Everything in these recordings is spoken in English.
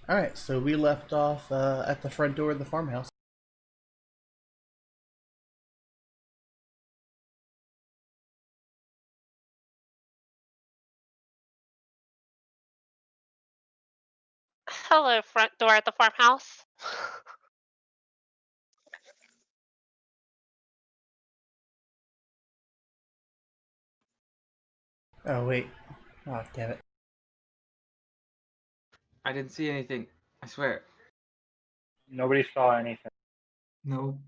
Alright, so we left off at the front door of the farmhouse. Hello, front door at the farmhouse. Oh, wait. Oh, damn it. I didn't see anything. I swear. Nobody saw anything. No.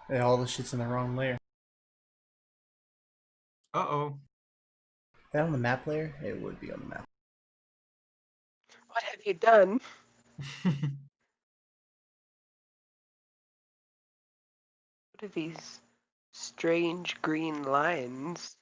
Yeah, all the shit's in the wrong layer. Uh-oh. Is that on the map layer? It would be on the map. What have you done? What are these strange green lines?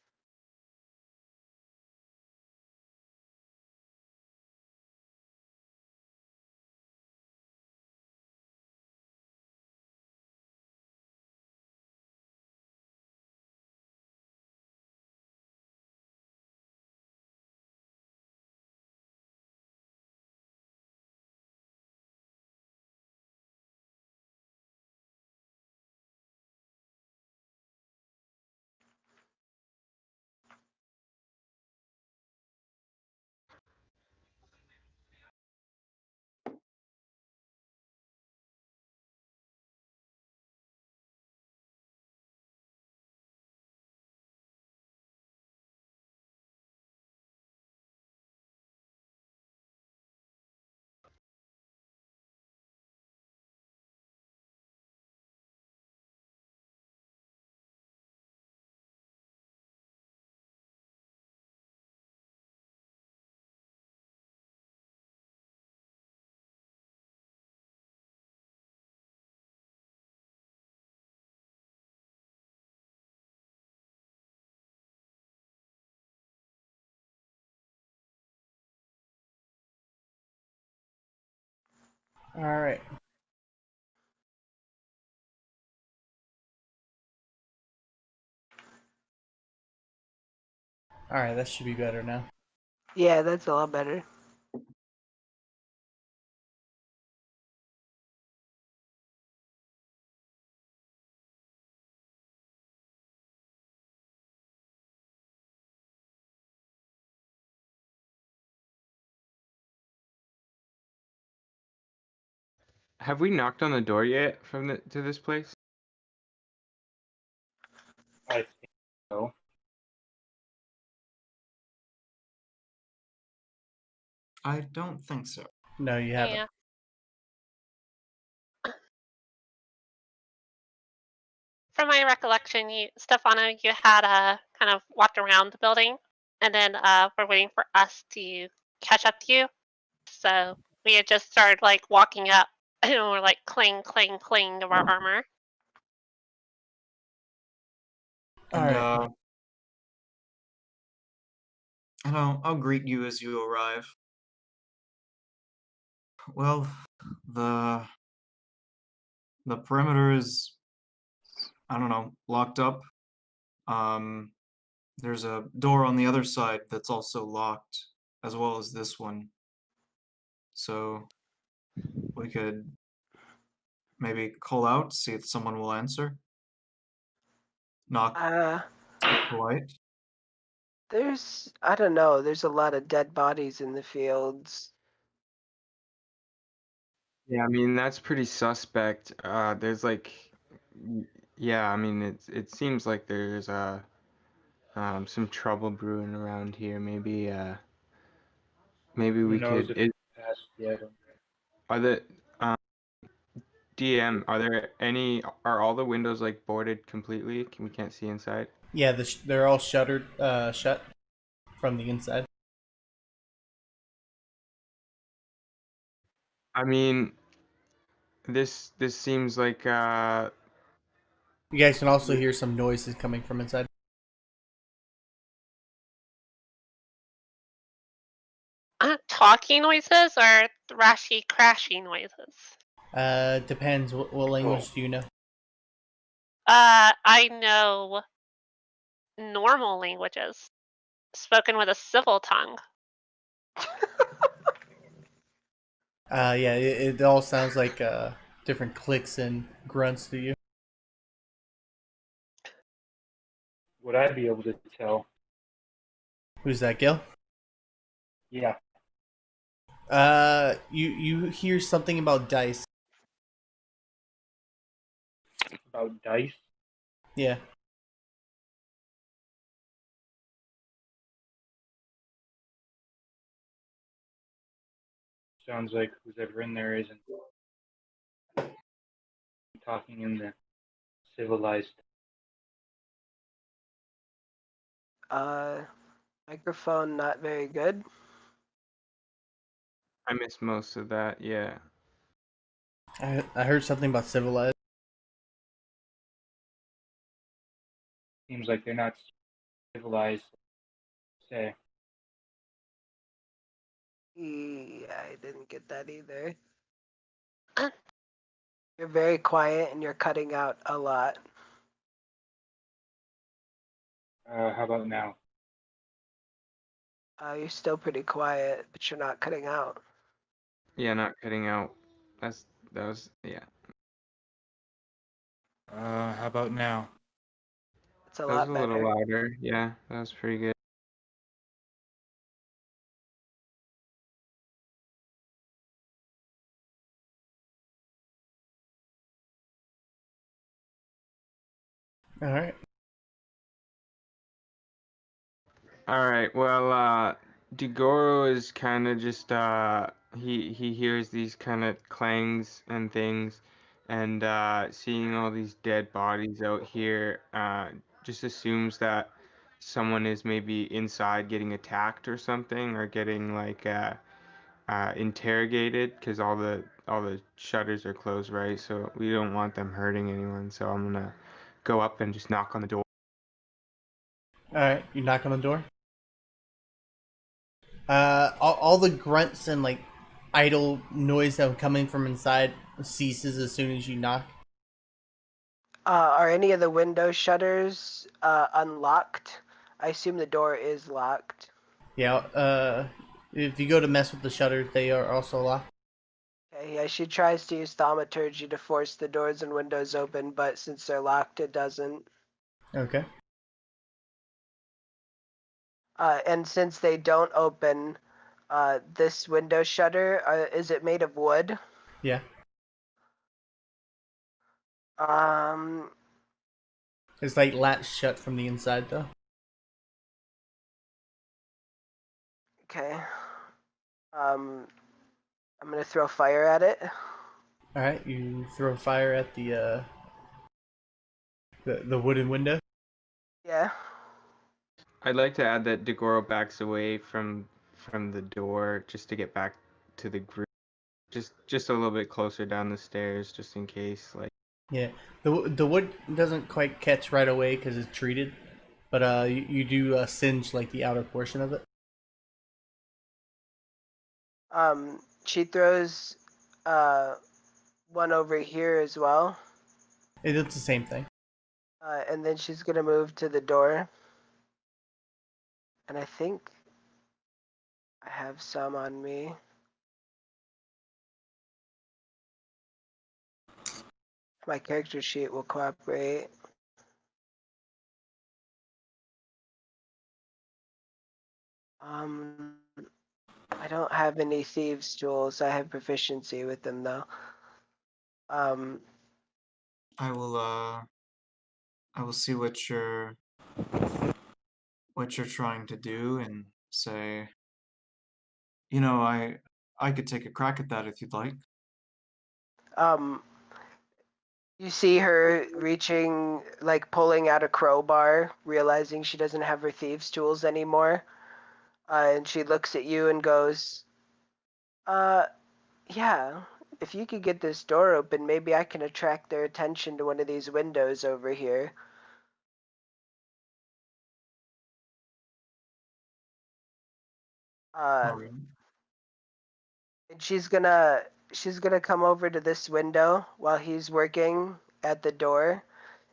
Alright. Alright, that should be better now. Yeah, that's a lot better. Have we knocked on the door yet to this place? I think so. I don't think so. No, you haven't. Yeah. From my recollection, Stefano, you had kind of walked around the building, and then were waiting for us to catch up to you. So we had just started like walking up, and we're like cling, cling, cling of our armor. And, Alright. and I'll greet you as you arrive. Well, the perimeter is, I don't know, locked up. There's a door on the other side that's also locked, as well as this one. So we could maybe call out, see if someone will answer. Knock polite. I don't know, there's a lot of dead bodies in the fields. Yeah, I mean that's pretty suspect. There's like, yeah, I mean it seems like there's some trouble brewing around here. Maybe Who we knows could. if it's passed yet? Are the DM? Are all the windows like boarded completely? We can't see inside. Yeah, they're all shuttered, shut from the inside. I mean, this seems like You guys can also hear some noises coming from inside. Talking noises or thrashy, crashy noises? Depends. What language do you know? I know normal languages spoken with a civil tongue. Yeah, it all sounds like different clicks and grunts to you. Would I be able to tell? Who's that, Gil? Yeah. You hear something about dice. About dice? Yeah. Sounds like who's ever in there isn't talking in the civilized. Microphone not very good. I missed most of that. Yeah. I heard something about civilized. Seems like they're not civilized. Say, Yeah, I didn't get that either. Uh. You're very quiet and you're cutting out a lot. how about now? You're still pretty quiet, but you're not cutting out. Yeah, not cutting out. That was yeah. How about now? It's a That was lot a little better. louder. Yeah, that was pretty good. All right. All right. Well, Degoro is kind of just he hears these kind of clangs and things, and seeing all these dead bodies out here, just assumes that someone is maybe inside getting attacked or something, or getting like interrogated, because all the shutters are closed, right? So we don't want them hurting anyone. So I'm gonna go up and just knock on the door. All right. You knock on the door. All the grunts and like idle noise that coming from inside ceases as soon as you knock. Are any of the window shutters unlocked? I assume the door is locked. Yeah. If you go to mess with the shutters, they are also locked. Okay, yeah, she tries to use thaumaturgy to force the doors and windows open, but since they're locked, it doesn't. Okay. And since they don't open, this window shutter, is it made of wood? Yeah. Um, It's like latched shut from the inside though. okay. I'm gonna throw fire at it. All right. You throw fire at the wooden window. Yeah. I'd like to add that Degoro backs away from the door just to get back to the group. Just a little bit closer down the stairs, just in case. Like, Yeah. The wood doesn't quite catch right away because it's treated, but you do singe like the outer portion of it. She throws one over here as well. It's the same thing. And then she's gonna move to the door. And I think I have some on me. My character sheet will cooperate. I don't have any thieves tools. I have proficiency with them though. I will see what you're trying to do and say, I could take a crack at that if you'd like. um, you see her reaching, like pulling out a crowbar, realizing she doesn't have her thieves tools anymore. And she looks at you and goes, yeah, if you could get this door open, maybe I can attract their attention to one of these windows over here. Alright. And she's gonna come over to this window while he's working at the door,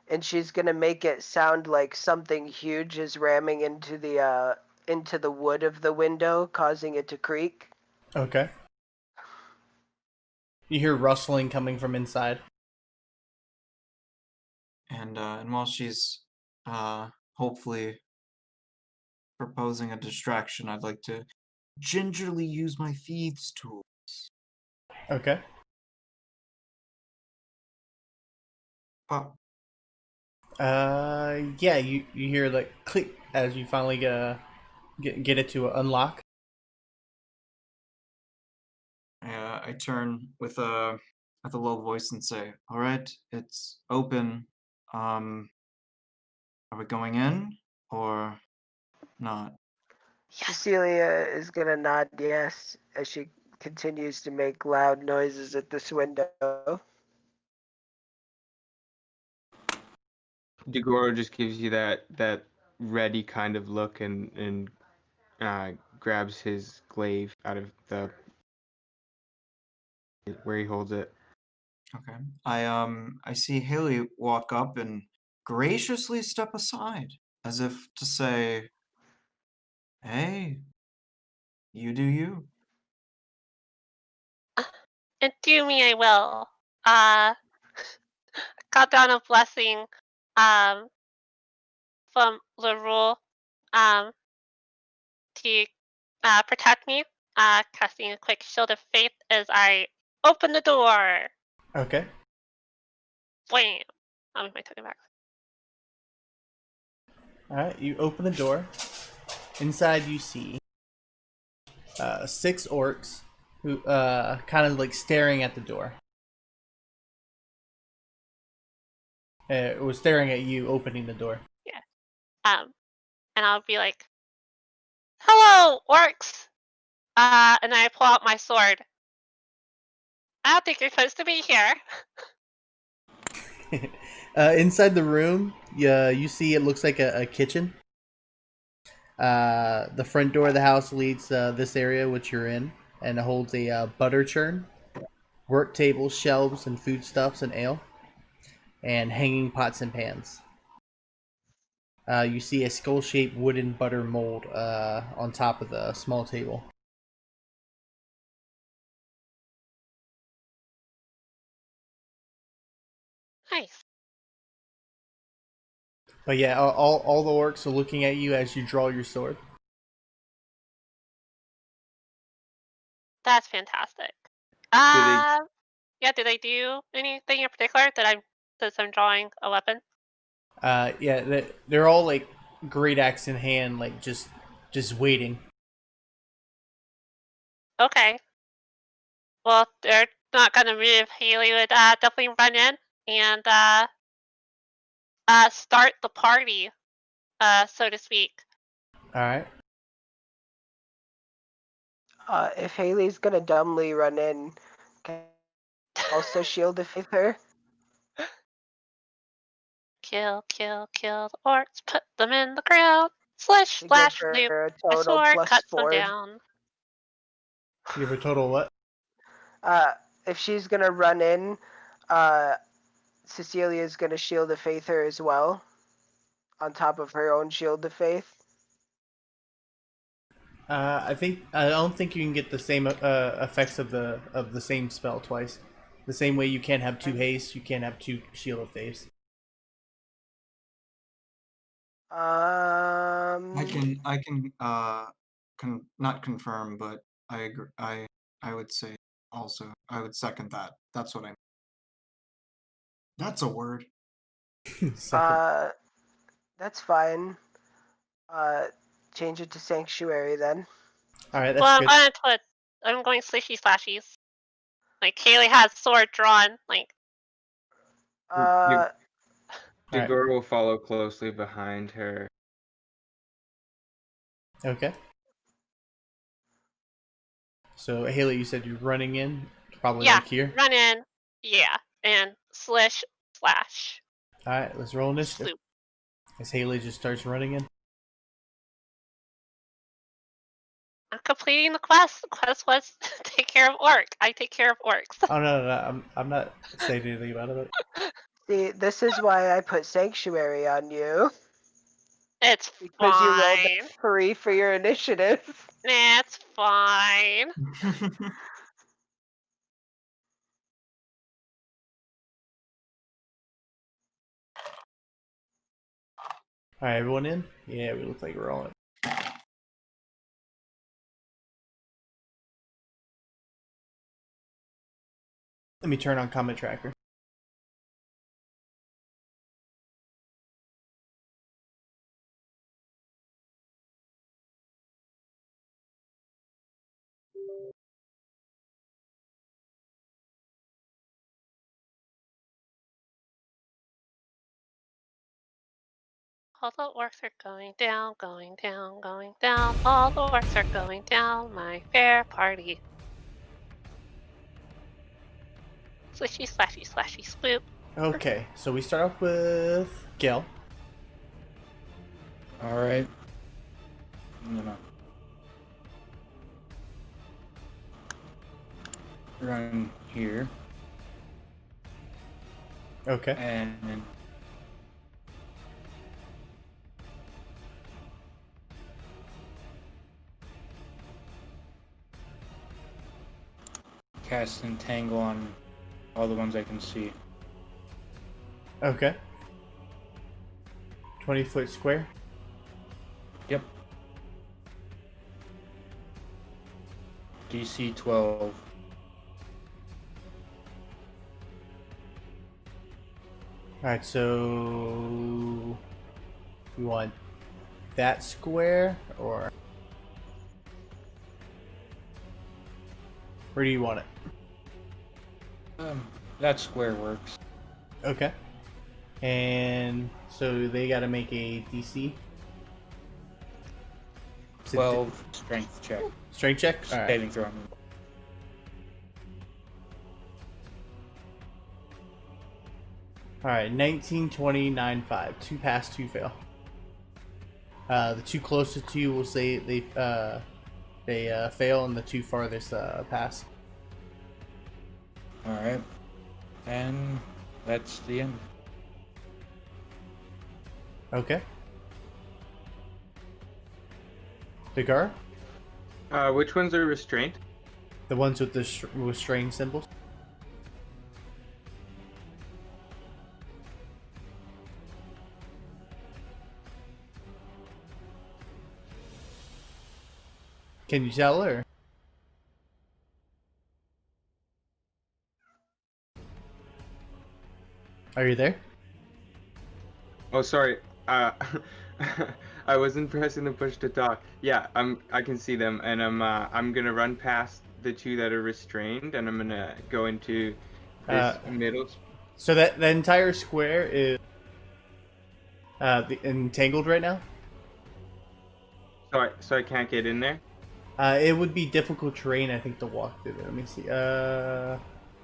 and she's gonna make it sound like something huge is ramming into the wood of the window, causing it to creak. Okay. You hear rustling coming from inside. And while she's hopefully proposing a distraction, I'd like to gingerly use my thieves' tool. Okay. Pop. Yeah, you hear like click as you finally get it to unlock. I turn with a low voice and say, "All right, it's open. Are we going in or not?" Yes. Cecilia is gonna nod yes as she continues to make loud noises at this window. Degoro just gives you that ready kind of look and grabs his glaive out of the where he holds it. Okay. I see Haley walk up and graciously step aside, as if to say, "Hey, you do you." And do me I will. Got down a blessing um, from Larul to protect me, casting a quick shield of faith as I open the door. Okay. Wham! I'll move my token back. All right. You open the door. Inside, you see 6 orcs who kind of like staring at the door. It was staring at you opening the door. And I'll be like, "Hello, orcs!" And I pull out my sword. I don't think you're supposed to be here. Inside the room, you see it looks like a kitchen. The front door of the house leads this area, which you're in, and it holds a butter churn, work table, shelves, and foodstuffs and ale, and hanging pots and pans. You see a skull-shaped wooden butter mold on top of the small table. Nice. But yeah, all the orcs are looking at you as you draw your sword. That's fantastic. they- Yeah, do they do anything in particular since I'm drawing a weapon? Yeah, they're all like great axe in hand, like just waiting. Okay. Well, they're not gonna move. Haley would definitely run in and start the party, so to speak. All right. If Haley's gonna dumbly run in, can I also shield of faith her? Kill the orcs, put them in the ground. Slash, To give slash, loop. her a My total sword plus cuts them 4. down. You have a total what? If she's gonna run in, Cecilia's gonna shield of faith her as well, on top of her own shield of faith. I don't think you can get the same effects of the same spell twice. The same way you can't have 2 haste, you can't have 2 shield of faith. I can not confirm, but I agree. I would say also I would second that. That's what I. That's a word. Second. That's fine. Change it to sanctuary then. All right, Well, that's good. I'm going slishy slashies. Like Haley has sword drawn. Like Uh, Alright. Degoro will follow closely behind her. Okay. So Haley, you said you're running in, probably yeah, like here. run in. Yeah, and slash. All right, let's roll initiative. Sloop. As Haley just starts running in. I'm completing the quest. The quest was take care of orc. I take care of orcs. Oh no, I'm not saying anything about it. see, this is why I put sanctuary on you. It's Because you rolled fine. a 3 for your initiative. It's fine. All right, everyone in? Yeah, we look like we're all in. Let me turn on Comet Tracker. All the orcs are going down, going down, going down. All the orcs are going down. My fair party. Swishy, slashy, slashy, swoop. Okay, so we start off with Gil. All right. I'm gonna run here Okay. and cast Entangle on all the ones I can see. Okay. 20-foot square. Yep. DC 12. Alright, so we want that square or where do you want it? That square works. Okay. And so they gotta make a DC. Is it 12 strength check. strength check? Alright. Saving throw. Alright, 19, 20, 9, 5. 2 pass, 2 fail. The two closest to you will say they fail, and the two farthest pass. Alright. And that's the end. Okay. Bigar? Which ones are restrained? The ones with the restrained symbols? Can you tell her? Are you there? Oh, sorry. I wasn't pressing the push to talk. Yeah, I can see them, and I'm gonna run past the two that are restrained, and I'm gonna go into this middle. So that the entire square is entangled right now. So I can't get in there. It would be difficult terrain, I think, to walk through there. Let me see. Yeah,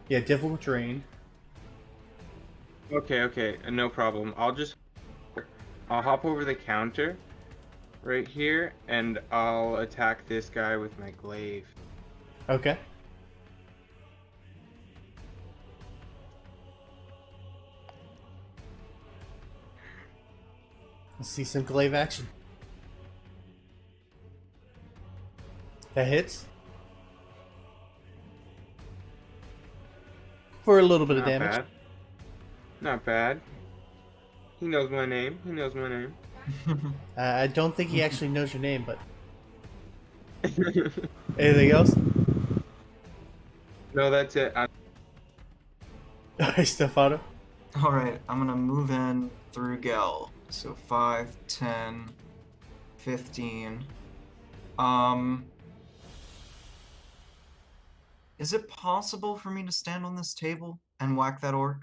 difficult terrain. Okay, no problem. I'll hop over the counter right here, and I'll attack this guy with my glaive. Okay. Let's see some glaive action. That hits. For a little bit of Not damage. bad. Not bad. He knows my name. I don't think he actually knows your name, but... Anything else? No, that's it. Alright, Stefano. Alright, I'm gonna move in through Gel. So 5, 10, 15. Is it possible for me to stand on this table and whack that orc?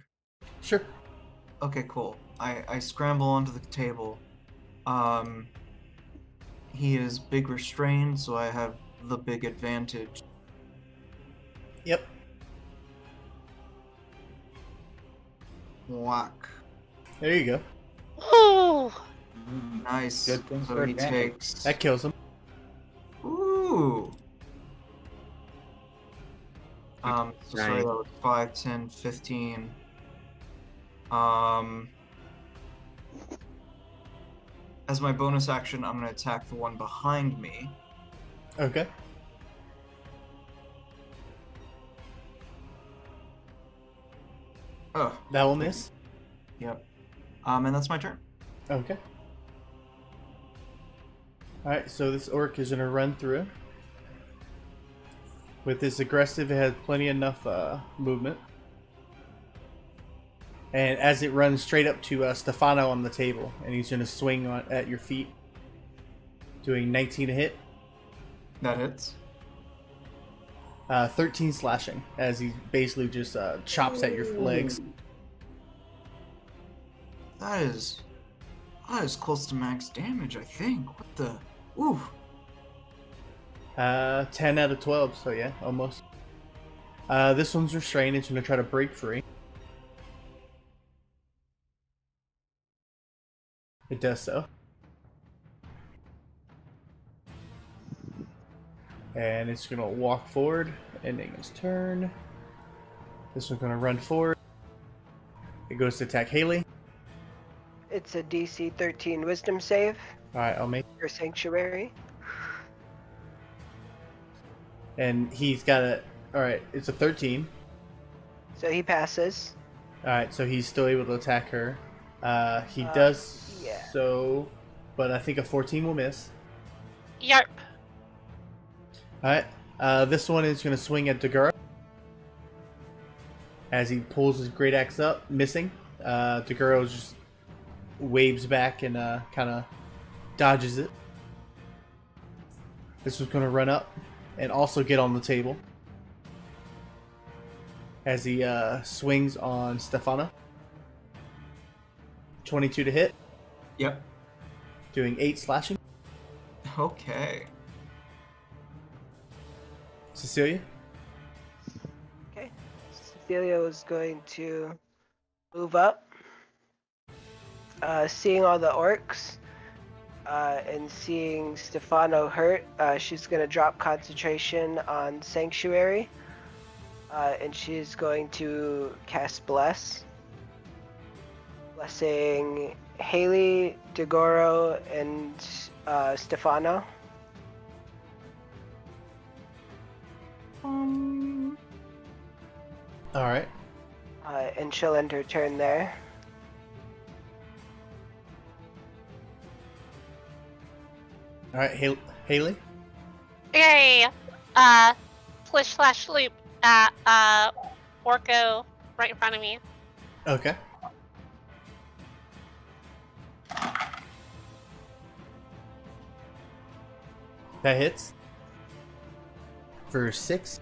Sure. Okay, cool. I scramble onto the table. He is big restrained, so I have the big advantage. Yep. Whack. There you go. Ooh. Nice. Good thing So for he advantage. takes... That kills him. Ooh! So sorry, Nice. that was 5, 10, 15. As my bonus action, I'm gonna attack the one behind me. Okay. Oh, That will miss. yep. And that's my turn. Okay. Alright, so this orc is going to run through. With this aggressive, it has plenty enough movement. And as it runs straight up to Stefano on the table, and he's going to swing at your feet, doing 19 to hit, That hits. 13 slashing, as he basically just chops at your legs. That is close to max damage, I think. What the? Ooh. 10 out of 12, so yeah, almost. This one's restrained. It's going to try to break free. It does so. And it's going to walk forward, ending its turn. This one's going to run forward. It goes to attack Haley. It's a DC 13 Wisdom save Alright, I'll make. for Sanctuary. And he's got a. Alright, it's a 13. So he passes. Alright, so he's still able to attack her. He does yeah. so, but I think a 14 will miss. Yarp. Alright, this one is going to swing at Dagura. As he pulls his great axe up, missing. Dagura just waves back and kind of dodges it. This one's going to run up and also get on the table. As he swings on Stefano. 22 to hit, Yep. doing 8 slashing. Okay. Cecilia? Okay. Cecilia was going to move up. Seeing all the orcs and seeing Stefano hurt, she's going to drop concentration on Sanctuary. And she's going to cast Bless. Blessing Haley, Dagoro, and Stefano. Alright. And she'll end her turn there. Alright, Haley? Yay! Splish slash loop at Orko right in front of me. Okay. That hits. For 6.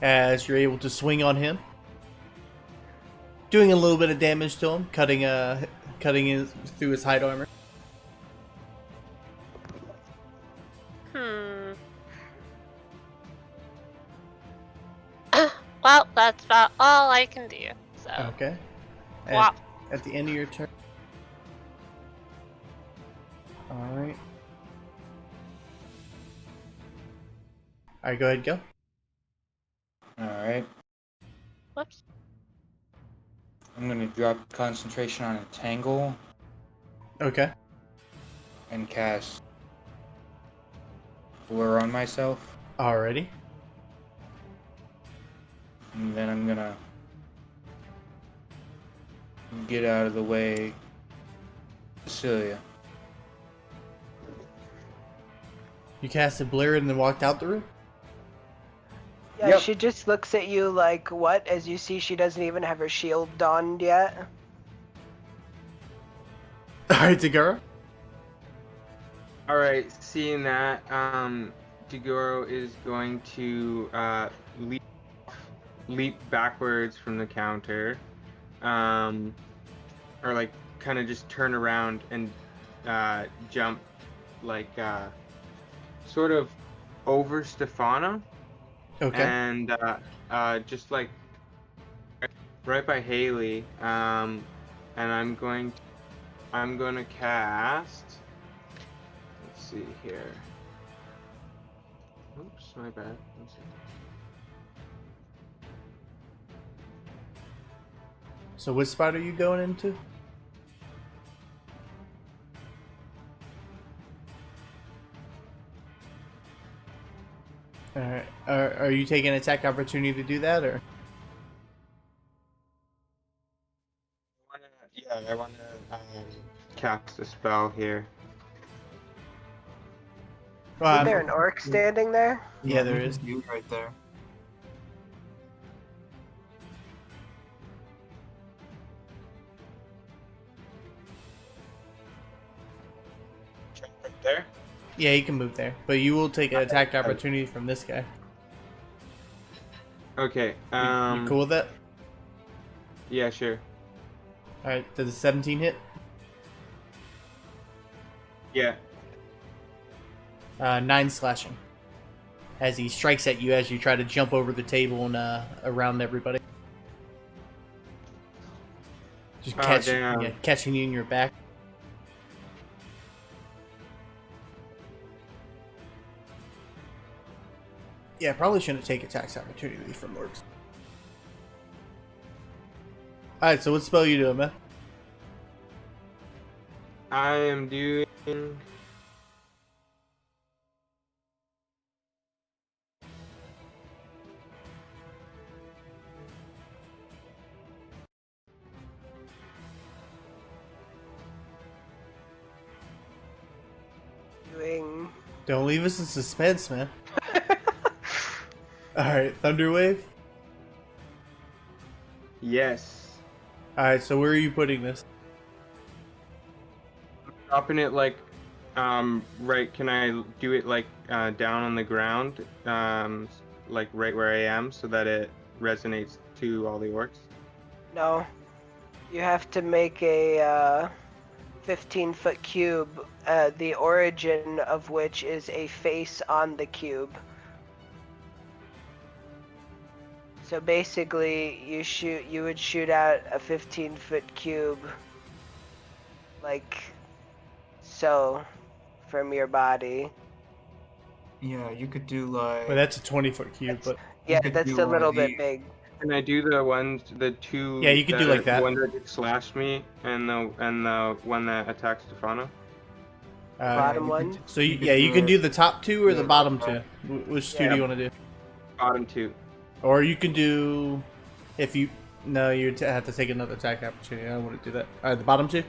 As you're able to swing on him. Doing a little bit of damage to him, cutting in through his hide armor. Well, that's about all I can do. So. Okay. Wow. At the end of your turn. Alright. Alright, go ahead, go. Alright. Whoops. I'm gonna drop concentration on Entangle Okay. and cast Blur on myself. Alrighty. And then I'm gonna get out of the way Cecilia. You casted Blur and then walked out the room? Yeah, Yep. she just looks at you like, what? As you see, she doesn't even have her shield donned yet. Alright, Dagura. Alright, seeing that, Daguro is going to leap backwards from the counter, or like kind of just turn around and jump like sort of over Stefano, Okay. and just like right by Haley, and I'm going to cast. Let's see here. Oops, my bad. One second. So which spot are you going into? Alright. Are you taking an attack opportunity to do that, or? Yeah, I want to cast a spell here. Well, Is there an orc standing there? Yeah, there there's is. a dude right there. Right there. Yeah, you can move there, but you will take an attack opportunity from this guy. Okay. You cool with that? Yeah, sure. All right. Does a 17 hit? Yeah. 9 slashing. As he strikes at you as you try to jump over the table and around everybody. Just Oh, damn. catching you in your back. Yeah, probably shouldn't take attacks opportunity from orcs. Alright, so what spell you doing, man? I am doing. Doing. Don't leave us in suspense, man. Alright, Thunderwave. Yes. Alright, so where are you putting this? Dropping it like, right. Can I do it like down on the ground, like right where I am, so that it resonates to all the orcs? No. You have to make a 15-foot cube, the origin of which is a face on the cube. So basically, you would shoot out a 15-foot cube, like so, from your body. Yeah, you could do like. Well, that's a 20-foot cube, but Yeah, could that's do a little one of bit these. big. Can I do the two? Yeah, you can do like that. The one that just slashed me, and the one that attacked Stefano. Bottom you one? could- So you could you can it- do the top two or the Yeah, bottom right. two. Which two Yeah. do you want to do? Bottom two. Or you can do, if you no, you have to take another attack opportunity. I don't want to do that. All right, the bottom two.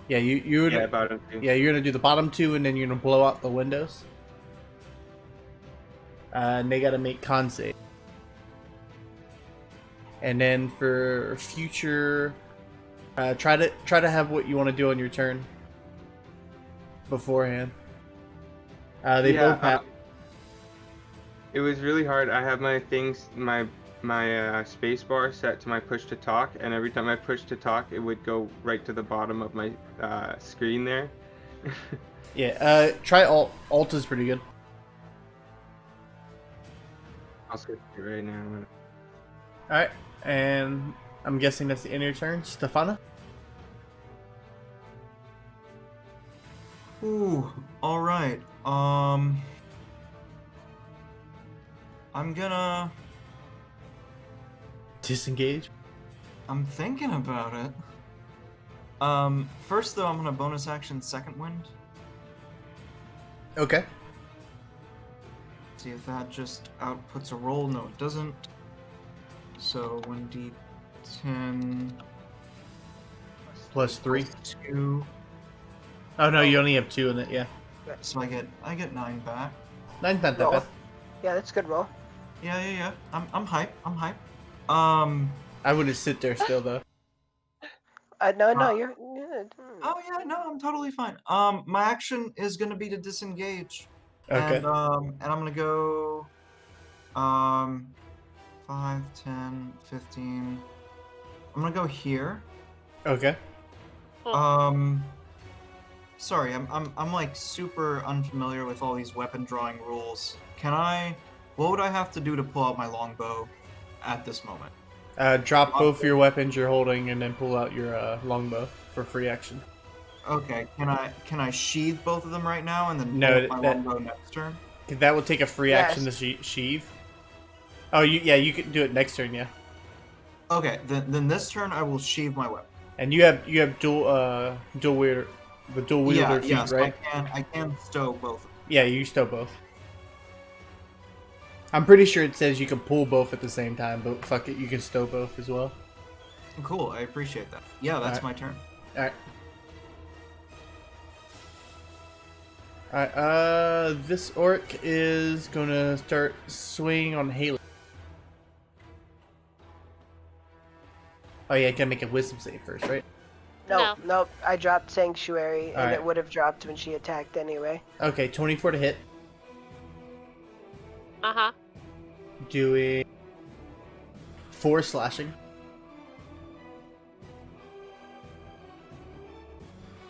Yeah, you're Yeah, gonna, bottom two. yeah, you're gonna do the bottom two, and then you're gonna blow out the windows. And they gotta make con save. And then for future, try to have what you want to do on your turn beforehand. They Yeah, both have. It was really hard. I have my things, my space bar set to my push to talk, and every time I push to talk, it would go right to the bottom of my screen there. Yeah, try alt. Alt is pretty good. I'll skip it right now. All right, and I'm guessing that's the end of your turn, Stefana. Ooh, all right. I'm gonna. Disengage. I'm thinking about it. First though, I'm gonna bonus action second wind. Okay. See if that just outputs a roll. No, it doesn't. So 1d10 Plus 3. 2. Oh no, you only have 2 in it. Yeah, So I get 9 back. 9's not that Roll. bad. Yeah, that's a good roll. Yeah. I'm hype. I wouldn't sit there still though. No, you're. Yeah, Oh yeah, no, I'm totally fine. My action is gonna be to disengage. Okay. And I'm gonna go 5, 10, 15. I'm gonna go here. Okay. Sorry, I'm like super unfamiliar with all these weapon drawing rules. What would I have to do to pull out my longbow at this moment? Drop both your weapons you're holding, and then pull out your longbow for free action. Okay, can I sheathe both of them right now and then No, pull out my that- longbow next turn? That will take a free Yes. action to sheathe. Oh, you can do it next turn, yeah. Okay, then this turn I will sheathe my weapon. And you have dual wielder, the dual wielder feat, so right? I can stow both of them. Yeah, you stow both. I'm pretty sure it says you can pull both at the same time, but fuck it, you can stow both as well. Cool, I appreciate that. Yeah, that's Alright. my turn. Alright. Alright, this orc is gonna start swinging on Haley. Oh yeah, I gotta make a wisdom save first, right? Nope. I dropped Sanctuary, and Alright. it would have dropped when she attacked anyway. Okay, 24 to hit. Uh-huh. Doing 4 slashing.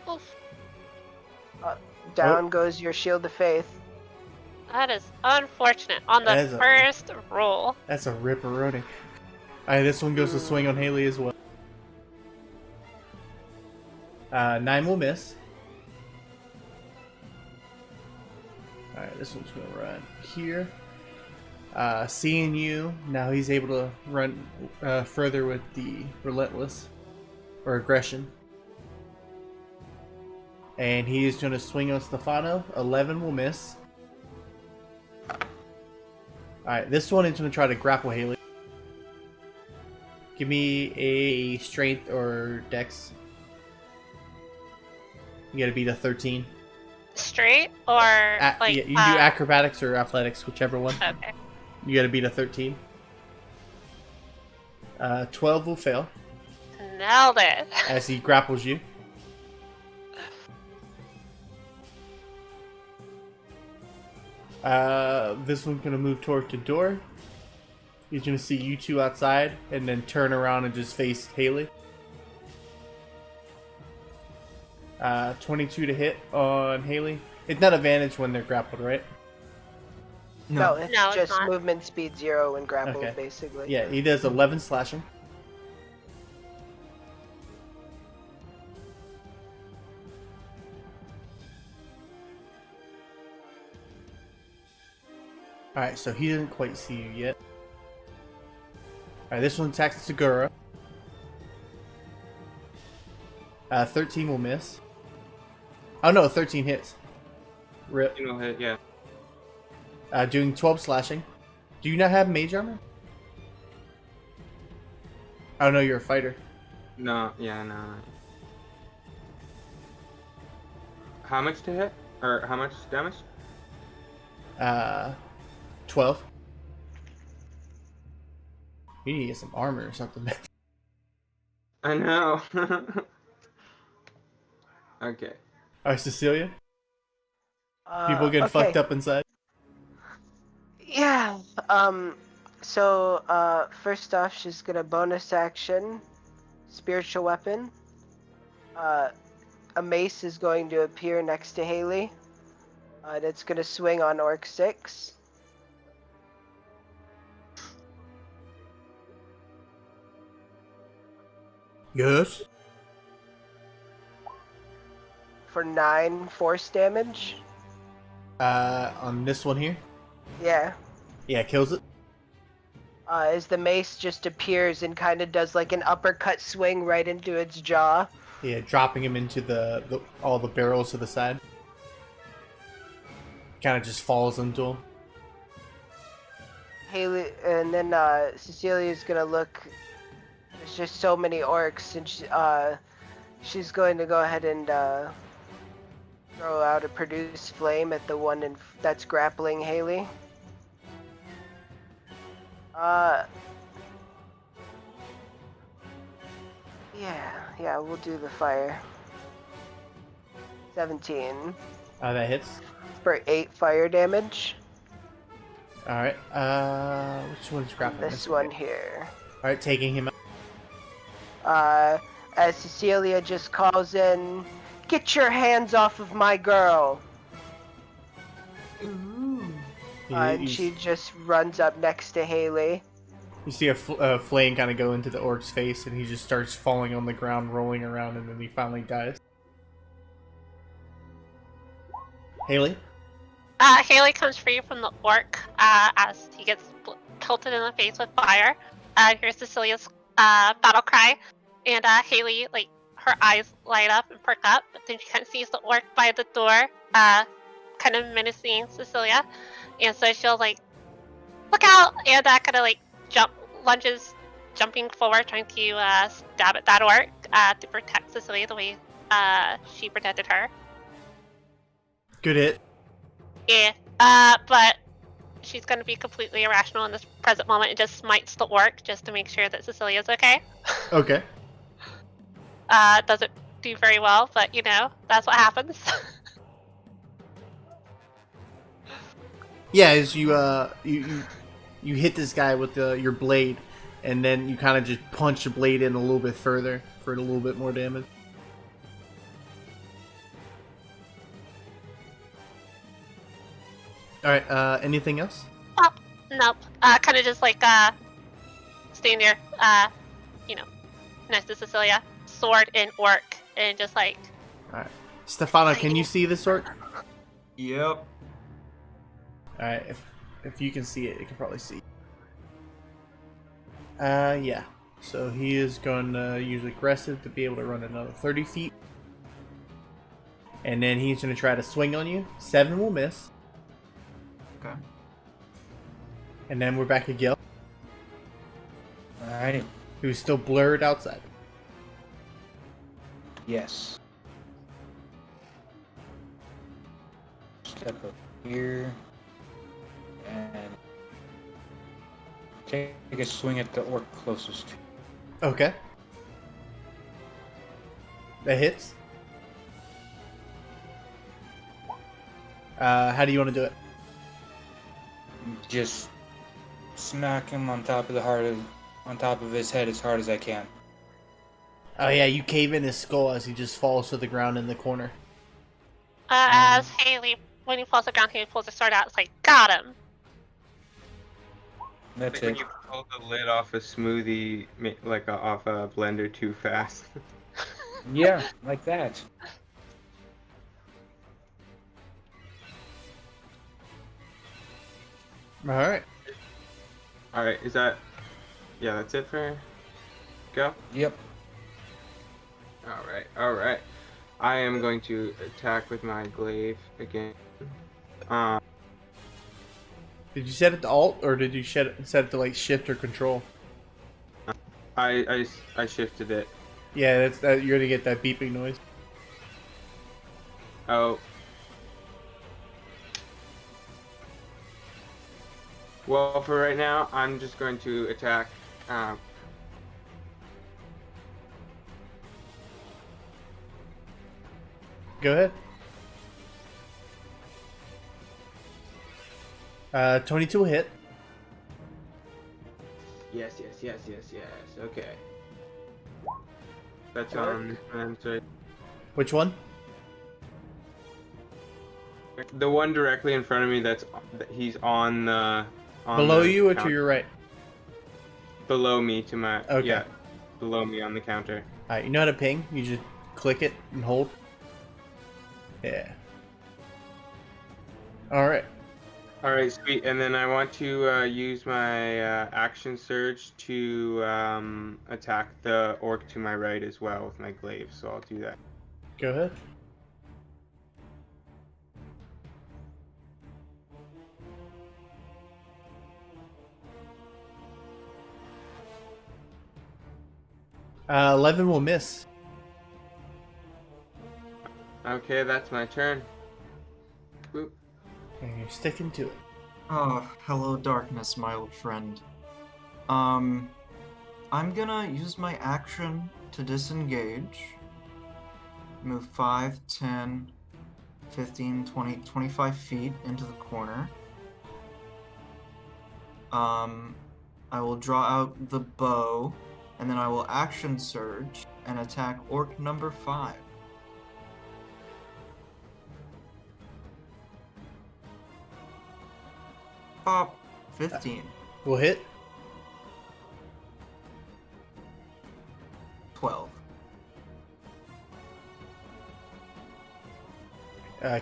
Oof. Down goes your Shield of Faith. That is unfortunate on the That is a- first roll. That's a ripperoni. Alright, this one goes to swing on Haley as well. 9 will miss. Alright, this one's gonna run here. Seeing you, now he's able to run further with the Relentless, or Aggression. And he is gonna swing on Stefano. 11 will miss. Alright, this one is gonna try to grapple Haley. Give me a strength or dex. You gotta beat a 13. Straight or like Yeah, you do acrobatics or athletics, whichever one. Okay. You gotta beat a 13. 12 will fail Nailed it. as he grapples you. This one's gonna move toward the door. He's gonna see you two outside and then turn around and just face Haley. 22 to hit on Haley. It's not advantage when they're grappled, right? No, it's No, it's just not. movement speed 0 and grapple, Okay. basically. Yeah, he does 11 slashing. Alright, so he didn't quite see you yet. Alright, this one attacks Segura. 13 will miss. Oh no, 13 hits. Rip. You know, hit, yeah. Doing 12 slashing. Do you not have mage armor? Oh no, you're a fighter. No, yeah, no. How much to hit? Or how much damage? 12. You need to get some armor or something. I know. Okay. Alright, Cecilia? People getting okay. fucked up inside? Yeah. So, first off, she's gonna bonus action, spiritual weapon. A mace is going to appear next to Haley. That's gonna swing on Orc 6. Yes. For 9 force damage. On this one here? Yeah. Yeah, kills it. As the mace just appears and kind of does like an uppercut swing right into its jaw. Yeah, dropping him into the all the barrels to the side. Kind of just falls into him. Haley, and then Cecilia's gonna look. There's just so many orcs, and she's going to go ahead and throw out a produce flame at the one that's grappling Haley. Yeah, we'll do the fire. 17 That hits. for 8 fire damage. Alright, which one's grappling? This one here. Alright, taking him out. As Cecilia just calls in, "Get your hands off of my girl!" And You- she just runs up next to Haley. You see a flame kind of go into the orc's face, and he just starts falling on the ground, rolling around, and then he finally dies. Haley? Haley comes free from the orc as he gets pelted in the face with fire. Here's Cecilia's battle cry, and Haley, like, her eyes light up and perk up, but then she kind of sees the orc by the door, kind of menacing Cecilia, and so she'll, like, look out, and kind of, like, lunges jumping forward, trying to stab at that orc to protect Cecilia the way she protected her. Good hit. Yeah, but she's going to be completely irrational in this present moment and just smites the orc just to make sure that Cecilia's okay. Okay. Doesn't do very well, but you know, that's what happens. Yeah, as you hit this guy with your blade, and then you kind of just punch the blade in a little bit further for a little bit more damage. All right. Anything else? Oh, nope. Kind of just like staying there. You know, next to Cecilia, sword and orc, and just like. All right. Stefano, can you see this orc? Yep. All right. If you can see it, you can probably see. Yeah. So he is going to use aggressive to be able to run another 30 feet. And then he's going to try to swing on you. 7 will miss. Okay. And then we're back at Gil, Alrighty. who's still blurred outside. Yes. Step up here. And take a swing at the orc closest. Okay. That hits. How do you want to do it? Just smack him on top of his head as hard as I can. Oh yeah, you cave in his skull as he just falls to the ground in the corner. As Haley, when he falls to the ground, he pulls his sword out. It's like, got him. That's Like when it. you pull the lid off a smoothie, off a blender too fast. Yeah, like that. All right. All right, is that? Yeah, that's it for go. Yep. All right. I am going to attack with my glaive again. Did you set it to alt or did you set it to like shift or control? I shifted it. Yeah, you're gonna get that beeping noise. Oh. Well, for right now, I'm just going to attack. Go ahead. 22 will hit. Yes. Okay. That's on. I'm sorry. Which one? The one directly in front of me. He's on the. Below you or to your right? Below me to my. Okay. Yeah. Below me on the counter. Alright, you know how to ping? You just click it and hold. Yeah. Alright. Alright, sweet. And then I want to use my action surge to attack the orc to my right as well with my glaive, so I'll do that. Go ahead. Uh, 11 will miss. Okay, that's my turn. Boop. And you're sticking to it. Oh, hello darkness, my old friend. I'm gonna use my action to disengage. Move 5, 10, 15, 20, 25 feet into the corner. I will draw out the bow, and then I will action surge and attack orc number 5. Pop. 15. Will hit. 12.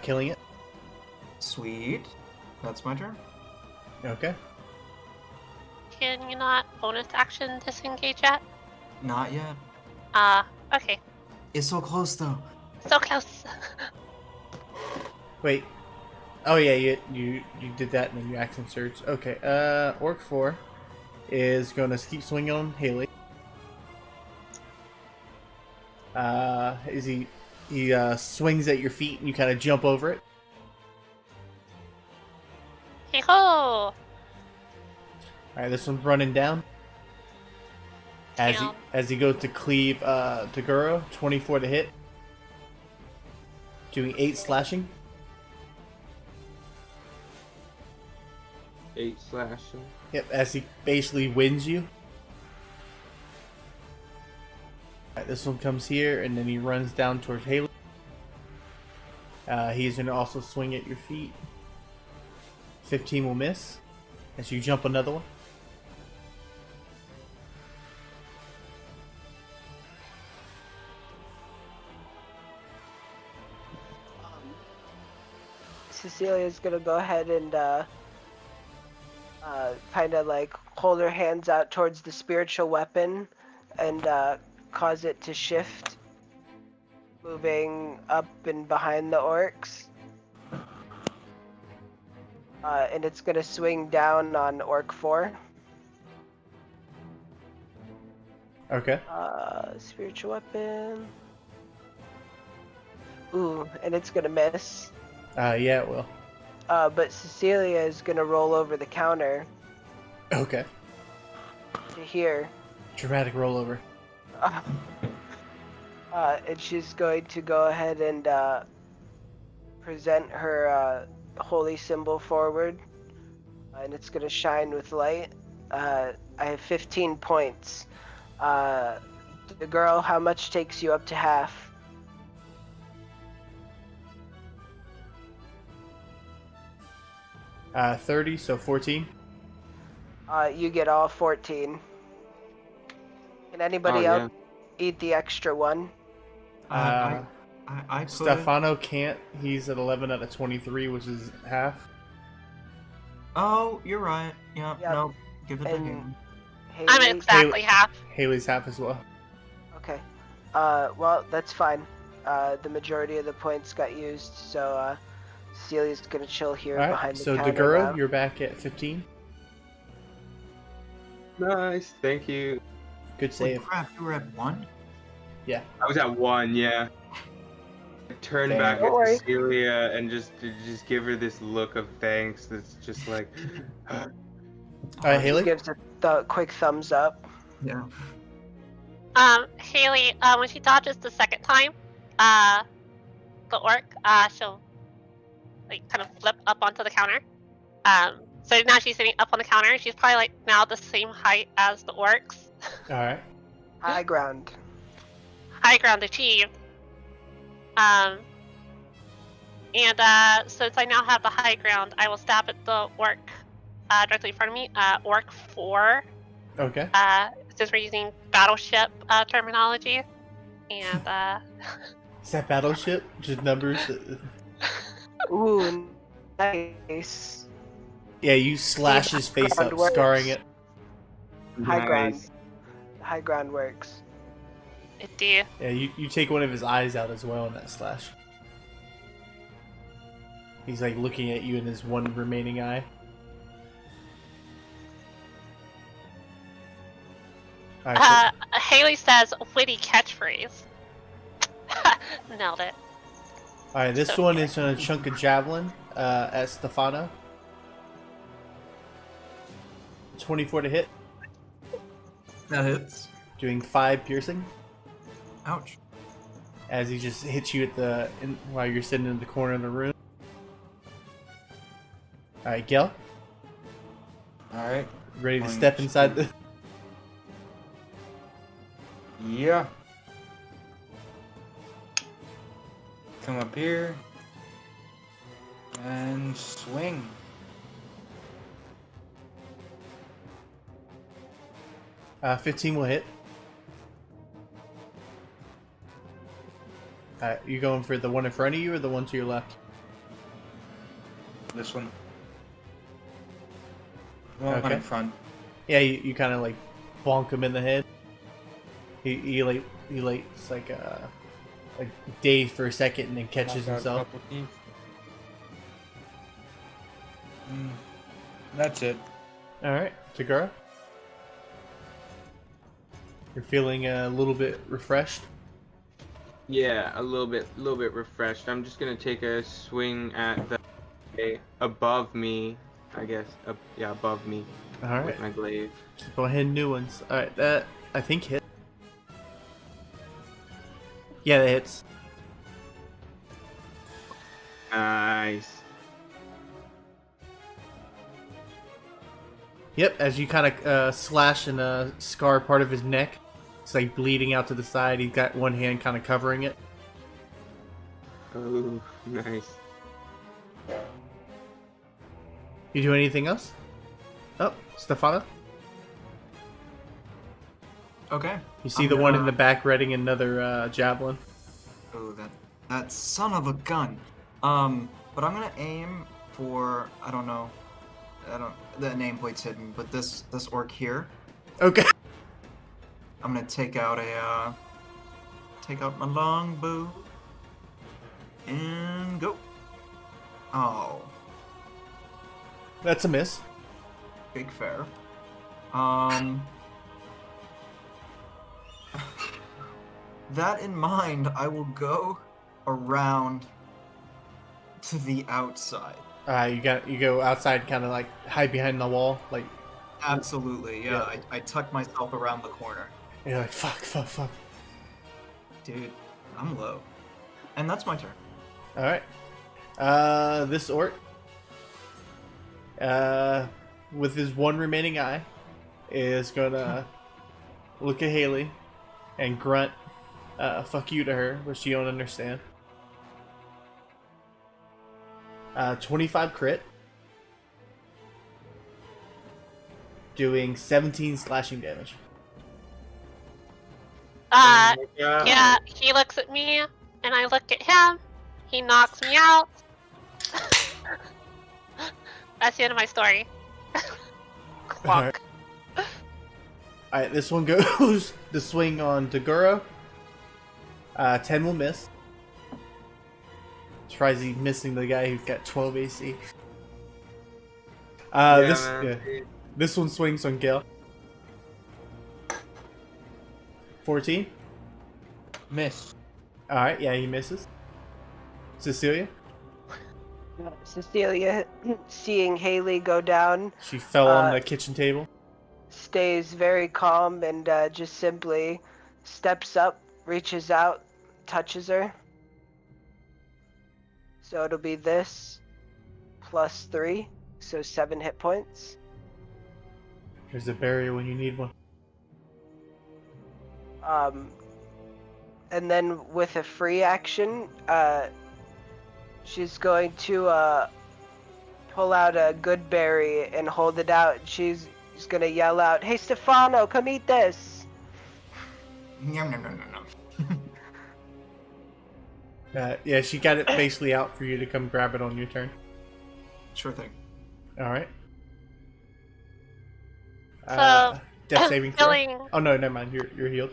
Killing it. Sweet. That's my turn. Okay. Can you not bonus action disengage yet? Not yet. Okay. It's so close though. So close. Wait. Oh yeah, you did that and then you action surge. Okay. Orc 4. is going to keep swinging on Haley. Is he swings at your feet and you kind of jump over it. Hey-ho! All right, this one's running down. Damn. As he goes to cleave Taguro, 24 to hit. Doing 8 slashing. 8 slashing. Yep, as he basically wins you. Alright, this one comes here, and then he runs down towards Haley. He's going to also swing at your feet. 15 will miss. As you jump another one. Cecilia's gonna go ahead and kind of like hold her hands out towards the spiritual weapon and cause it to shift, moving up and behind the orcs. And it's gonna swing down on Orc 4. Okay. Spiritual weapon. Ooh, and it's gonna miss. Yeah, it will. But Cecilia is gonna roll over the counter Okay. to here. Dramatic rollover. And she's going to go ahead and present her holy symbol forward. And it's gonna shine with light. I have 15 points. The girl, how much takes you up to half? 30, so 14. You get all 14. Can anybody else eat the extra one? I could. Stefano can't. He's at 11 out of 23, which is half. Oh, you're right. Yeah, Yep. no, give it to And- him. Haley? I'm at exactly half. Haley's half as well. Okay. Well, that's fine. The majority of the points got used, so Celia's gonna chill here Alright, behind the so counter Dagura, now. you're back at 15. Nice, thank you. Good Holy save. crap, you were at 1? I was at 1, yeah. I turned Okay, back don't at worry. Cecilia and just give her this look of thanks that's just like, Alright, Haley? Gives a quick thumbs up. Yeah. Haley, when she dodges the second time, the orc, she'll like kind of flip up onto the counter. So now she's sitting up on the counter. She's probably like now the same height as the orcs. Alright. High ground. High ground achieved. And since I now have the high ground, I will stab at the orc directly in front of me. Orc 4. Okay. Since we're using battleship terminology. And Is that battleship? Just numbers? Ooh, nice. Yeah, you slash his face Ground up, works. scarring it. High ground. nice. High ground works. it do. Yeah, you take one of his eyes out as well in that slash. He's like looking at you in his one remaining eye. Alright, Haley says witty catchphrase. Nailed it. alright, this so one good. is gonna chunk a javelin at Stefano. 24 to hit, That hits. doing 5 piercing. Ouch. As he just hits you at while you're sitting in the corner of the room. Alright, Gil, Alright. ready to One, step inside the... Yeah. Come up here. And swing. Uh, 15 will hit. You going for the one in front of you or the one to your left? This one. One Okay. in front. Yeah, you kind of like bonk him in the head. He it's like dazed for a second and then catches Knock out a himself. couple teeth. That's it. All right, Tagura. You're feeling a little bit refreshed. Yeah, a little bit refreshed. I'm just gonna take a swing at the above me, I guess. Yeah, above me All right. with my glaive. Go ahead, new ones. All right, that I think hit. Yeah, that hits. Nice. Yep, as you kind of slash and scar part of his neck. It's like bleeding out to the side. He's got one hand kind of covering it. Oh, nice. You do anything else? Oh, Stefano? Okay. You see I'm the one in gonna- the back readying another javelin. Oh, that son of a gun. But I'm gonna aim for the nameplate's hidden, but this orc here. Okay. I'm gonna take out my longbow and go. Oh, That's a miss. big fair. That in mind, I will go around to the outside. You go outside, kind of like hide behind the wall, like Absolutely, yeah. Yeah. I tuck myself around the corner. you're like fuck. Dude, I'm low. And that's my turn. All right. This orc, with his one remaining eye, is gonna look at Haley and grunt, "Fuck you" to her, but she don't understand. 25 crit, doing 17 slashing damage. Uh, Oh my God. yeah, he looks at me, and I look at him. He knocks me out. That's the end of my story. Clunk. Alright, this one goes the swing on Daguro. 10 will miss. Tries he missing the guy who's got 12 AC. Man. This one swings on Gale. 14. Miss. Alright, yeah, he misses. Cecilia, Cecilia, seeing Haley go down, she fell on Uh, the kitchen table. stays very calm and just simply steps up, reaches out, touches her. So it'll be this plus 3, so 7 hit points. There's a barrier when you need one. And then with a free action, she's going to pull out a good berry and hold it out. She's gonna yell out, "Hey Stefano, come eat this!" Nom, nom, nom, nom, nom. Yeah, she got it basically out for you to come grab it on your turn. Sure thing. Alright. So, Death saving throw. feeling, Oh no, never mind. You're healed.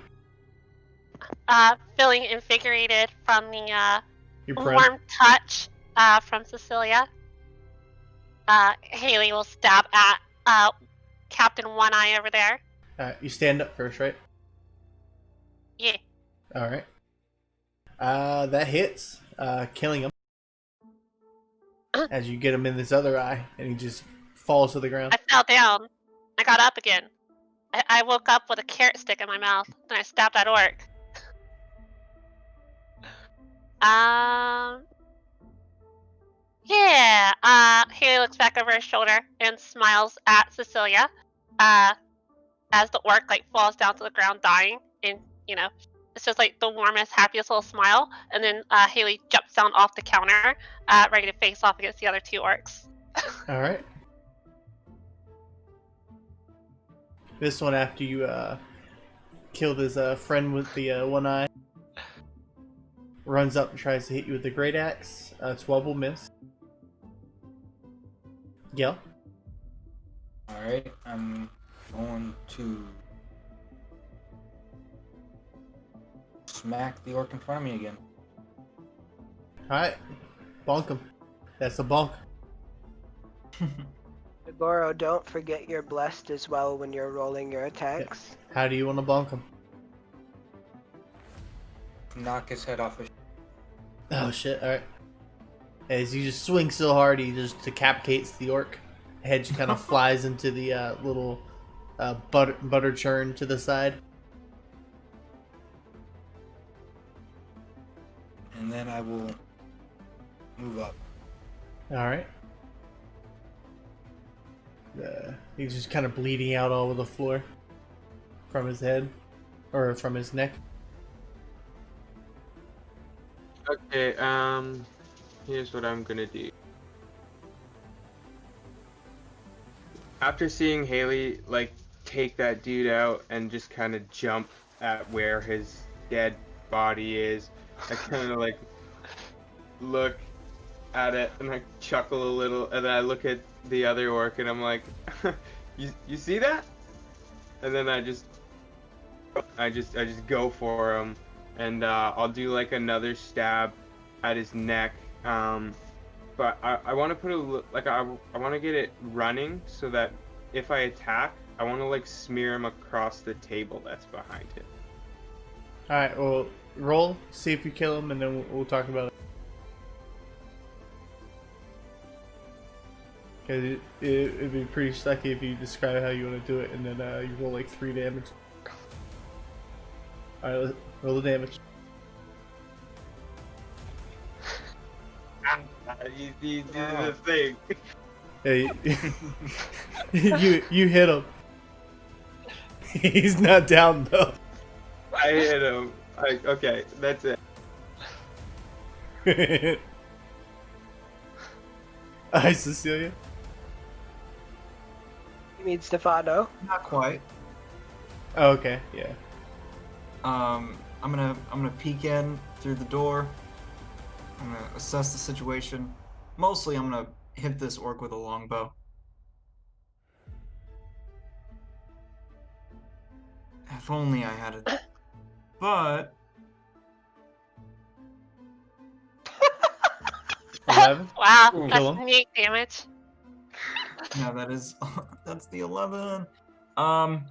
feeling invigorated from the You're prone. warm touch from Cecilia. Haley will stab at Captain One Eye over there. You stand up first, right? Yeah. Alright. That hits, killing him. As you get him in this other eye, and he just falls to the ground. I fell down. I got up again. I woke up with a carrot stick in my mouth, and I stabbed that orc. Yeah. Haley looks back over her shoulder and smiles at Cecilia. As the orc like falls down to the ground dying, and it's just like the warmest, happiest little smile. And then Haley jumps down off the counter, ready to face off against the other two orcs. Alright. This one, after you killed his friend with the one eye, runs up and tries to hit you with the great axe. 12 will miss. Yell. Alright, I'm going to smack the orc in front of me again. Alright. Bonk him. That's a bonk. Goro, don't forget you're blessed as well when you're rolling your attacks. How do you want to bonk him? knock his head off his. Oh shit! All right. As you just swing so hard, he just decapitates the orc. Head just kind of flies into the little butter churn to the side. And then I will move up. All right. He's just kind of bleeding out all over the floor from his head or from his neck. Okay, here's what I'm gonna do. After seeing Haley, like, take that dude out and just kind of jump at where his dead body is, I kind of, like, look at it and I chuckle a little, and then I look at the other orc and I'm like, you see that? And then I just go for him, and I'll do like another stab at his neck. But I want to put I want to get it running so that if I attack, I want to like smear him across the table that's behind him. All right. Well, roll. See if you kill him, and then we'll talk about it. Cause it'd be pretty sucky if you describe how you want to do it, and then you roll like 3 damage. All right. Roll the damage. You do the thing. Hey, you hit him. He's not down though. I hit him. Okay, that's it. Hi, Cecilia. You mean Stefano? Not quite. Oh, okay, yeah. I'm gonna peek in through the door. I'm gonna assess the situation. Mostly, I'm gonna hit this orc with a longbow. If only I had it. But 11. Wow, Kill that's him. neat damage. yeah, that's the 11. And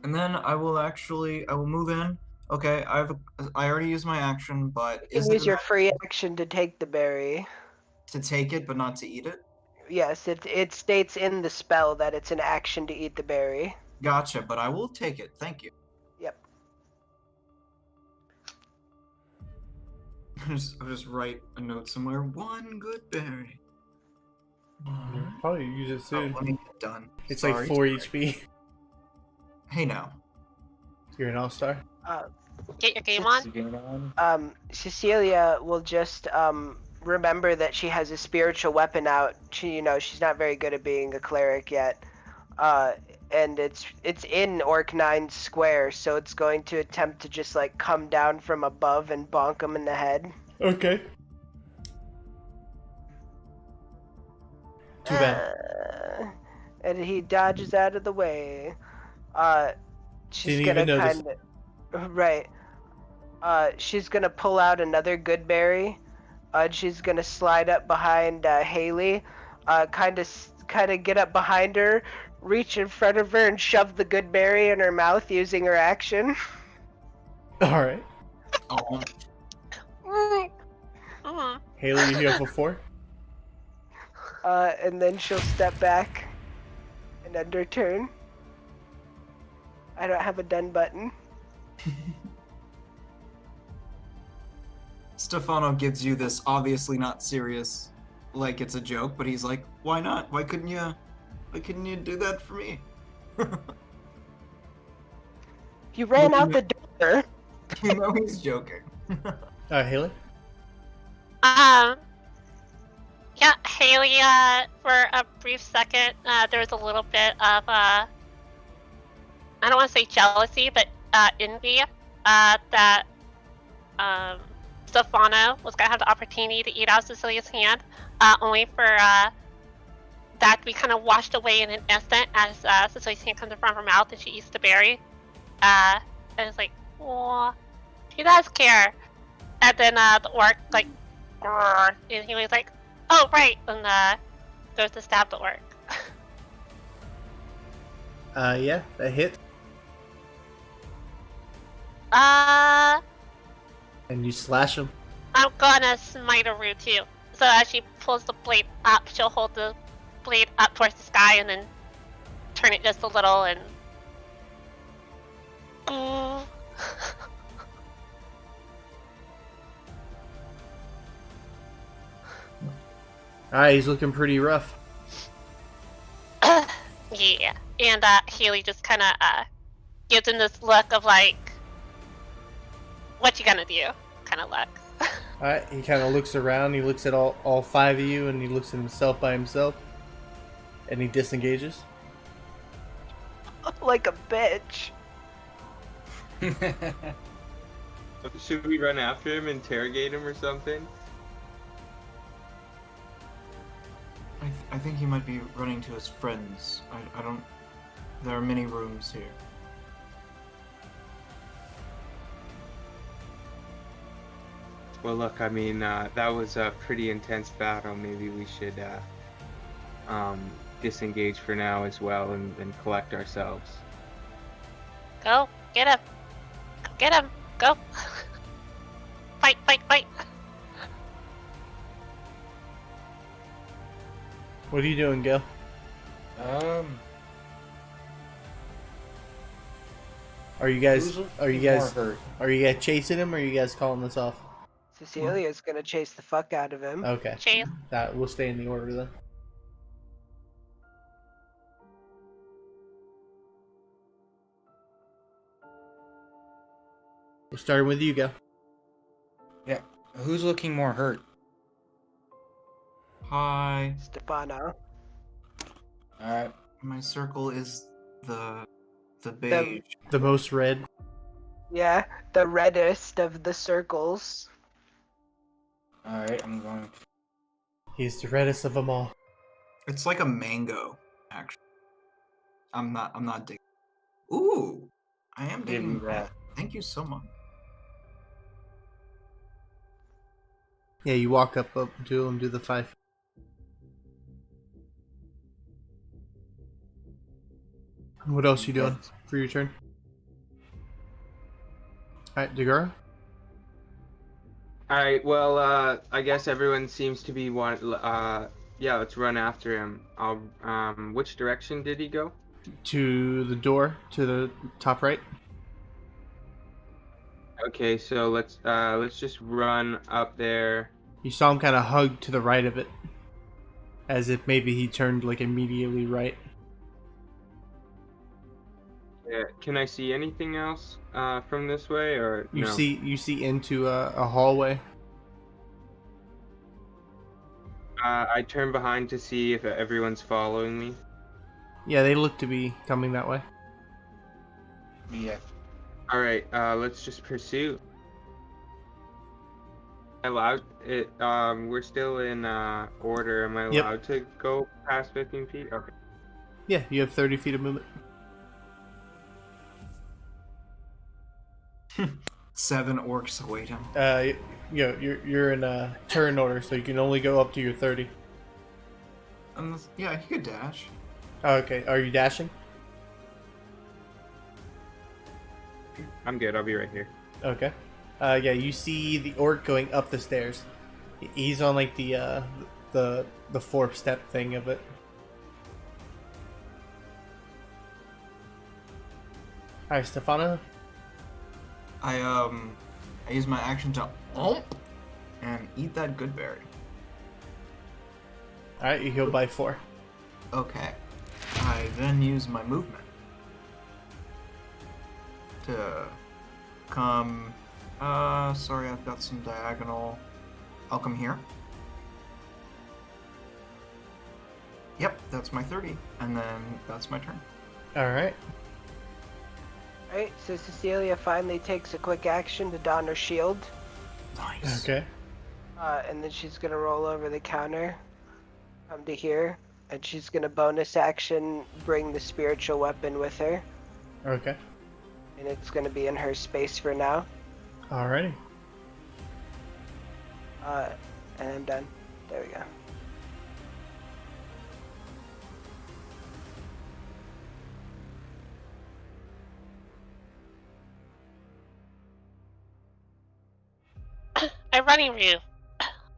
then I will move in. Okay, I already used my action, but You is can use it your free action to take the berry. to take it but not to eat it? Yes, it states in the spell that it's an action to eat the berry. Gotcha, but I will take it. Thank you. Yep. I'll just write a note somewhere. 1 good berry. Probably use it Oh, soon. let me get done. It's Sorry. like 4 HP. Hey now. You're an all-star. Get your game What's on. the game on? Cecilia will just remember that she has a spiritual weapon out. She's not very good at being a cleric yet. And it's in Orc 9's square, so it's going to attempt to just like come down from above and bonk him in the head. Okay. Too bad. And he dodges out of the way. She's Didn't gonna even notice. kind of right. She's gonna pull out another good berry. She's gonna slide up behind Haley, kind of get up behind her, reach in front of her, and shove the good berry in her mouth using her action. All right. Oh, Mhm. Haley, you heal for 4. And then she'll step back and end her turn. I don't have a done button. Stefano gives you this obviously not serious, like it's a joke, but he's like, why not? Why couldn't you do that for me? You ran out the door. You know he's joking. Haley. Yeah, Haley, for a brief second, there was a little bit of, I don't want to say jealousy, but envy that Stefano was going to have the opportunity to eat out of Cecilia's hand, only for that to be kind of washed away in an instant as Cecilia's hand comes in front of her mouth and she eats the berry. And it's like, oh, he does care. And then the orc, like, grrr, and he was like, oh, right, and goes to stab the orc. Yeah, that hit. And you slash him. I'm gonna smite Aru too. So as she pulls the blade up, she'll hold the blade up towards the sky and then turn it just a little and. Alright, he's looking pretty rough. Yeah. And Haley just kind of gives him this look of like, what you gonna do? Kind of look. Alright, he kind of looks around, he looks at all 5 of you, and he looks at himself by himself. And he disengages. Like a bitch. Should we run after him, interrogate him or something? I think he might be running to his friends. I don't... There are many rooms here. Well, look, I mean, that was a pretty intense battle. Maybe we should disengage for now as well and collect ourselves. Go get him. Go get him. Go. Fight, fight, fight. What are you doing, Gil? Are you guys chasing him, or are you guys calling this off? Cecilia's gonna chase the fuck out of him. Okay. Chase. That we'll stay in the order then. We're starting with you, Gil. Yeah. Who's looking more hurt? Hi. Stefano. Alright. My circle is the beige. The most red. Yeah, the reddest of the circles. Alright, I'm going. He's the reddest of them all. It's like a mango, actually. I'm not digging. Ooh, I am Give me digging that. that. Thank you so much. Yeah, you walk up to him, do the 5. What else you doing for your turn? Alright, Dagura? Alright, well, I guess everyone seems to be yeah, let's run after him. Which direction did he go? To the door, to the top right. Okay, so let's just run up there. You saw him kind of hug to the right of it. As if maybe he turned like immediately right. Yeah, can I see anything else from this way, or You no? see into a hallway. I turn behind to see if everyone's following me. Yeah, they look to be coming that way. Yeah. Alright, let's just pursue. Allowed it? We're still in order. Am I Yep. allowed to go past 15 feet? Okay. Yeah, you have 30 feet of movement. 7 orcs await him. You're in a turn order, so you can only go up to your 30. Yeah, he could dash. Oh, okay, are you dashing? I'm good. I'll be right here. Okay. Yeah, you see the orc going up the stairs. He's on like the 4th step thing of it. Alright, Stefano. I use my action to and eat that good berry. Alright, you heal by 4. Okay. I then use my movement to come. Sorry, I've got some diagonal. I'll come here. Yep, that's my 30, and then that's my turn. Alright. Right, so Cecilia finally takes a quick action to don her shield. Nice. Okay. And then she's gonna roll over the counter, come to here, and she's gonna bonus action bring the spiritual weapon with her, Okay. and it's gonna be in her space for now. Alrighty. And I'm done. There we go. I'm running you,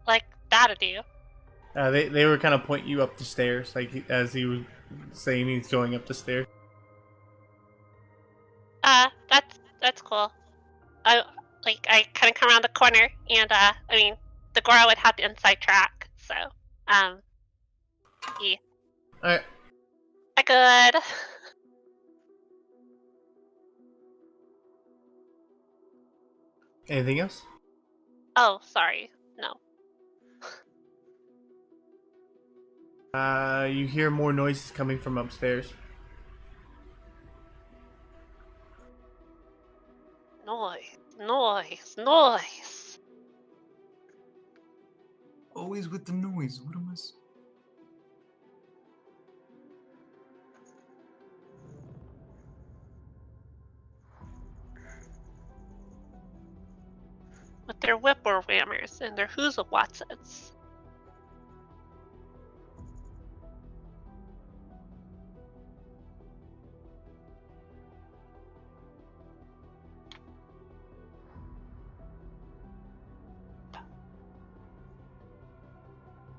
like Dada do. They were kind of pointing you up the stairs, like as he was saying he's going up the stairs. That's cool. I kind of come around the corner, and I mean, the Gora would have the inside track, so yeah, All right. I could. Anything else? Oh, sorry, no. You hear more noises coming from upstairs. Noise. Always with the noise. What am I? With their whipper whammers and their Whoozle Watsons.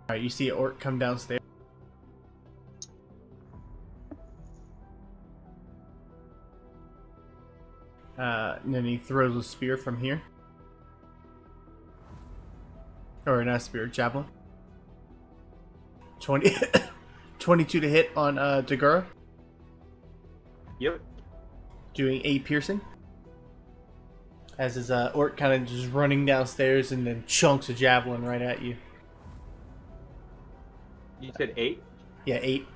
All right, you see an orc come downstairs. And then he throws a spear from here. Or not a spear, javelin. 22 to hit on Dagura, Yep. doing 8 piercing. As his orc kind of just running downstairs and then chunks a javelin right at you. You said 8? Yeah, 8.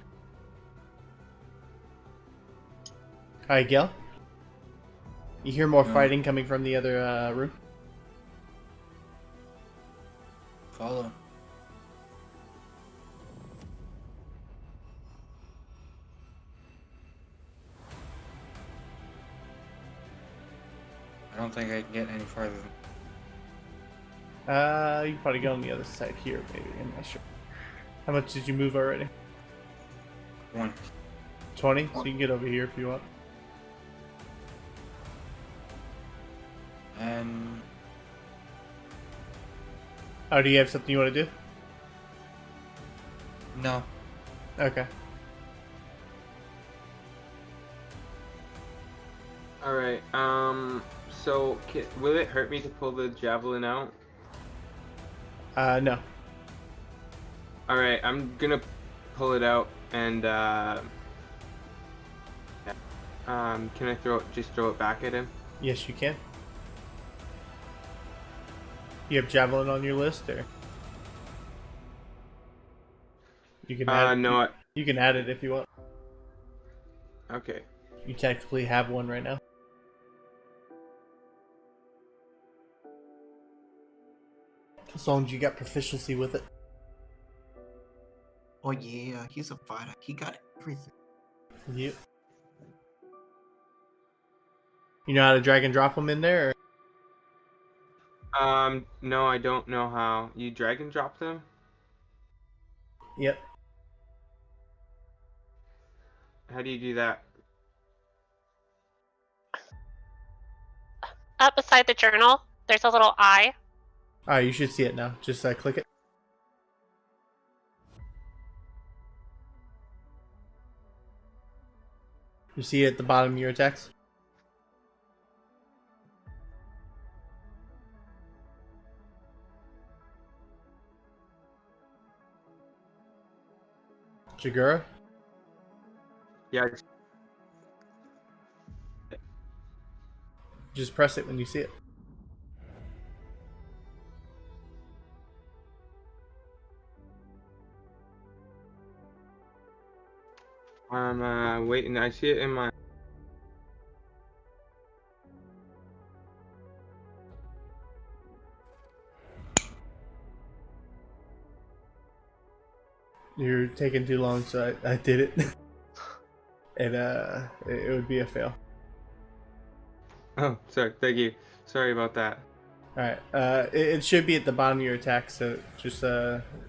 Alright, Gil. You hear more fighting coming from the other room? Follow. I don't think I can get any farther than... You can probably go on the other side here, maybe. I'm not sure. How much did you move already? 1. 20? So you can get over here if you want. And... Oh, do you have something you want to do? no. Okay. Alright, so will it hurt me to pull the javelin out? No. Alright, I'm gonna pull it out and, can I just throw it back at him? Yes, you can. You have javelin on your list, or you can add it. No. You can add it if you want. Okay. You technically have one right now. As long as you got proficiency with it. Oh yeah, he's a fighter. He got everything. Yep. You know how to drag and drop them in there? Or? No, I don't know how. You drag and drop them? Yep. How do you do that? Up beside the journal, there's a little eye. Alright, you should see it now. Just click it. You see it at the bottom of your attacks? Jagura? Yeah. Just press it when you see it. I'm waiting. I see it in my. You're taking too long, so I did it. And it would be a fail. Oh, sorry. Thank you. Sorry about that. Alright, it should be at the bottom of your attack, so just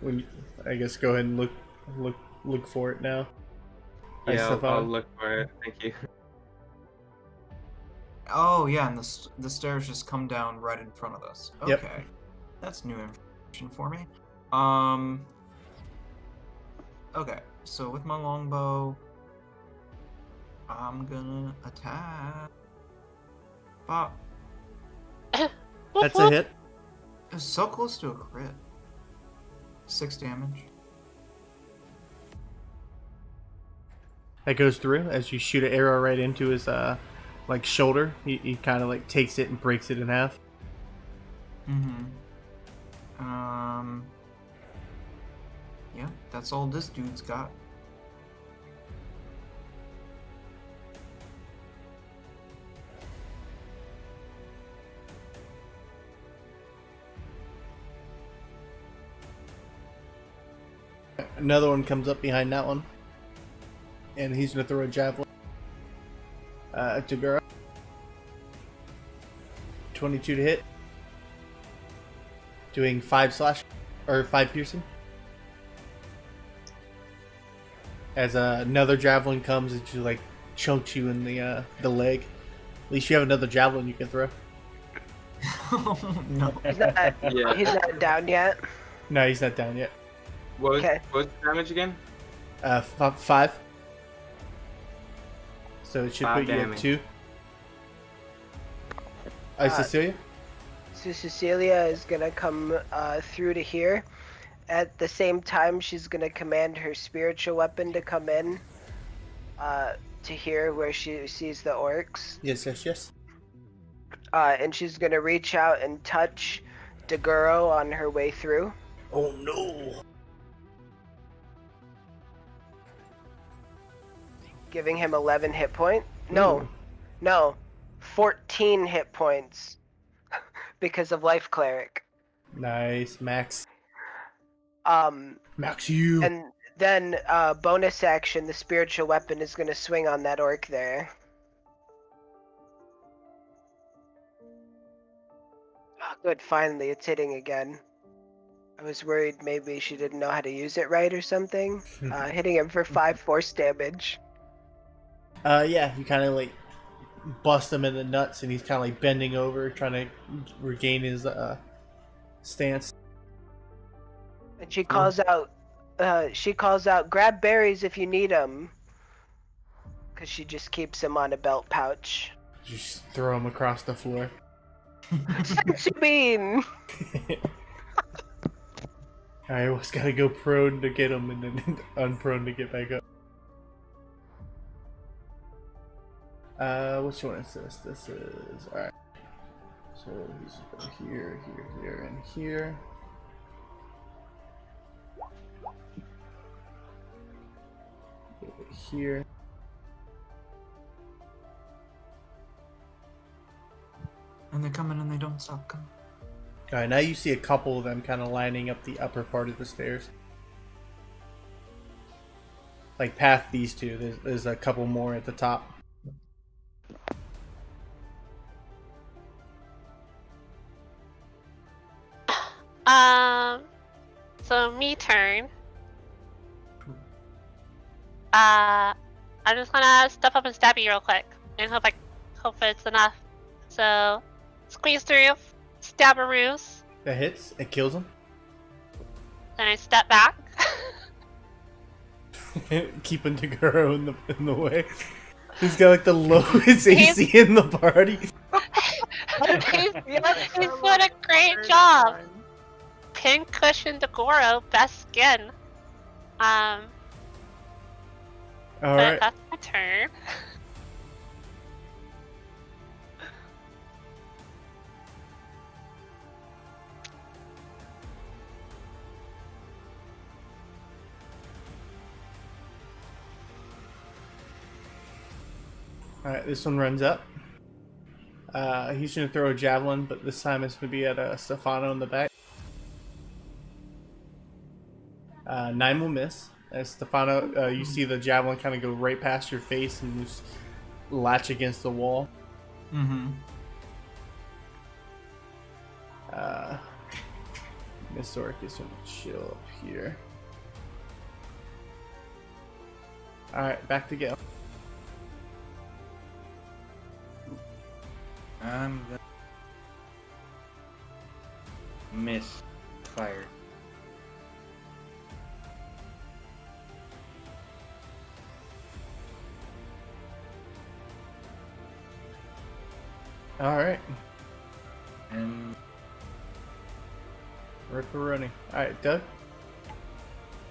when you, I guess go ahead and look for it now. Yeah, I'll look for it. Thank you. Oh yeah, and the stairs just come down right in front of us. Yep. Okay. That's new information for me. Okay, so with my longbow, I'm gonna attack. But That's a hit. it was so close to a crit. 6 damage. That goes through as you shoot an arrow right into his like shoulder. He kind of like takes it and breaks it in half. Yeah, that's all this dude's got. Another one comes up behind that one, and he's gonna throw a javelin to Gura. 22 to hit, doing 5 piercing. As another javelin comes, it just like chunks you in the leg. At least you have another javelin you can throw. No. He's not down yet. No, he's not down yet. What Okay. was the damage again? 5. So it should 5 put you at damage. 2. Cecilia? So Cecilia is gonna come through to here. At the same time, she's gonna command her spiritual weapon to come in to here where she sees the orcs. Yes. And she's gonna reach out and touch Daguro on her way through. Oh no! Giving him 11 hit points. No, 14 hit points because of Life Cleric. Nice, Max. Max you. And then bonus action, the spiritual weapon is gonna swing on that orc there. Oh, good, finally, it's hitting again. I was worried maybe she didn't know how to use it right or something. Hitting him for 5 force damage. Yeah, you kind of like bust him in the nuts, and he's kind of like bending over, trying to regain his stance. And she calls out, grab berries if you need them. Because she just keeps them on a belt pouch. Just throw him across the floor. Sensu bean! I always gotta go prone to get him, and then unprone to get back up. Which one is this? This is alright. So he's go here, and here. Over here. And they're coming and they don't stop coming. Alright, now you see a couple of them kind of lining up the upper part of the stairs. Like past these two, there's a couple more at the top. So me turn. I'm just gonna step up and stab you real quick, and hope it's enough. So, squeeze through, stab-a-roos. That hits, it kills him. Then I step back. Keeping Taguro in the way. He's got like the lowest AC in the party. he's doing a great job. Pin cushion Daguro, best skin. But Alright. that's my turn. Alright, this one runs up. He's gonna throw a javelin, but this time it's gonna be at Stefano in the back. 9 will miss. As Stefano, you see the javelin kind of go right past your face and just latch against the wall. Miss Orc is gonna chill up here. Alright, back to Gale. Miss. Fire. All right. And Worth the running. All right, Doug.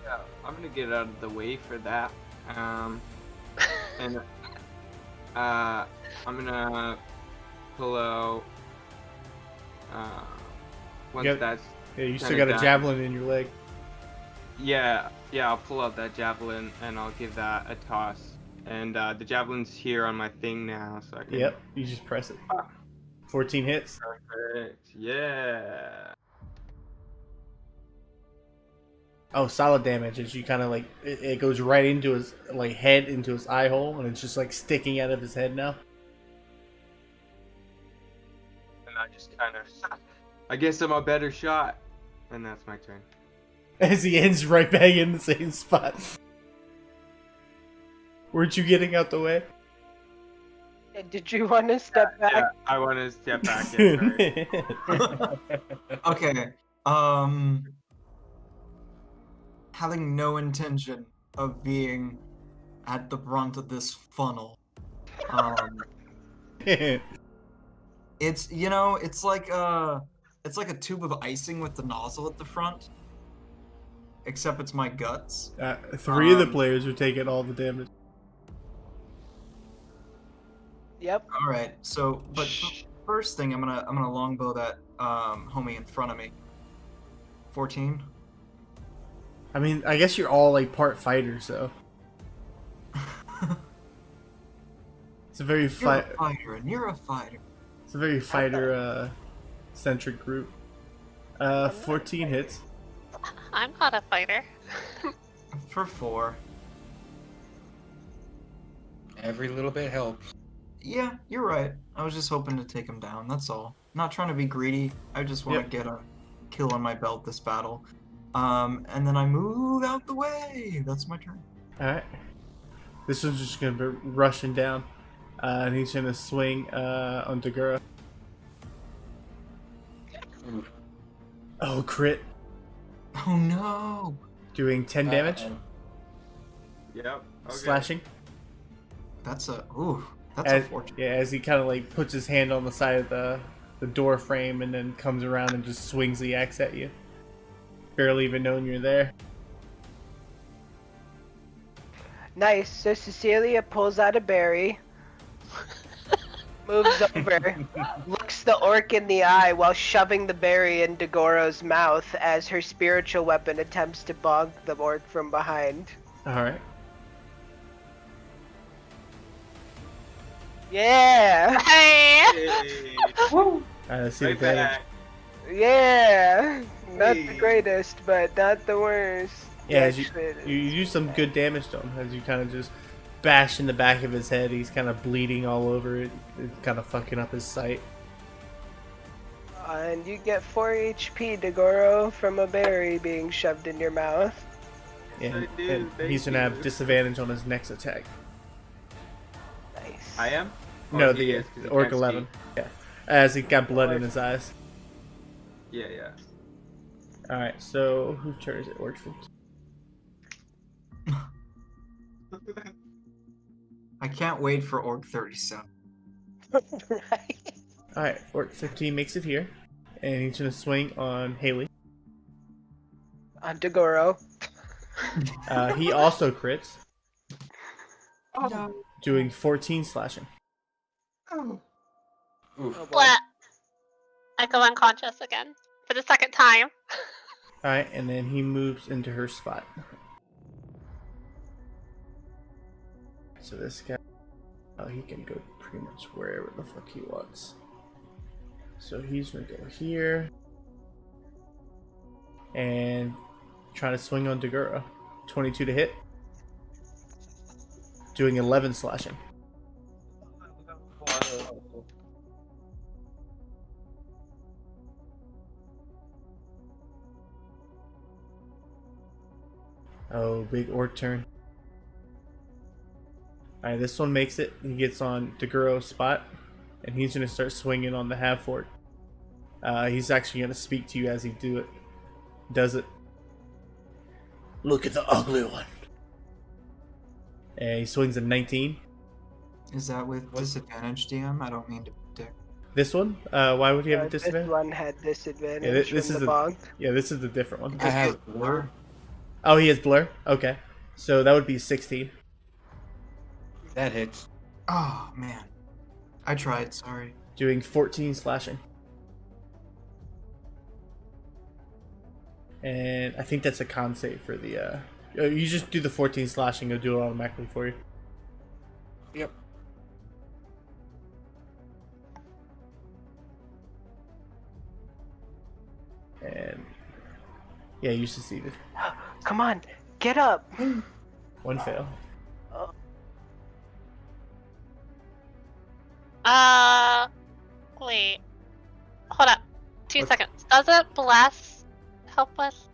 Yeah, I'm gonna get out of the way for that. And I'm gonna pull out. Once got- that's Yeah, you still Kinda got a done. javelin in your leg. yeah, I'll pull out that javelin and I'll give that a toss. And the javelin's here on my thing now, so I can. Yep, you just press it. Ah. 14 hits. Perfect. Yeah. Oh, solid damage. As you kind of like, it goes right into his like head, into his eye hole, and it's just like sticking out of his head now. And I just kind of. I guess I'm a better shot. And that's my turn. As he ends right back in the same spot. Weren't you getting out the way? Did you want to step back? Yeah, I want to step back in. Sorry. Okay. Having no intention of being at the brunt of this funnel. It's it's like a tube of icing with the nozzle at the front. Except it's my guts. 3 of the players are taking all the damage. Yep. All right. So, but first thing, I'm gonna longbow that homie in front of me. 14. I mean, I guess you're all like part fighter, so it's a very You're fight. a fighter, and you're a fighter. It's a very fighter centric group. 14 hits. I'm not a fighter. For 4. every little bit helps. Yeah, you're right. I was just hoping to take him down. That's all. Not trying to be greedy. I just want to get a kill on my belt this battle. And then I move out the way. That's my turn. All right. This one's just gonna be rushing down, and he's gonna swing on Dagura. Oof. Oh, crit, Oh no! doing 10 damage, Yep. Okay. slashing. That's a That's As, unfortunate. yeah, as he kind of like puts his hand on the side of the door frame and then comes around and just swings the axe at you, barely even knowing you're there. Nice. So Cecilia pulls out a berry, moves over, looks the orc in the eye while shoving the berry in Dagoro's mouth as her spiritual weapon attempts to bonk the orc from behind. All right. Yeah! Hey! Hey. Let's see Right the damage. back. Yeah! Not the Hey. greatest, but not the worst. Yeah, as you Actually, it you is. do some good damage to him as you kind of just bash in the back of his head. He's kind of bleeding all over it. It's kind of fucking up his sight. And you get 4 HP, Dagoro, from a berry being shoved in your mouth. And, I do, and thank he's gonna have you. disadvantage on his next attack. Nice. I am? No, Oh, the he is, 'cause he Orc can't 11. speak. Yeah, as he got blood in his eyes. Yeah. All right, so whose turn is it? Orc 15. I can't wait for Orc 37. Right. All right, Orc 15 makes it here, and he's gonna swing on Haley. On Dagoro. He also crits, Oh. doing 14 slashing. Oh. Oof. Oh boy. Splat. I go unconscious again for the second time. All right, and then he moves into her spot. So this guy, he can go pretty much wherever the fuck he wants. So he's gonna go here and try to swing on Dagura. 22 to hit, doing 11 slashing. Oh, big orc turn. Alright, this one makes it. He gets on Daguro's spot, and he's going to start swinging on the half orc. He's actually going to speak to you as he does it. Look at the ugly one. And he swings a 19. Is that with disadvantage, DM? I don't mean to dick. This one? Why would he have a This disadvantage? one had disadvantage Yeah, this from is the the bonk. yeah, this is the different one. I have blur. Oh, he has blur. Okay, so that would be 16. That hits. Oh, man. I tried, sorry. Doing 14 slashing. And I think that's a con save for the. You just do the 14 slashing, it'll do it automatically for you. Yep. And yeah, you succeeded. Come on, get up. One fail. Wait. Hold up. 2 seconds. Doesn't bless help us?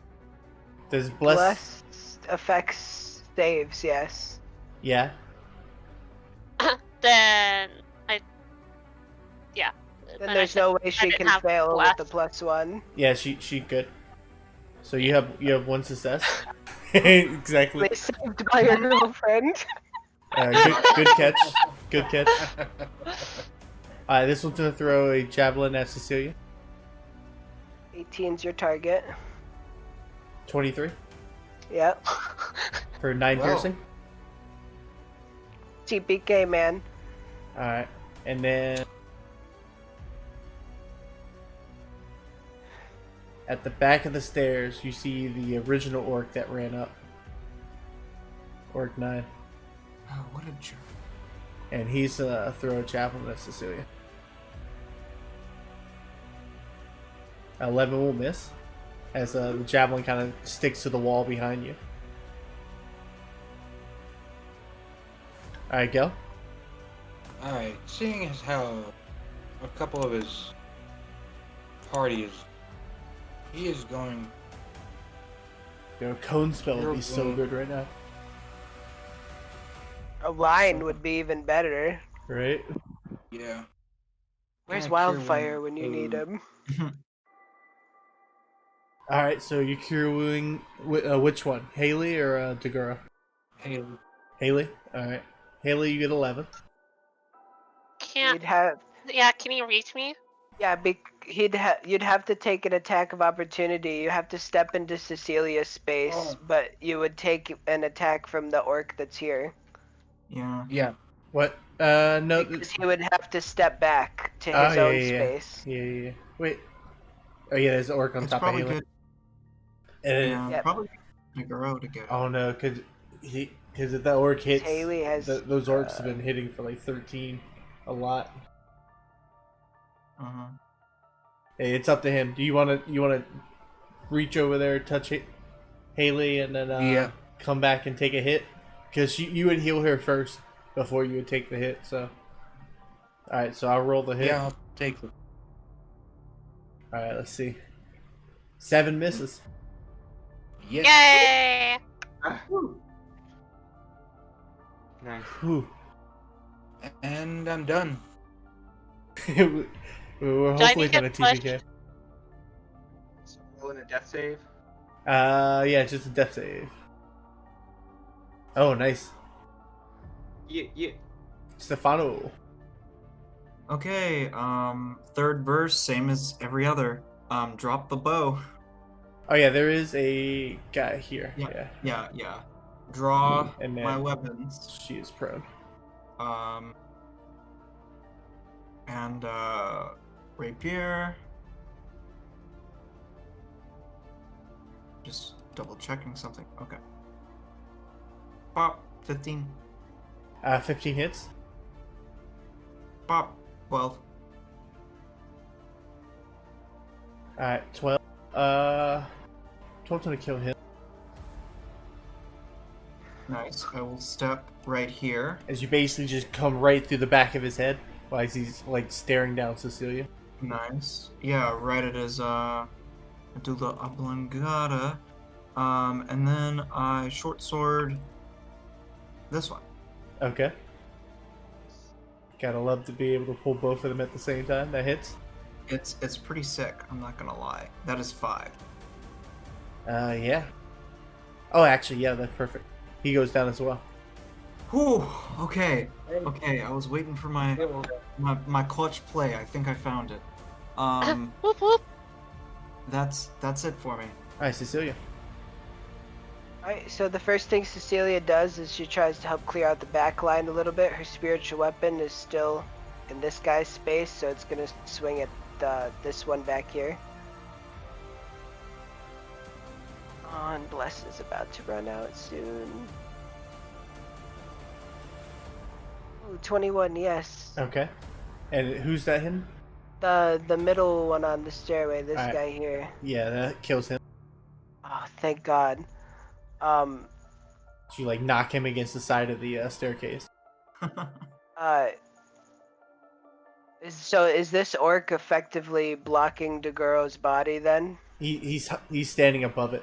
Does bless? Bless affects saves, yes. Yeah. Then Then I there's should- no way I she didn't can have fail bless. with the +1. Yeah, she could. So you have one success. Exactly. They saved by your girlfriend. Good catch. Good catch. This one's gonna throw a javelin at Cecilia. 18's your target. 23 Yep. for 9 Wow. piercing. TPK, man. All right, and then at the back of the stairs, you see the original orc that ran up. Orc 9, Oh, what a jerk. and he's throw a javelin at Cecilia. 11 will miss, as the javelin kind of sticks to the wall behind you. All right, go. Alright, seeing as how a couple of his party he is going. Your cone spell would be so You're good right now, A line would be even better. right? Yeah. Where's Kinda Wildfire cure when you need wound. him? All right, so you cure wounding. Which one, Haley or Dagura? Hey, Haley. All right, Haley, you get 11. Can't. You'd have, Yeah, can you reach me? yeah, you'd have to take an attack of opportunity. You have to step into Cecilia's space, Oh. but you would take an attack from the orc that's here. Yeah. yeah. What? No. Because he would have to step back to Oh, his yeah, own yeah, yeah. space. Yeah. Wait. Oh yeah, there's an orc on It's top of probably Haley. good. And Yeah, Yep. probably Nagaro to get it. oh no, because if that orc hits, Haley has, those orcs have been hitting for like 13, a lot. Uh-huh. Hey, it's up to him. Do you wanna reach over there, touch it, Haley, and then Yeah. come back and take a hit? Because you would heal her first before you would take the hit. So, all right. So I'll roll the hit. Yeah, I'll take it. All right. Let's see. 7 misses. Yes. Yay! Nice. Whew. And I'm done. We're Do I hopefully need to gonna push? TPK. So rolling a death save. Yeah, just a death save. Oh, nice. Yeah. Stefano. Okay, third verse, same as every other. Drop the bow. Oh yeah, there is a guy here. Yeah. Yeah. Draw And then my weapons. she is prone. And rapier. Just double checking something. Okay. Pop, 15. 15 hits. Pop, 12. Alright, 12. 12's gonna kill him. Nice. I will step right here. As you basically just come right through the back of his head while he's like staring down Cecilia. Nice. Yeah, right at his medulla oblongata. And then I short sword this one. Okay. Gotta love to be able to pull both of them at the same time. That hits. It's pretty sick. I'm not gonna lie. That is 5. Yeah. Oh, actually, yeah, that's perfect. He goes down as well. Whew. Okay. Okay. I was waiting for my Yeah, well, my clutch play. I think I found it. Whoop whoop. That's it for me. All right, Cecilia. Alright, so the first thing Cecilia does is she tries to help clear out the back line a little bit. Her spiritual weapon is still in this guy's space, so it's gonna swing at this one back here. Oh, and Bless is about to run out soon. Ooh, 21, yes. Okay. And who's that him? The middle one on the stairway, this Alright. guy here. Yeah, that kills him. Oh, thank God. You like knock him against the side of the staircase. So is this orc effectively blocking Daguro's body then? He's standing above it.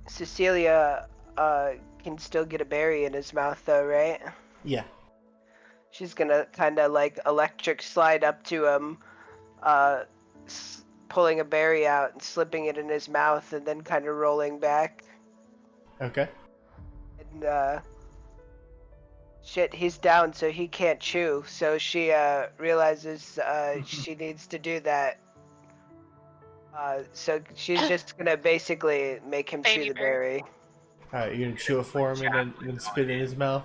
Cecilia can still get a berry in his mouth though, right? Yeah. She's gonna kind of like electric slide up to him, pulling a berry out and slipping it in his mouth and then kind of rolling back. Okay. And shit, he's down so he can't chew. So she realizes she needs to do that. So she's just gonna basically make him chew Baby the bird. berry. All right, you're gonna chew it for him and then spit it in his mouth.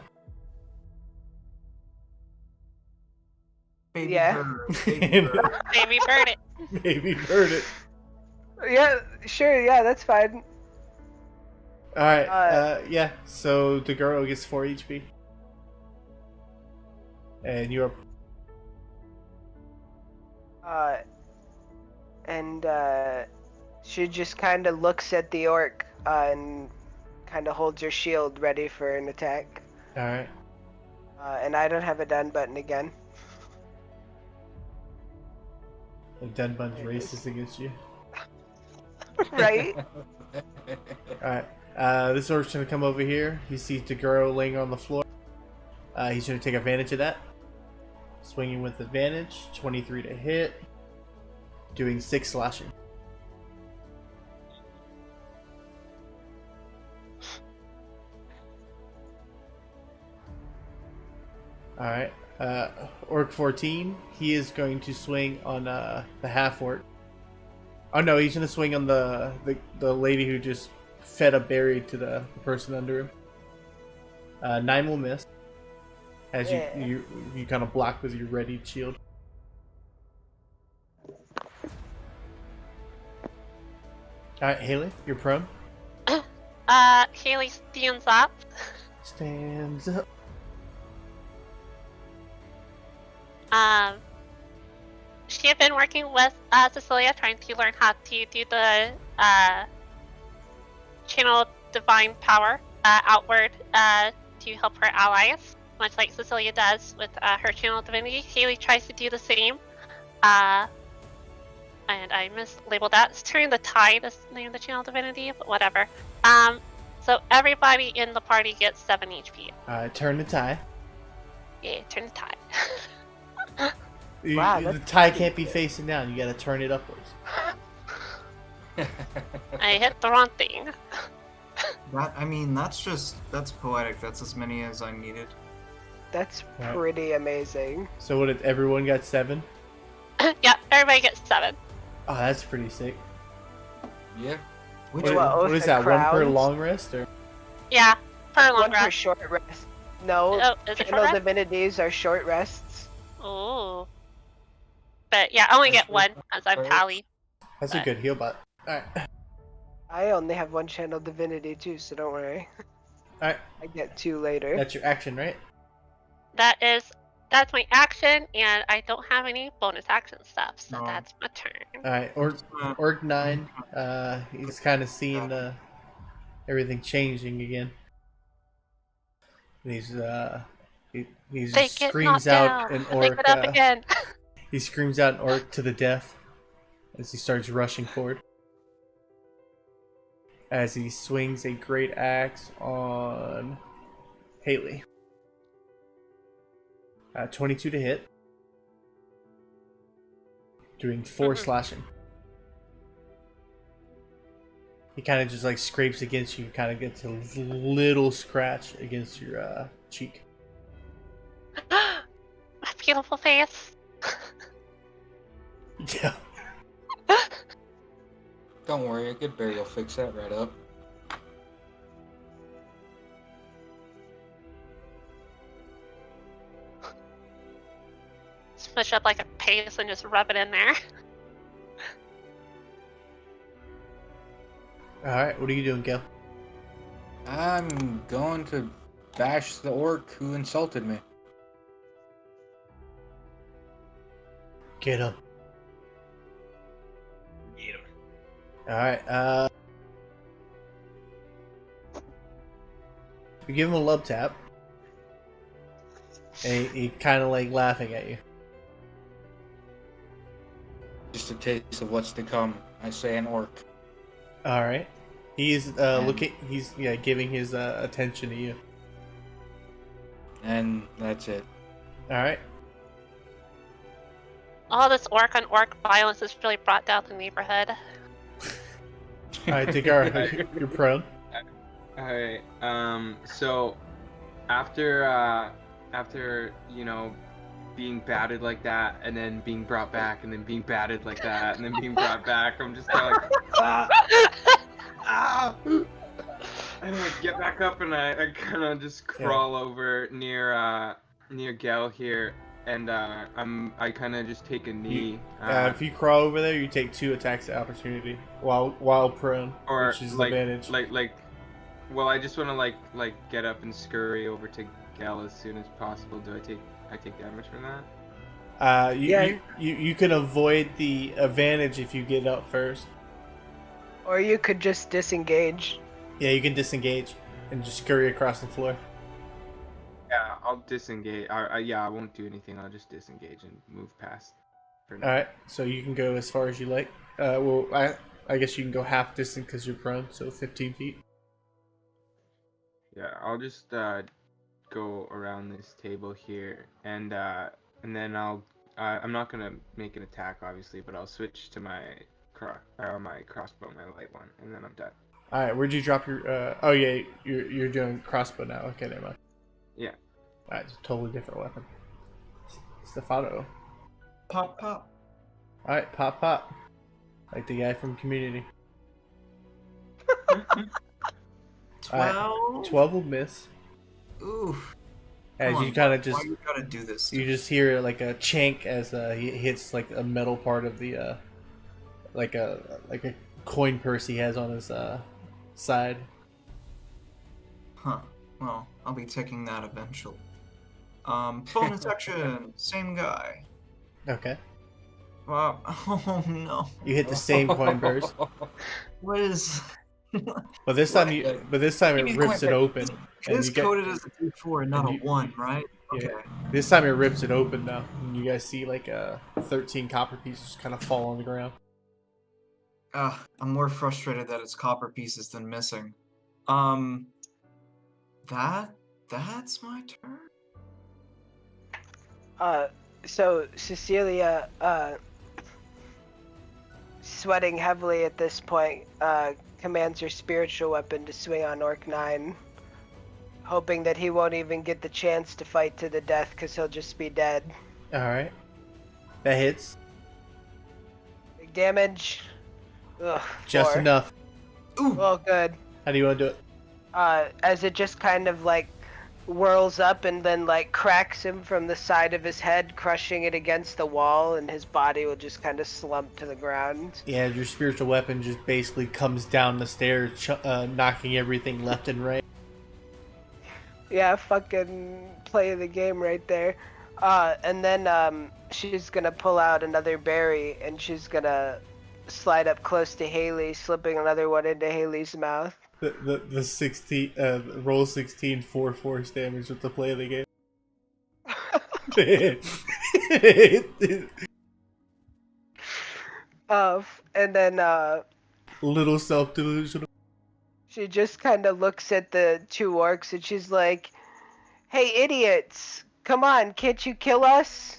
Baby Yeah. bird. Baby bird. Baby bird it. Maybe heard it. Yeah, sure, yeah, that's fine. All right. Yeah. So the girl gets 4 HP, and you're And she just kind of looks at the orc and kind of holds her shield ready for an attack. all right. And I don't have a done button again. The dead bunch races against you. Right? All right. This orc's gonna come over here. He sees the girl laying on the floor. He's gonna take advantage of that. Swinging with advantage. 23 to hit. Doing 6 slashing. All right. Orc 14. He is going to swing on the half orc. Oh no, he's gonna swing on the lady who just fed a berry to the person under him. 9 will miss. As Yeah. you kind of block with your readied shield. All right, Haley, you're prone. Haley stands up. Stands up. She had been working with Cecilia, trying to learn how to do the channel divine power outward to help her allies, much like Cecilia does with her channel divinity. Haley tries to do the same. And I mislabeled that. It's turning the tide is the name of the channel divinity, but whatever. So everybody in the party gets 7 HP. Turn the tie. Yeah, turn the tide. Wow, The that's tie can't be facing down. You gotta turn it upwards. I hit the wrong thing. That's poetic. That's as many as I needed. That's Right. pretty amazing. So what? If everyone got 7? Yeah, everybody gets 7. Oh, that's pretty sick. Yeah. Which What, Well, what is the that? One per crowns? long rest, or? Yeah, per long One for rest. short rest. No, Oh, is it channel short rest? divinities are short rests. Oh. But yeah, I only get 1 as I'm Pally. That's a But- good heal bot. All right. I only have 1 channel divinity too, so don't worry. All right. I get 2 later. That's your action, right? That's my action, and I don't have any bonus action stuff, so No. that's my turn. All right. Orc 9. He's kind of seeing everything changing again. And he They get screams knocked out down. an They orc. get up again. He screams out an orc to the death as he starts rushing forward. As he swings a great axe on Haley. 22 to hit. Doing 4 slashing. He kind of just like scrapes against you, kind of gets a little scratch against your cheek. A beautiful face. Yeah. Don't worry, a good bear will fix that right up. Smush up like a paste and just rub it in there. Alright, what are you doing, Gil? I'm going to bash the orc who insulted me. Get him. Get him. Alright, you give him a love tap. And he kind of like laughing at you. Just a taste of what's to come, I say an orc. Alright. He's giving his attention to you. And that's it. Alright. All this orc on orc violence has really brought down the neighborhood. Alright, take you're prone. Alright, so after being batted like that, and then being brought back, and then being batted like that, and then being brought back, I'm just kind of like, ah! And I get back up, and I kind of just crawl over near Gel here, and I kind of just take a knee. If you crawl over there, you take 2 attacks of opportunity while prone, or which is like, advantage. Well, I just want to like get up and scurry over to Gel as soon as possible. Do I take damage from that? You can avoid the advantage if you get up first. Or you could just disengage. Yeah, you can disengage and just scurry across the floor. Yeah, I'll disengage. I won't do anything. I'll just disengage and move past. Alright, so you can go as far as you like. Well, I guess you can go half distance because you're prone, so 15 feet. Yeah, I'll just go around this table here, and then I'm not gonna make an attack, obviously, but I'll switch to my crossbow, my light one, and then I'm done. Alright, where'd you drop your... oh yeah, you're doing crossbow now. Okay, never mind. Yeah. Alright, it's a totally different weapon. Stefano. Pop, pop. Alright, pop. Like the guy from Community. 12? 12 will miss. Oof. As Come you on, kind of why just... you gotta do this? You just hear like a chank as he hits like a metal part of the like a coin purse he has on his side. Huh. Well, I'll be taking that eventually. Bonus action, same guy. Okay. Wow. Oh no. You hit the same coin purse, What is? but this time it rips it open. It is coded as a D4 and not a 1, right? Yeah. Okay. This time it rips it open now. And you guys see like 13 copper pieces kind of fall on the ground. I'm more frustrated that it's copper pieces than missing. That's my turn. So Cecilia, sweating heavily at this point, commands your spiritual weapon to swing on Orc 9, hoping that he won't even get the chance to fight to the death because he'll just be dead. Alright. That hits. Big damage. Ugh, Just 4. enough. Ooh. Well, good. How do you want to do it? As it just kind of like whirls up and then like cracks him from the side of his head, crushing it against the wall, and his body will just kind of slump to the ground. Yeah, your spiritual weapon just basically comes down the stairs, knocking everything left and right. Yeah, fucking play the game right there. And then she's gonna pull out another berry and she's gonna slide up close to Haley, slipping another one into Haley's mouth. The 16 roll 16 4 force damage with the play of the game. And then Little self delusional. she just kind of looks at the 2 orcs and she's like, "Hey idiots, Come on, can't you kill us?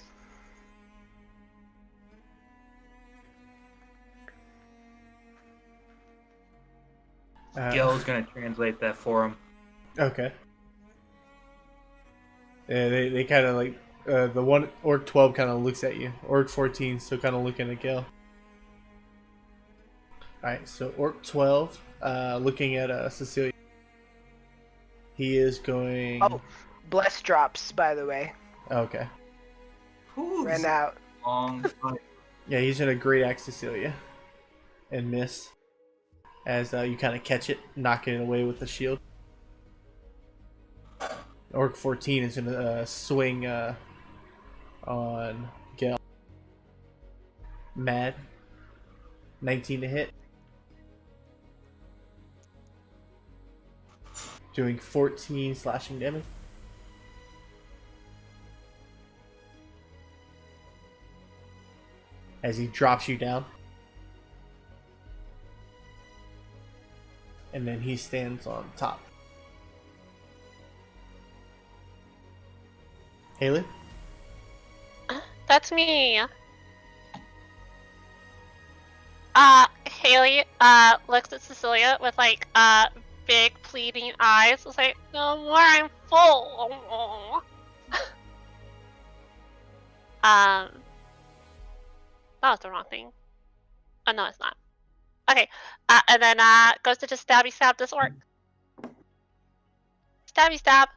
Gil's gonna translate that for him. Okay. Yeah, they kind of like the one Orc 12 kind of looks at you. Orc 14 still kind of looking at Gil. All right, so Orc 12 looking at Cecilia. He is going. Oh, bless drops, by the way. Okay. Whew, Ran out. long fight. Yeah, he's gonna great axe Cecilia, and miss. As you kind of catch it, knocking it away with the shield. Orc 14 is gonna swing on Gale. Mad. 19 to hit. Doing 14 slashing damage. As he drops you down. And then he stands on top. Haley? That's me. Haley looks at Cecilia with like big pleading eyes. It's like, no more, I'm full. That was the wrong thing. Oh no, it's not. Okay, and then goes to just stabby stab this orc. Stabby stab.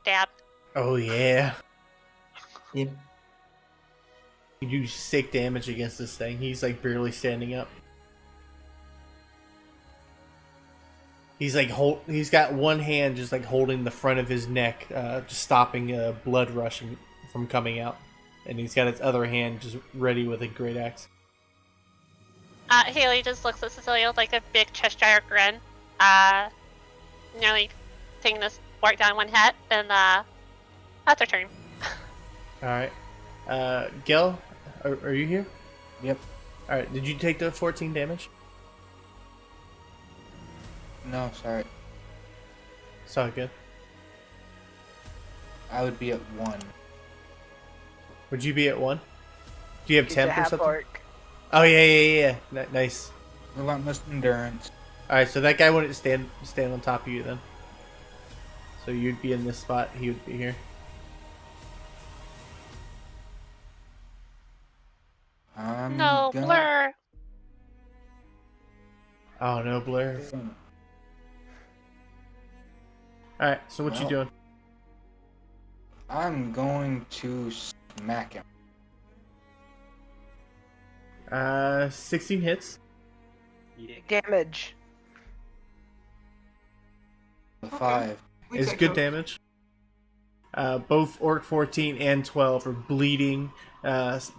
Stab. Oh yeah. Yeah. You do sick damage against this thing. He's like barely standing up. He's like he's got one hand just like holding the front of his neck, just stopping blood rushing from coming out. And he's got his other hand just ready with a great axe. Haley just looks at Cecilia with like a big Cheshire grin. Nearly taking this orc down one hit, and that's her turn. Alright. Gil, are you here? Yep. Alright, did you take the 14 damage? No, sorry. It's all good. I would be at 1. Would you be at 1? Do you have He's a temp or half something? orc. Oh yeah. Nice. Relentless endurance. Alright, so that guy wouldn't stand on top of you then. So you'd be in this spot, he would be here. No, Blur. Oh no, Blair. Alright, so what you Well. doing? I'm going to smack him. 16 hits. Damage. The 5. We Is take good those. damage. Both Orc 14 and 12 are bleeding,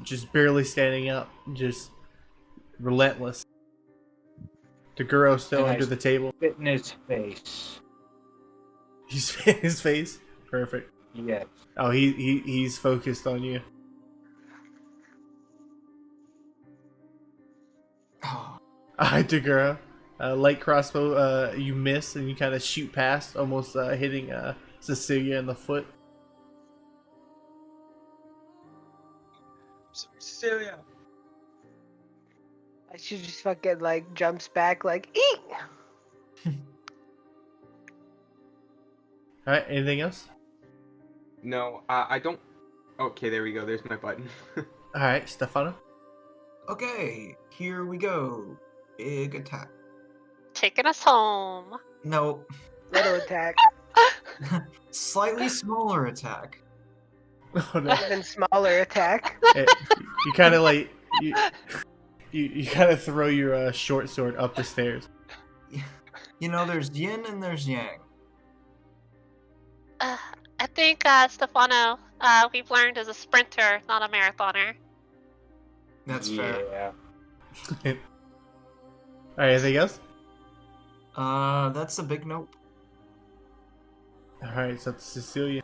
just barely standing up, just relentless. Taguro's still And I under the table. Spit in his face. He's in his face. Perfect. Yes. Oh, he's focused on you. Oh, Alright, Taguro. Light crossbow, you miss and you kind of shoot past, almost hitting Cecilia in the foot. Cecilia. She just fucking like jumps back like eek. Alright, anything else? No, I don't. Okay, there we go. There's my button. Alright, Stefano. okay, here we go. Big attack. Taking us home. No, Little attack. slightly smaller attack. Oh no. Even smaller attack. You kind of like you kind of throw your short sword up the stairs. You know, there's yin and there's yang. I think Stefano, we've learned is a sprinter, not a marathoner. That's fair. Yeah. Alright, anything else? That's a big nope. Alright, so it's Cecilia.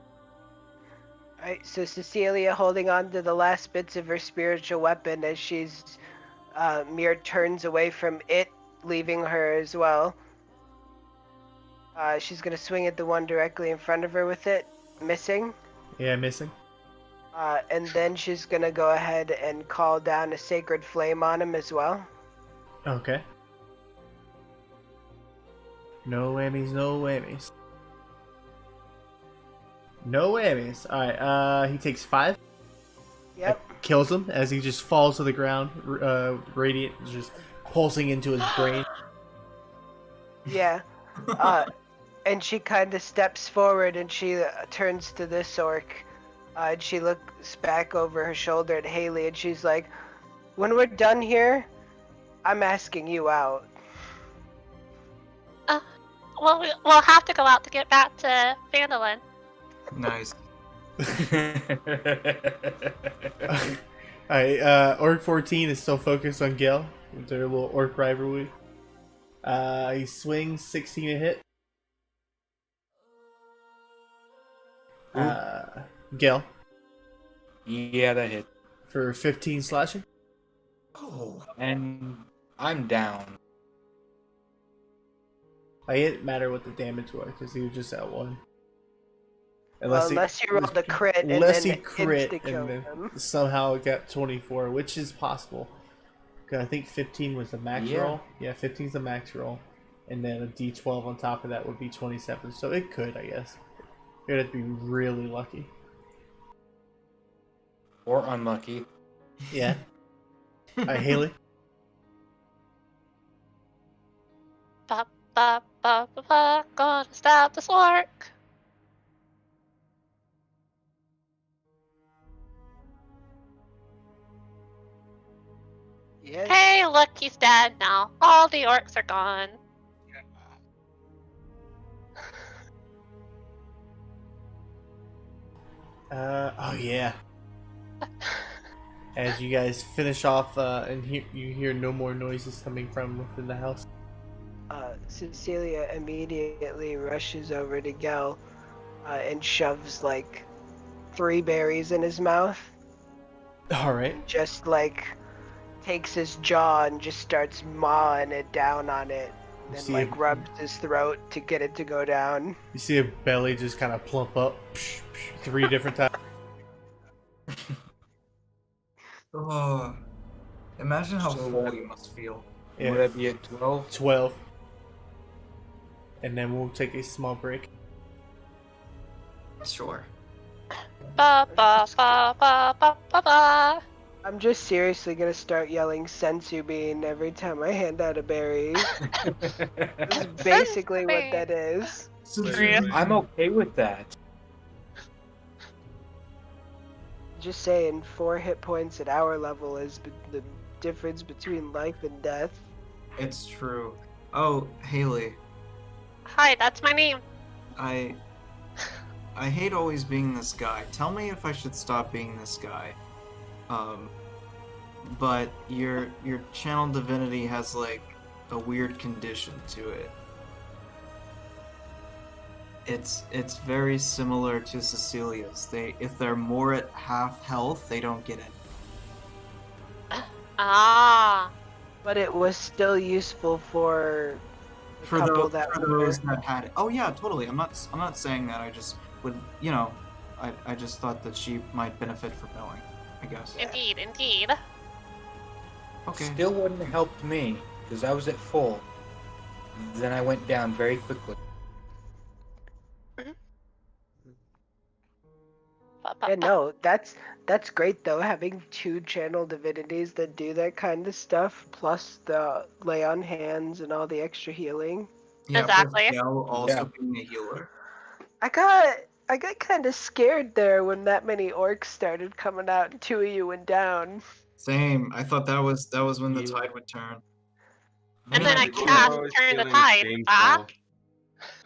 Alright, so Cecilia holding on to the last bits of her spiritual weapon as she's Mir turns away from it, leaving her as well. She's gonna swing at the one directly in front of her with it, missing. Yeah, missing. And then she's gonna go ahead and call down a sacred flame on him as well. Okay. No whammies, no whammies. No whammies. Alright, he takes 5. Yep. That kills him as he just falls to the ground. Radiant is just pulsing into his brain. Yeah. And she kind of steps forward and she turns to this orc. And she looks back over her shoulder at Haley and she's like, "When we're done here, I'm asking you out." Well, we'll have to go out to get back to Vandalin. Nice. Alright, Orc 14 is still focused on Gil with their little orc rivalry. He swings 16 to hit. Gil Yeah, that hit. for 15 slashing. Oh. And I'm down. Like, it didn't matter what the damage was because he was just at 1. Unless you rolled a crit and unless then he crit insta-killed and then him. somehow got 24, which is possible. 'Cause I think 15 was the max Yeah. roll. Yeah, 15 is the max roll. And then a d12 on top of that would be 27. So it could, I guess. You'd have to be really lucky. Or unlucky. Yeah. Alright, Haley. Ba ba ba ba ba. Gonna stop this orc. Yes. Hey, look, he's dead now. All the orcs are gone. Oh yeah. As you guys finish off, and you hear no more noises coming from within the house. Cecilia immediately rushes over to Gel and shoves like 3 berries in his mouth. Alright. Just like takes his jaw and just starts mawing it down on it. You Then see like it- rubs his throat to get it to go down. You see a belly just kind of plump up 3 different times. Oh. Imagine how So full that- you must feel. Would Yeah, that be at 12? 12. And then we'll take a small break. Sure. Ba ba ba ba ba ba ba. I'm just seriously gonna start yelling sensu bean every time I hand out a berry. That's basically what that is. I'm okay with that. Just saying, 4 hit points at our level is the difference between life and death. It's true. Oh, Haley, Hi, that's my name. I hate always being this guy. Tell me if I should stop being this guy. But your channel divinity has like a weird condition to it. It's very similar to Cecilia's. If they're more at half health, they don't get it. Ah. But it was still useful for the For couple those, that for were. those that had it. Oh yeah, totally. I'm not saying that. I just would, I just thought that she might benefit from knowing. I guess. Indeed, indeed. Okay. Still wouldn't have helped me, because I was at full. Then I went down very quickly. Ba, ba, Yeah, ba. no, that's great though. Having 2 channel divinities that do that kind of stuff, plus the lay on hands and all the extra healing. Yeah, Exactly. with Gel also Yeah. being a healer. I got kind of scared there when that many orcs started coming out and 2 of you went down. Same. I thought that was when the Yeah. tide would turn. And Yeah, then I Dagoro cast was Turn the feeling Tide shameful. back.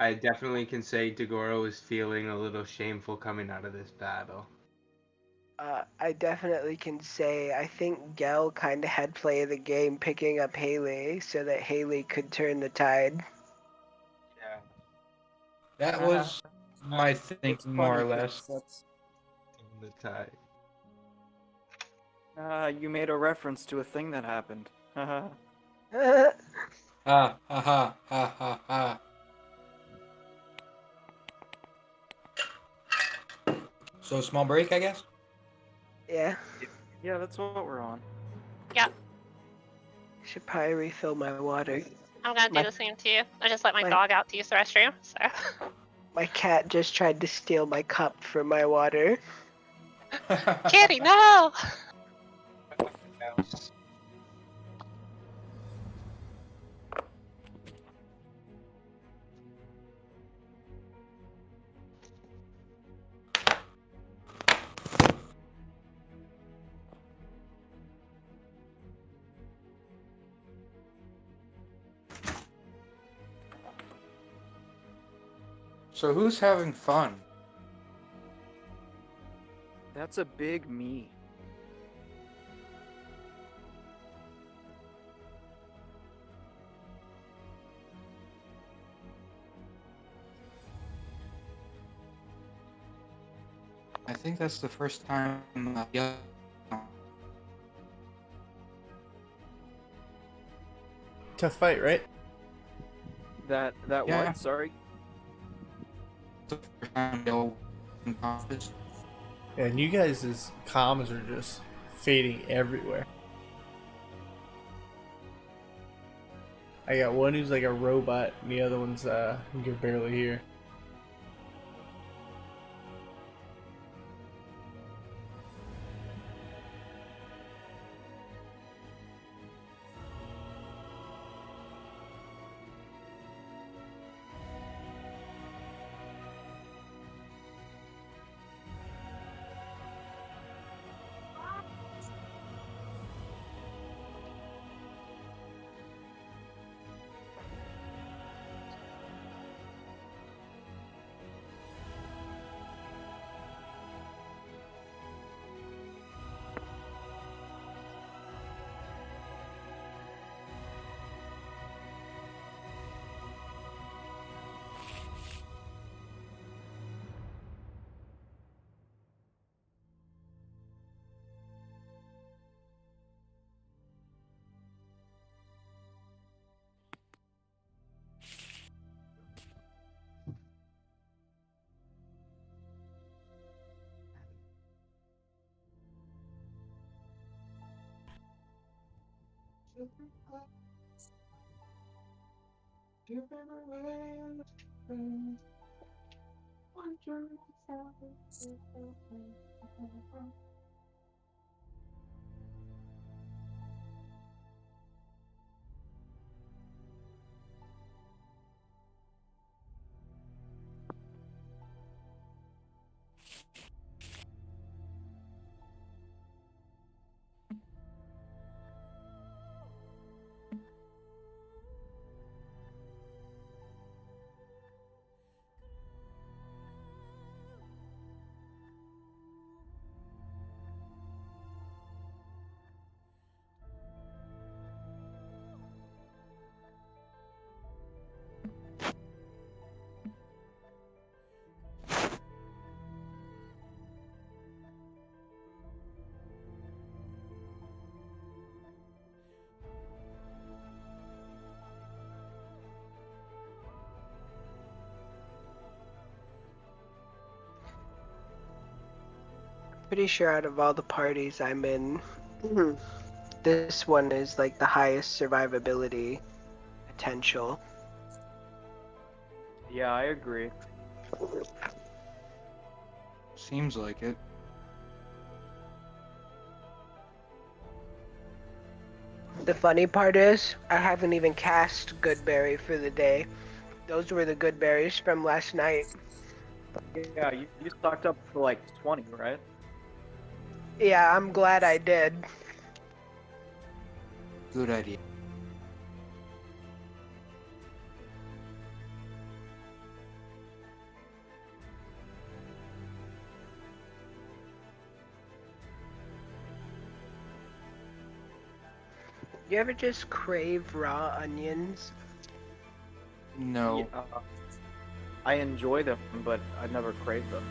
I definitely can say Dagoro is feeling a little shameful coming out of this battle. I definitely can say I think Gel kind of had play of the game picking up Haley so that Haley could turn the tide. Yeah. That was my thinking, more or less. The tide. You made a reference to a thing that happened. Haha. Ha ha ha ha ha ha. So small break, I guess. Yeah. Yeah, that's what we're on. Should probably refill my water. I'm gonna do My- the same to you. I just let my my- dog out to use the restroom, so. My cat just tried to steal my cup for my water. Kitty, no! So who's having fun? That's a big me. I think that's the first time. Yeah. Tough fight, right? That Yeah. what? Sorry. The first time they'll encompass. And you guys' comms are just fading everywhere. I got one who's like a robot, and the other one's you can barely hear. Pretty sure out of all the parties I'm in, this one is like the highest survivability potential. Yeah, I agree. Seems like it. The funny part is, I haven't even cast Goodberry for the day. Those were the good berries from last night. Yeah, you stocked up for like 20, right? Yeah, I'm glad I did. Good idea. You ever just crave raw onions? No. Yeah, I enjoy them, but I never crave them.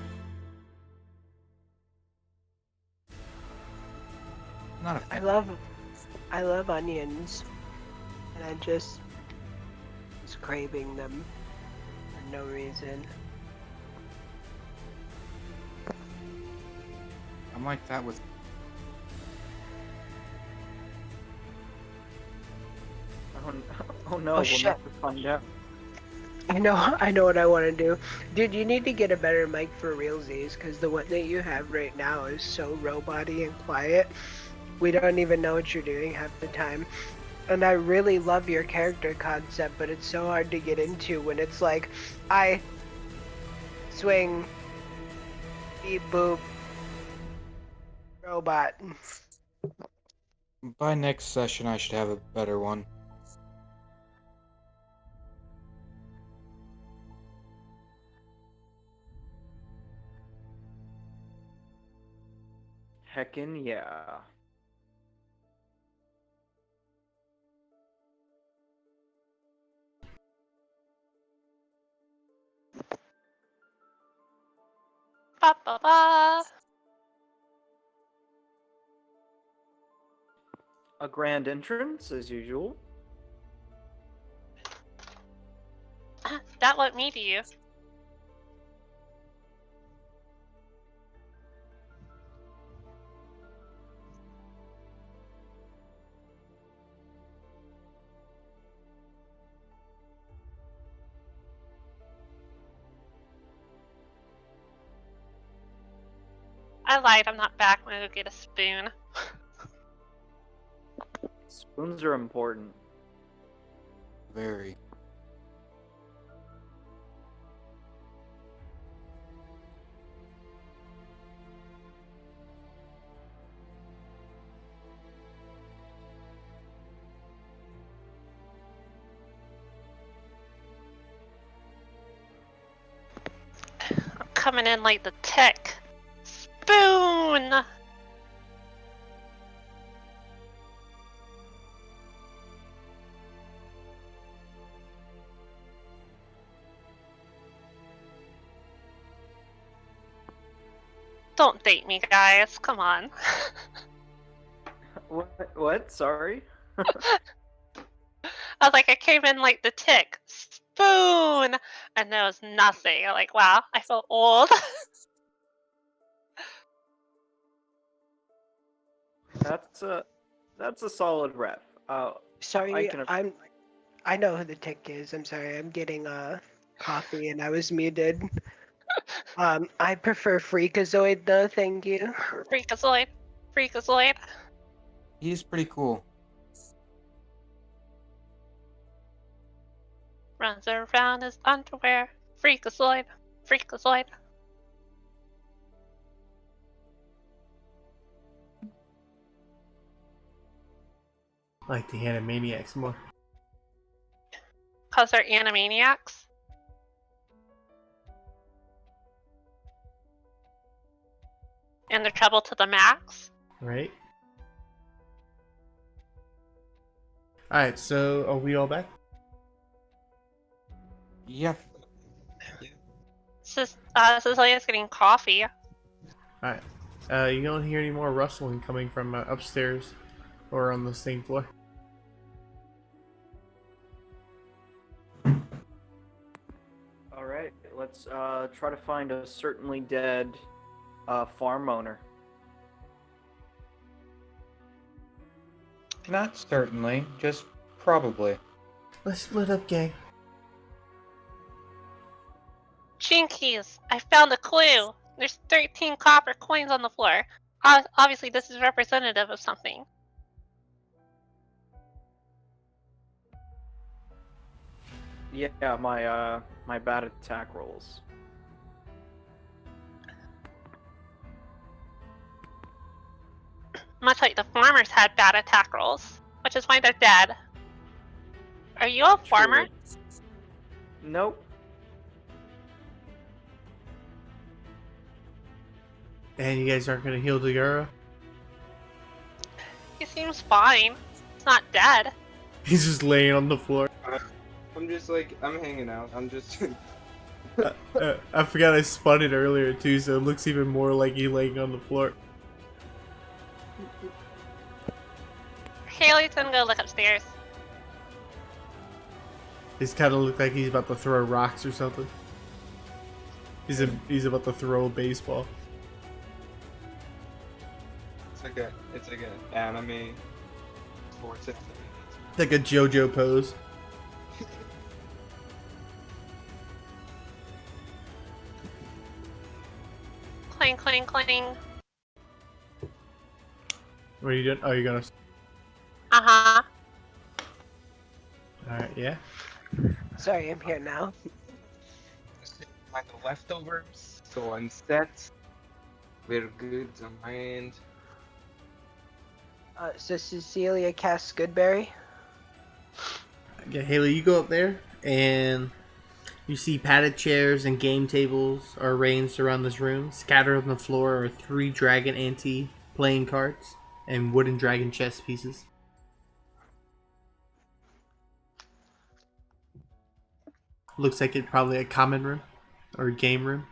Not a fan. I love onions, and I just was craving them for no reason. I'm like that with. Oh no, Oh, we'll shit. never find out. I know what I want to do. Dude, you need to get a better mic for realsies, because the one that you have right now is so robot-y and quiet. We don't even know what you're doing half the time. And I really love your character concept, but it's so hard to get into when it's like, I swing, beep boop, robot. By next session, I should have a better one. Heckin' yeah. Ba ba ba. A grand entrance, as usual. That let me to you. I lied, I'm not back. I'm gonna go get a spoon. Spoons are important. Very. I'm coming in like the tick. Spoon! Don't date me, guys. Come on. What? Sorry? I was like, I came in like the tick. Spoon! And there was nothing. I'm like, wow, I feel old. That's a solid ref. Sorry, can- I know who the tick is. I'm sorry, I'm getting coffee and I was muted. I prefer Freakazoid though, thank you. Freakazoid. Freakazoid. He's pretty cool. Runs around his underwear. Freakazoid. Freakazoid. I like the Animaniacs more. Cause they're Animaniacs. And they're trouble to the max. Right? Alright, so are we all back? Yeah. Cecilia's getting coffee. Alright. You don't hear any more rustling coming from upstairs or on the same floor. Alright, let's try to find a certainly dead farm owner. Not certainly, just probably. Let's split up, gang. Jinkies! I found a clue! There's 13 copper coins on the floor. Obviously, this is representative of something. Yeah, my bad attack rolls. Much like the farmers had bad attack rolls, which is why they're dead. Are you a farmer? True. Nope. And you guys aren't gonna heal Dagura? He seems fine. He's not dead. He's just laying on the floor. I'm just like, I'm hanging out. I'm just. I forgot I spun it earlier too, so it looks even more like you laying on the floor. Haley's gonna go look upstairs. He's kind of look like he's about to throw rocks or something. He's about to throw a baseball. it's like an anime sports activity. Like a JoJo pose. Clang, clang, clang. What are you doing? Oh, you're gonna. Uh-huh. Alright, yeah. Sorry, I'm here now. Find the leftovers. So on set, we're good on my end. So Cecilia casts Goodberry. Okay, Haley, you go up there and you see padded chairs and game tables are arranged around this room. Scattered on the floor are 3 dragon ante playing cards and wooden dragon chess pieces. Looks like it's probably a common room or a game room.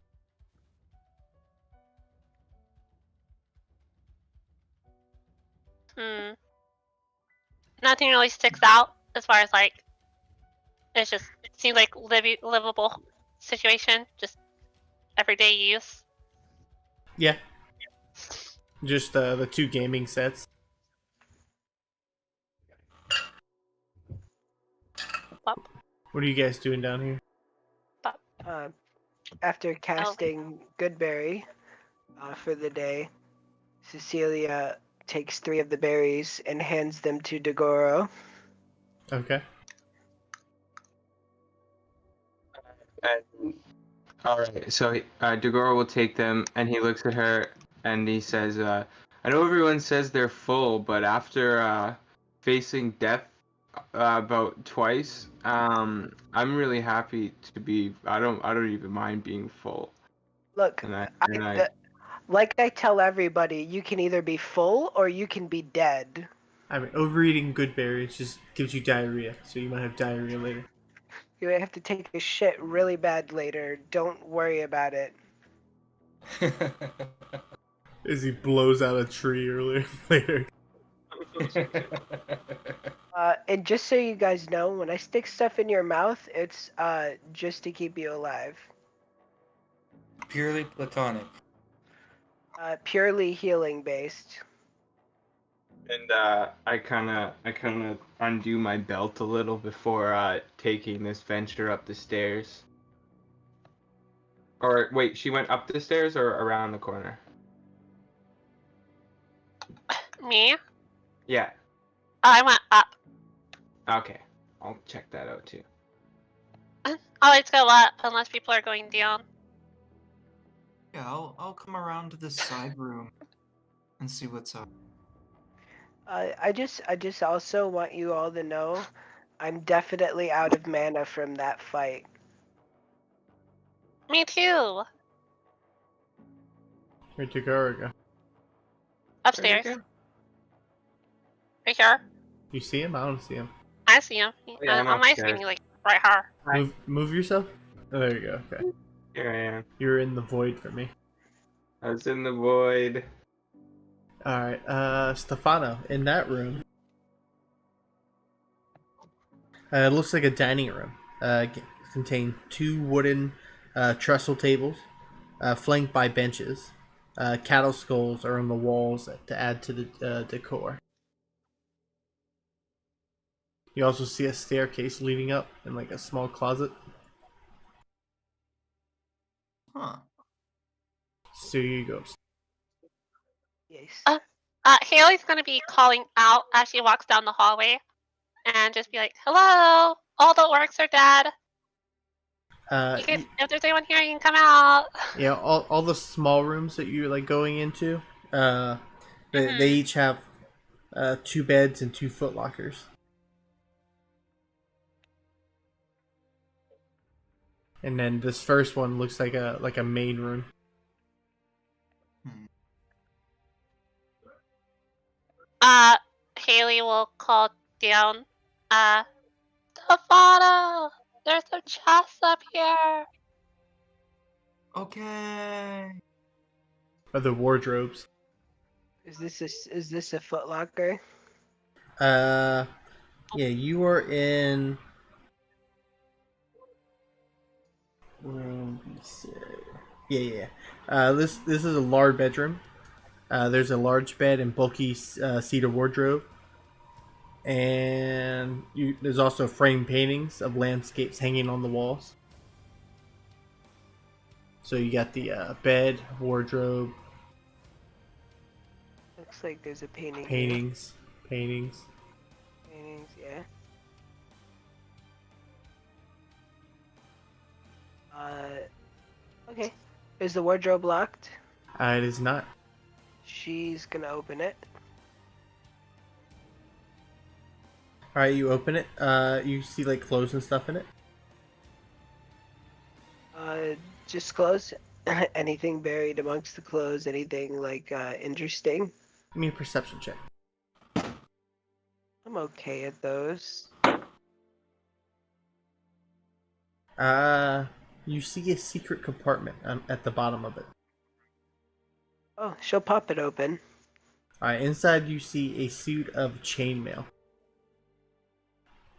Nothing really sticks out as far as like it seems like livable situation, just everyday use. Yeah. Just the 2 gaming sets. What? What are you guys doing down here? After casting Goodberry for the day, Cecilia takes 3 of the berries and hands them to Dagoro. Okay. All right. So Dagoro will take them, and he looks at her, and he says, "I know everyone says they're full, but after facing death about twice, I'm really happy to be. I don't even mind being full." Look, And like I tell everybody, you can either be full or you can be dead. I mean, overeating good berries just gives you diarrhea, so you might have diarrhea later. You have to take a shit really bad later. Don't worry about it. As he blows out a tree earlier later. And just so you guys know, when I stick stuff in your mouth, it's just to keep you alive. Purely platonic. Purely healing based. And I kind of undo my belt a little before taking this venture up the stairs. Or wait, she went up the stairs or around the corner? Me? Yeah. I went up. Okay. I'll check that out too. I like to go up unless people are going down. Yeah, I'll come around to this side room and see what's up. I just also want you all to know, I'm definitely out of mana from that fight. Me too. Where'd Dagoro go? Upstairs. Where'd it go? Right here. You see him? I don't see him. I see him. Yeah, I'm On my upstairs. screen, he's like right here. Move yourself? Oh, there you go. Okay. Here I am. You're in the void for me. I was in the void. Alright, Stefano, in that room. It looks like a dining room. Contain 2 wooden trestle tables, flanked by benches. Cattle skulls are on the walls to add to the decor. You also see a staircase leading up and like a small closet. Huh. So you go. Yes. Haley's gonna be calling out as she walks down the hallway, and just be like, "Hello, all the orcs are dead. If there's anyone here, you can come out." Yeah, all the small rooms that you're like going into, they each have 2 beds and 2 footlockers. And then this first one looks like a main room. Haley will call down, Stefano, there's some chests up here. Okay. Or the wardrobes. Is this a footlocker? Yeah, you are in room. Yeah. This is a large bedroom. There's a large bed and bulky cedar wardrobe. And there's also framed paintings of landscapes hanging on the walls. So you got the bed, wardrobe, Looks like there's a painting. here. paintings. Paintings, yeah. Okay. Is the wardrobe locked? It is not. She's gonna open it. Alright, you open it. You see like clothes and stuff in it. Just clothes. Anything buried amongst the clothes? Anything like interesting? Give me a perception check. I'm okay at those. You see a secret compartment at the bottom of it. Oh, she'll pop it open. Alright, inside you see a suit of chainmail.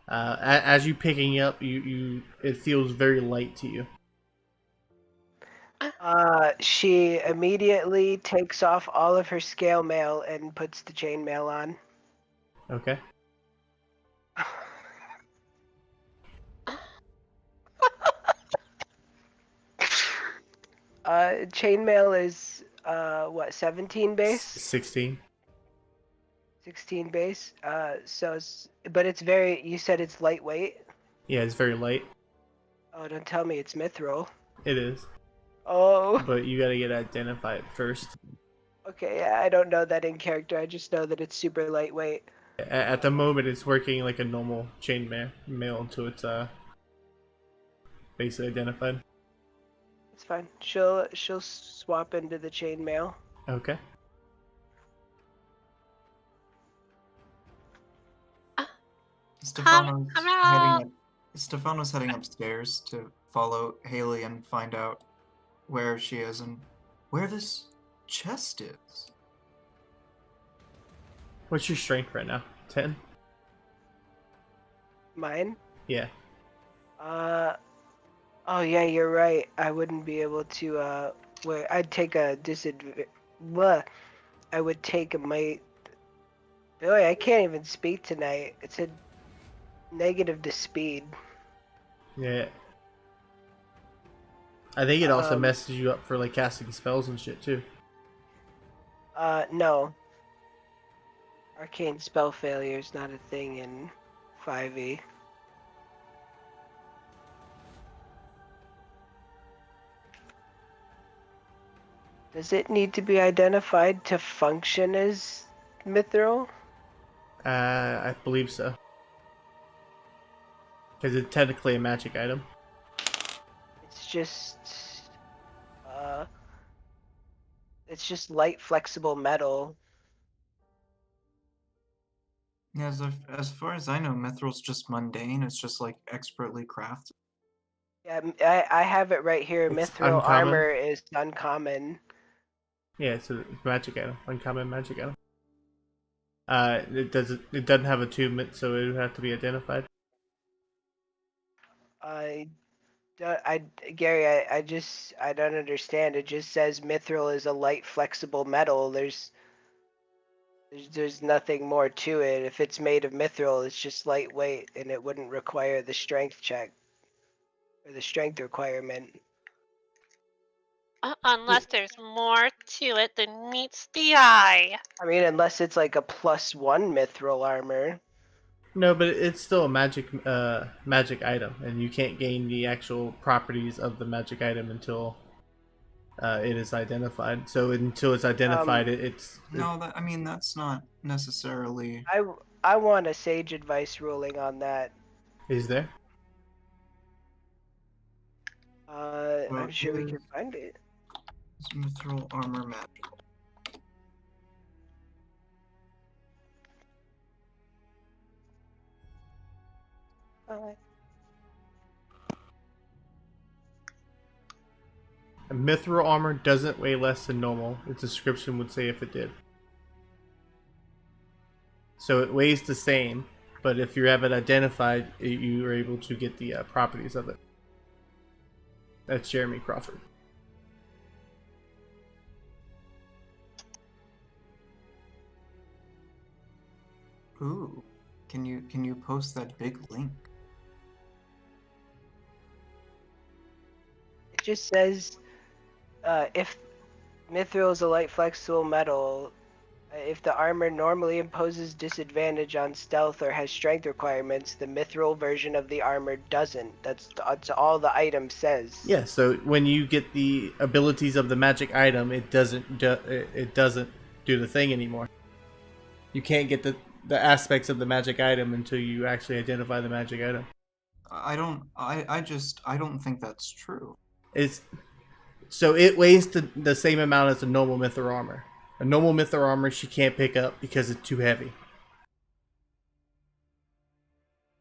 As you picking up, it feels very light to you. She immediately takes off all of her scale mail and puts the chainmail on. Okay. Chainmail is what, 17 base? 16. 16 base. But it's very. You said it's lightweight. Yeah, it's very light. Oh, don't tell me it's mithril. It is. Oh. But you gotta get identified first. Okay, yeah, I don't know that in character. I just know that it's super lightweight. At the moment, it's working like a normal chainmail until it's basically identified. It's fine. She'll swap into the chainmail. Okay. Stefano's heading upstairs to follow Haley and find out where she is and where this chest is. What's your strength right now? 10? Mine? Yeah. Oh yeah, you're right. I wouldn't be able to. Wait, I'd take a disadvantage. I would take a might. Boy, I can't even speak tonight. It's a negative to speed. Yeah. I think it also Um, messes you up for like casting spells and shit too. No. Arcane spell failure is not a thing in 5e. Does it need to be identified to function as mithril? I believe so. Because it's technically a magic item. It's just light, flexible metal. Yeah, as far as I know, mithril's just mundane. It's just like expertly crafted. Yeah, I have it right here. It's Mithril uncommon? armor is uncommon. Yeah, it's a magic item. Uncommon magic item. It doesn't have attunement, so it would have to be identified. Gary, I don't understand. It just says mithril is a light, flexible metal. There's nothing more to it. If it's made of mithril, it's just lightweight, and it wouldn't require the strength check or the strength requirement. Unless there's more to it than meets the eye. I mean, unless it's like a +1 mithril armor. No, but it's still a magic item, and you can't gain the actual properties of the magic item until it is identified. So until it's identified, No, that's not necessarily. I want a sage advice ruling on that. Is there? I'm sure we can find it. Is mithril armor magical? A mithril armor doesn't weigh less than normal. Its description would say if it did. So it weighs the same, but if you have it identified, you are able to get the properties of it. That's Jeremy Crawford. Ooh. Can you post that big link? It just says, if mithril is a light flexible metal, if the armor normally imposes disadvantage on stealth or has strength requirements, the mithril version of the armor doesn't. That's all the item says. Yeah, so when you get the abilities of the magic item, it doesn't do the thing anymore. You can't get the aspects of the magic item until you actually identify the magic item. I don't think that's true. It's so it weighs the same amount as a normal mithril armor. A normal mithril armor she can't pick up because it's too heavy.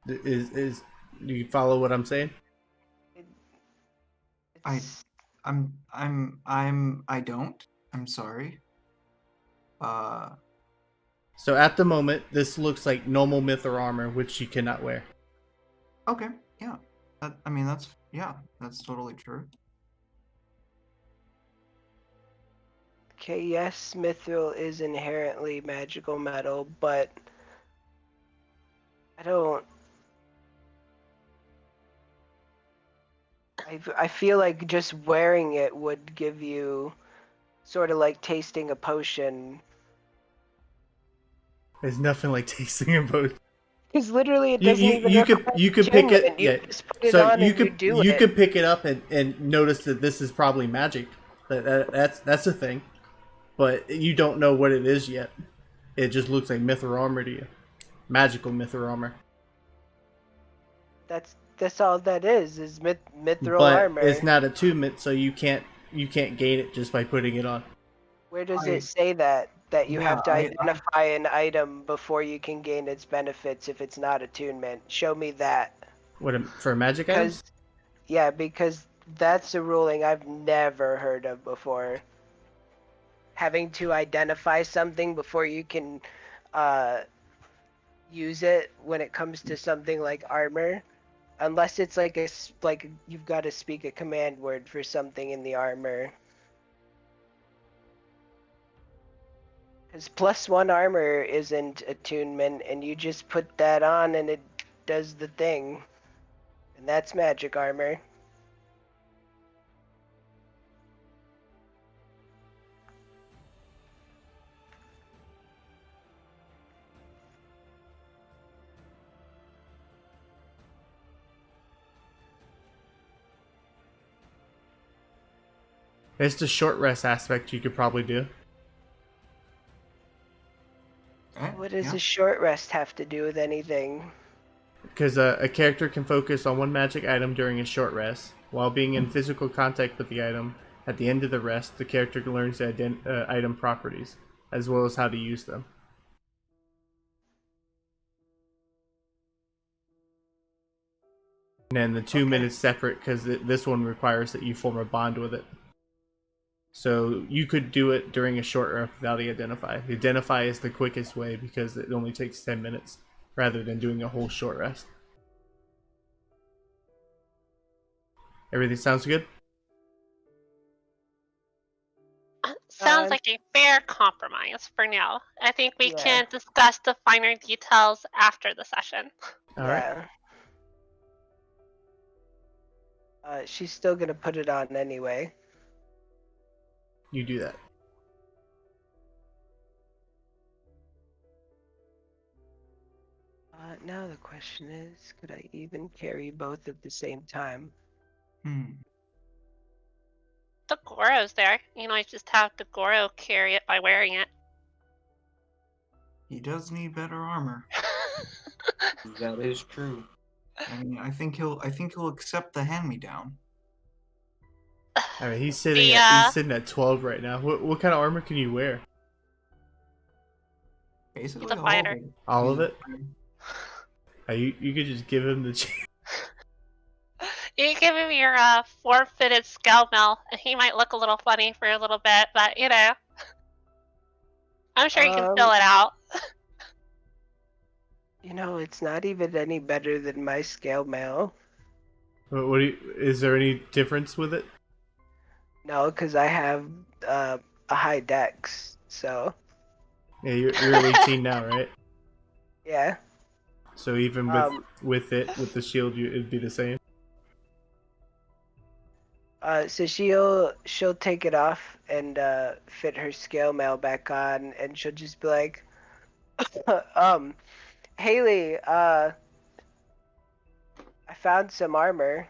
Is do you follow what I'm saying? I It's- I don't. I'm sorry. So at the moment, this looks like normal mithril armor, which she cannot wear. Okay. Yeah. That's totally true. Okay, yes, mithril is inherently magical metal, but I don't. I feel like just wearing it would give you sort of like tasting a potion. There's nothing like tasting a potion. Because literally it You doesn't you, even you could require you could pick it. attunement. You Yeah. just put it So on you and could you do you it. could pick it up and notice that this is probably magic. That's a thing, but you don't know what it is yet. It just looks like mithril armor to you, magical mithril armor. That's all that is mithril But armor. it's not attunement, so you can't gain it just by putting it on. Where does I- it say that you Yeah, have to I- identify an item before you can gain its benefits if it's not attunement? Show me that. For magic Because items? because that's a ruling I've never heard of before. Having to identify something before you can use it when it comes to something like armor, unless it's like like you've got to speak a command word for something in the armor. Because +1 armor isn't attunement, and you just put that on and it does the thing. And that's magic armor. It's the short rest aspect you could probably do. Okay, What does yeah. a short rest have to do with anything? Because a character can focus on one magic item during a short rest. While being in physical contact with the item, at the end of the rest, the character learns the item properties, as well as how to use them. And then the 2 minutes separate, because this one requires that you form a bond with it. So you could do it during a short rest without the identify. The identify is the quickest way because it only takes 10 minutes, rather than doing a whole short rest. Everything sounds good? Sounds Uh, like a fair compromise for now. I think we Yeah. can discuss the finer details after the session. All right. Yeah. She's still gonna put it on anyway. You do that. Now the question is, could I even carry both at the same time? The Goro's there. You know, I just have the Goro carry it by wearing it. He does need better armor. That is true. I mean, I think he'll accept the hand-me-down. All right, he's sitting at 12 right now. What kind of armor can you wear? Basically, He's a fighter. of it. All of He's- it? You could just give him the chance. You give him your forfeited scale mail, and he might look a little funny for a little bit, but you know, I'm sure you can fill it out. You know, it's not even any better than my scale mail. Is there any difference with it? No, because I have a high dex, so Yeah, you're 18 now, right? Yeah. So even with the shield, it'd be the same. So she'll take it off and fit her scale mail back on, and she'll just be like, Haley, I found some armor.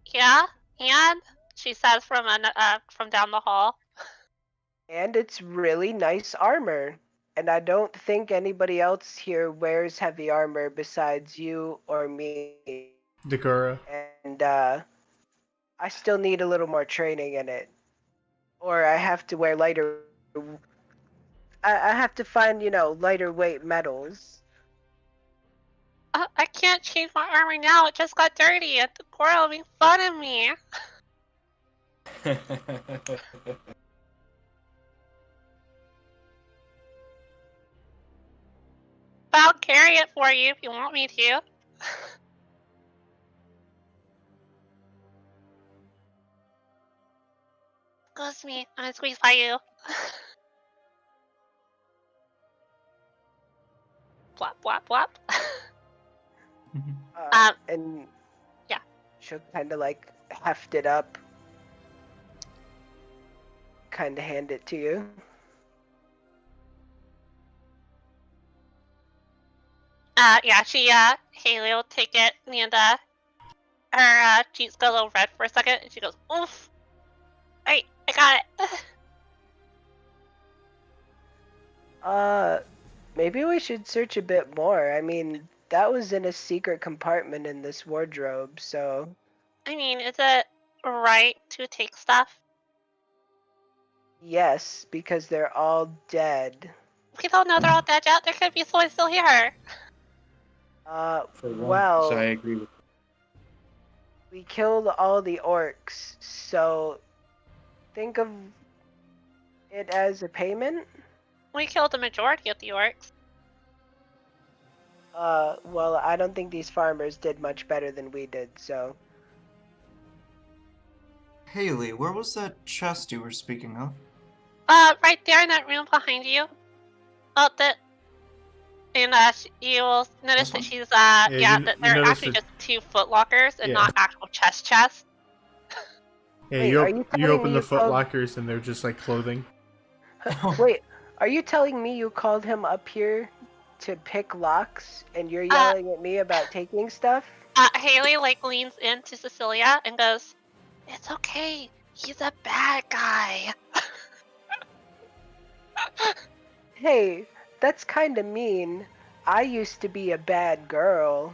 Yeah, and she says from down the hall. And it's really nice armor. And I don't think anybody else here wears heavy armor besides you or me. Dagura. And I still need a little more training in it. Or I have to wear lighter. I have to find, lighter weight metals. I can't change my armor now. It just got dirty, and the girl will make fun of me. But I'll carry it for you if you want me to. Excuse me, I'm gonna squeeze by you. Blop, blop, blop. And yeah. She'll kind of like heft it up, kind of hand it to you. Yeah, Haley will take it, and her cheeks go a little red for a second, and she goes, oof. Alright, I got it. Maybe we should search a bit more. I mean, that was in a secret compartment in this wardrobe, so... I mean, is it right to take stuff? Yes, because they're all dead. We don't know they're all dead yet. There could be someone still here. Well... I agree with you. We killed all the orcs, so... Think of it as a payment? We killed the majority of the orcs. Well, I don't think these farmers did much better than we did, so... Haley, where was that chest you were speaking of? Right there in that room behind you. And you will notice that she's, that they're actually just 2 foot lockers and not actual chests. Yeah, Wait, you open the foot lockers and they're just like clothing. Wait, are you telling me you called him up here to pick locks and you're yelling at me about taking stuff? Haley leans into Cecilia and goes, "It's okay. He's a bad guy." Hey, that's kind of mean. I used to be a bad girl.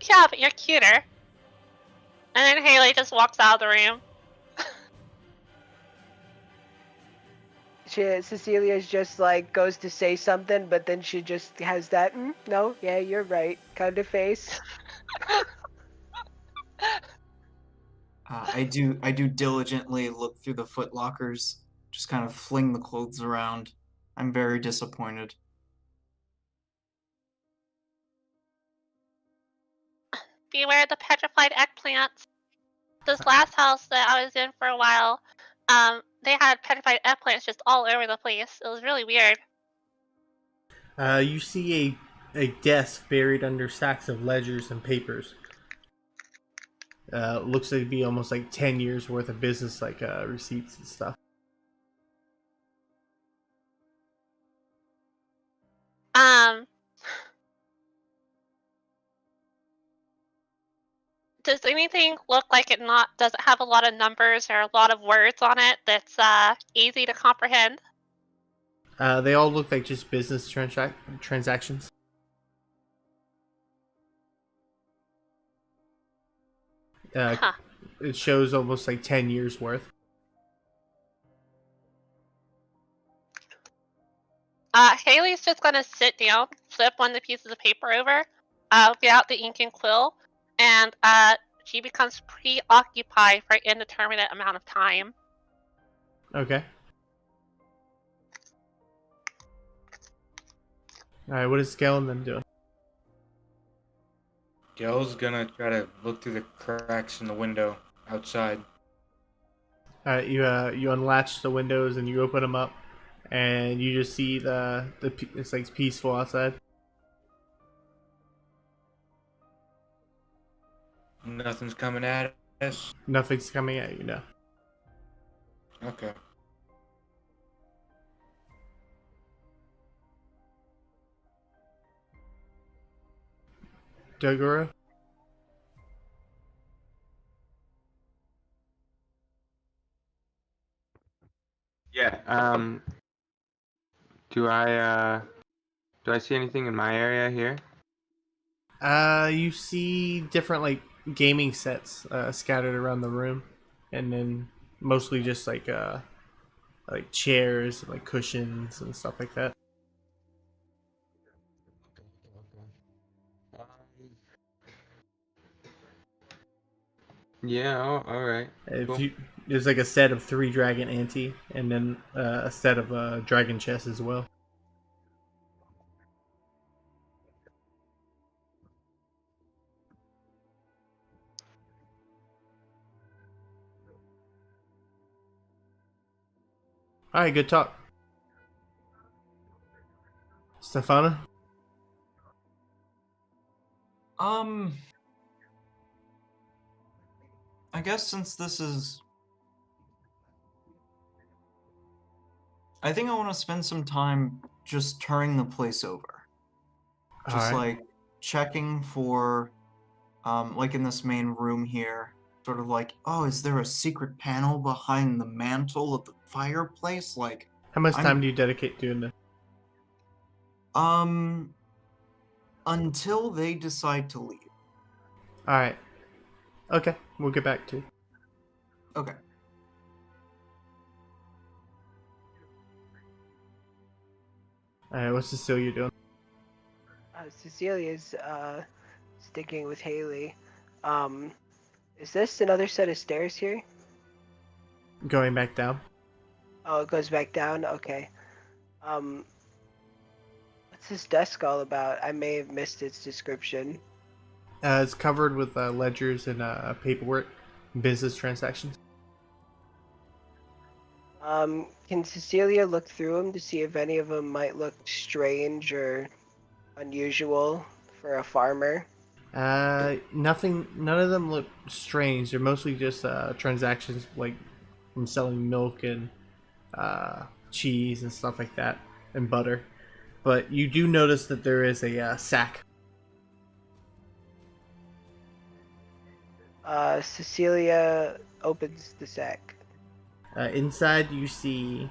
Yeah, but you're cuter. And then Haley just walks out of the room. Cecilia's just like goes to say something, but then she just has that no, yeah, you're right kind of face. I do diligently look through the foot lockers, just kind of fling the clothes around. I'm very disappointed. Beware the petrified eggplants. This last house that I was in for a while, they had petrified eggplants just all over the place. It was really weird. You see a desk buried under stacks of ledgers and papers. Looks like to be almost like 10 years worth of business, like receipts and stuff. Does anything look like does it have a lot of numbers or a lot of words on it that's easy to comprehend? They all look like just business transactions. It shows almost like 10 years worth. Haley's just gonna sit down, flip one of the pieces of paper over, get out the ink and quill, and she becomes preoccupied for an indeterminate amount of time. Okay. Alright, what is Gale and them doing? Gail's gonna try to look through the cracks in the window outside. You unlatch the windows and you open them up, and you just see it's like peaceful outside. Nothing's coming at us. Nothing's coming at you now. Okay. Dogoro? Yeah. Do I see anything in my area here? You see different like gaming sets scattered around the room, and then mostly just like chairs and like cushions and stuff like that. Yeah. Oh, all right. If Cool. you There's like a set of 3 dragon ante, and then a set of dragon chess as well. All right, good talk, Stefana. I guess since this is, I think I want to spend some time just touring the place over. All Just right. like checking for, like in this main room here, sort of like, oh, is there a secret panel behind the mantle of the fireplace? Like, How much I'm- time do you dedicate doing this? Until they decide to leave. All right. Okay, we'll get back to you. Okay. All right, what's Cecilia doing? Cecilia's sticking with Haley. Is this another set of stairs here? Going back down. Oh, it goes back down? Okay. What's this desk all about? I may have missed its description. It's covered with ledgers and paperwork, business transactions. Can Cecilia look through them to see if any of them might look strange or unusual for a farmer? Nothing. None of them look strange. They're mostly just transactions like from selling milk and cheese and stuff like that, and butter. But you do notice that there is a sack. Cecilia opens the sack. Inside, you see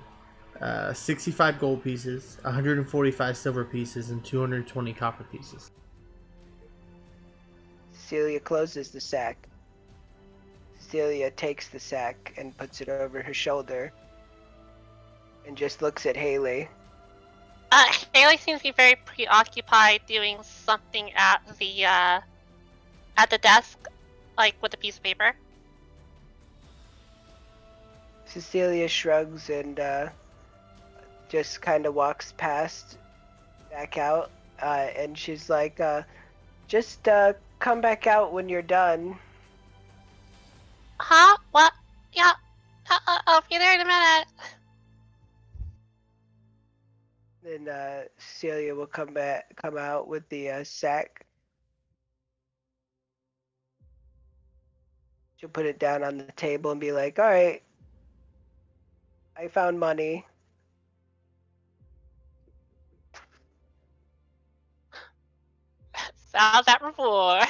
65 gold pieces, 145 silver pieces, and 220 copper pieces. Cecilia closes the sack. Cecilia takes the sack and puts it over her shoulder and just looks at Haley. Haley seems to be very preoccupied doing something at the desk, like with a piece of paper. Cecilia shrugs and just kind of walks past, back out, and she's like, just come back out when you're done. Huh? What? Yeah. I'll be there in a minute. Then Cecilia will come out with the sack. She'll put it down on the table and be like, all right, I found money. How's that before?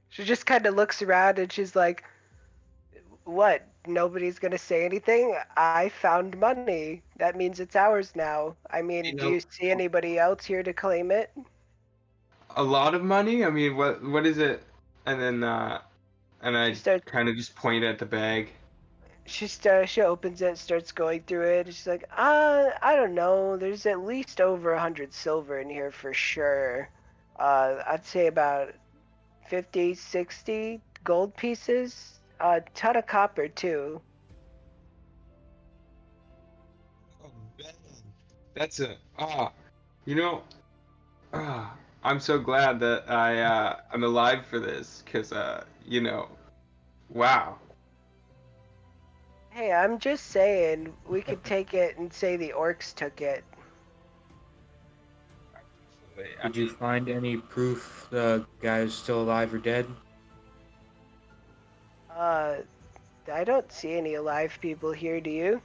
She just kind of looks around and she's like, what? Nobody's going to say anything? I found money. That means it's ours now. I mean, do you see anybody else here to claim it? A lot of money? I mean, what is it? And then and I kind of just point at the bag. She opens it, starts going through it. She's like, I don't know. There's at least over 100 silver in here for sure. I'd say about 50, 60 gold pieces. A ton of copper too. Oh man, that's you know, I'm so glad that I'm alive for this, cause you know, Wow. Hey, I'm just saying, we could take it and say the orcs took it. Did you find any proof the guy's still alive or dead? I don't see any alive people here, do you?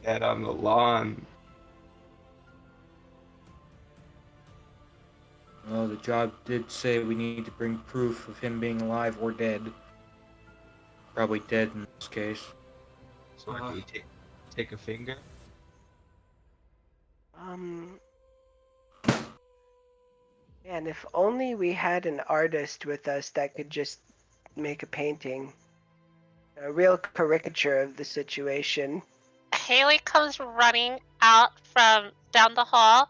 Dead on the lawn. Well, the job did say we need to bring proof of him being alive or dead. Probably dead in this case. So do we take a finger? Man, if only we had an artist with us that could just make a painting. A real caricature of the situation. Haley comes running out from down the hall,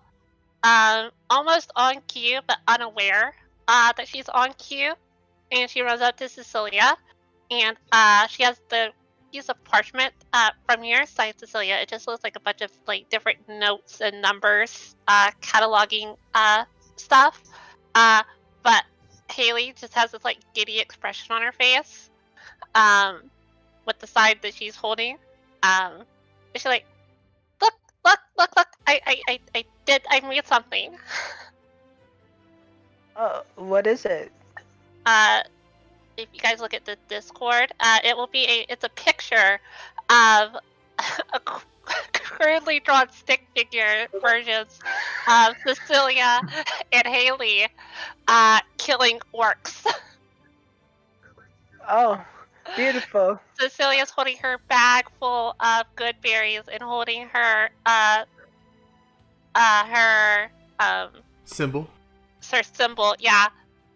almost on cue but unaware that she's on cue, and she runs up to Cecilia, and she has the piece of parchment from your side, Cecilia. It just looks like a bunch of like different notes and numbers, cataloging stuff, but Haley just has this like giddy expression on her face, with the side that she's holding. She's like, look, I made something. Oh, what is it? If you guys look at the Discord, it will be it's a picture of a crudely drawn stick figure versions of Cecilia and Haley killing orcs. Oh, beautiful. Cecilia's holding her bag full of good berries and holding her Symbol. her symbol, yeah.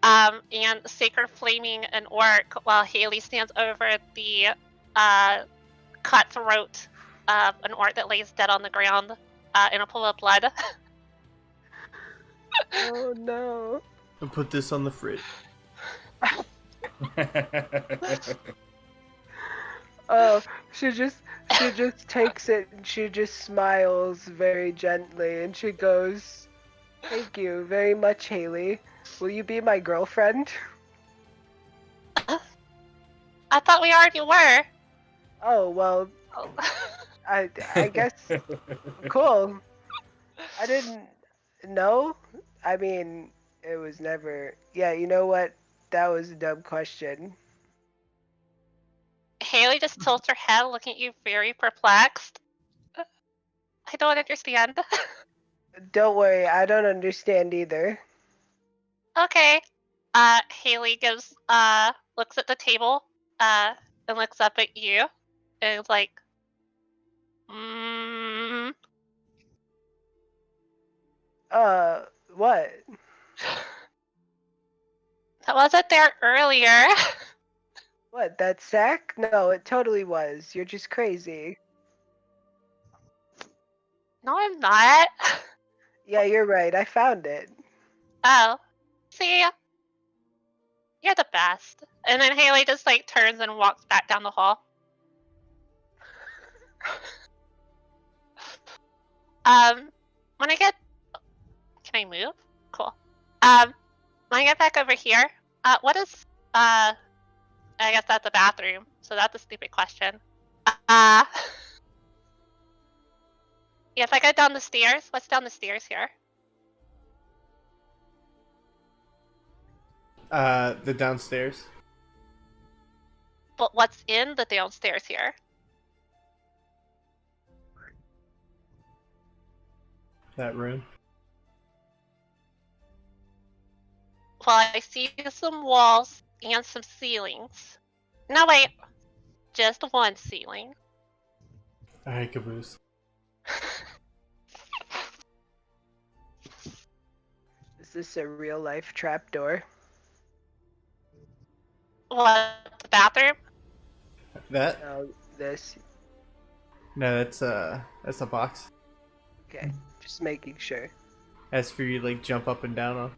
And sacred flaming an orc while Haley stands over the cut throat of an orc that lays dead on the ground in a pool of blood. Oh no. And put this on the fridge. Oh, she just takes it and she just smiles very gently and she goes, "Thank you very much, Haley. Will you be my girlfriend?" I thought we already were. Oh, well, Oh. I guess cool. I didn't know. I mean, it was never. Yeah, you know what? That was a dumb question. Haley just tilts her head, looking at you very perplexed. I don't understand. Don't worry, I don't understand either. Okay. Haley gives looks at the table, and looks up at you, and is like, What? that wasn't there earlier. What, that sack? No, it totally was. You're just crazy. No, I'm not. Yeah, you're right. I found it. Oh, see, you're the best. And then Haley just like turns and walks back down the hall. When I get, can I move? Cool. When I get back over here, what is, I guess that's a bathroom, so that's a stupid question. Yeah, if I go down the stairs, what's down the stairs here? The downstairs. But what's in the downstairs here? That room. Well, I see some walls and some ceilings. No, wait. Just one ceiling. Alright, Caboose. Is this a real life trapdoor? What, the bathroom? That? No, this. No, that's a box. Okay, just making sure. That's for you to like jump up and down on.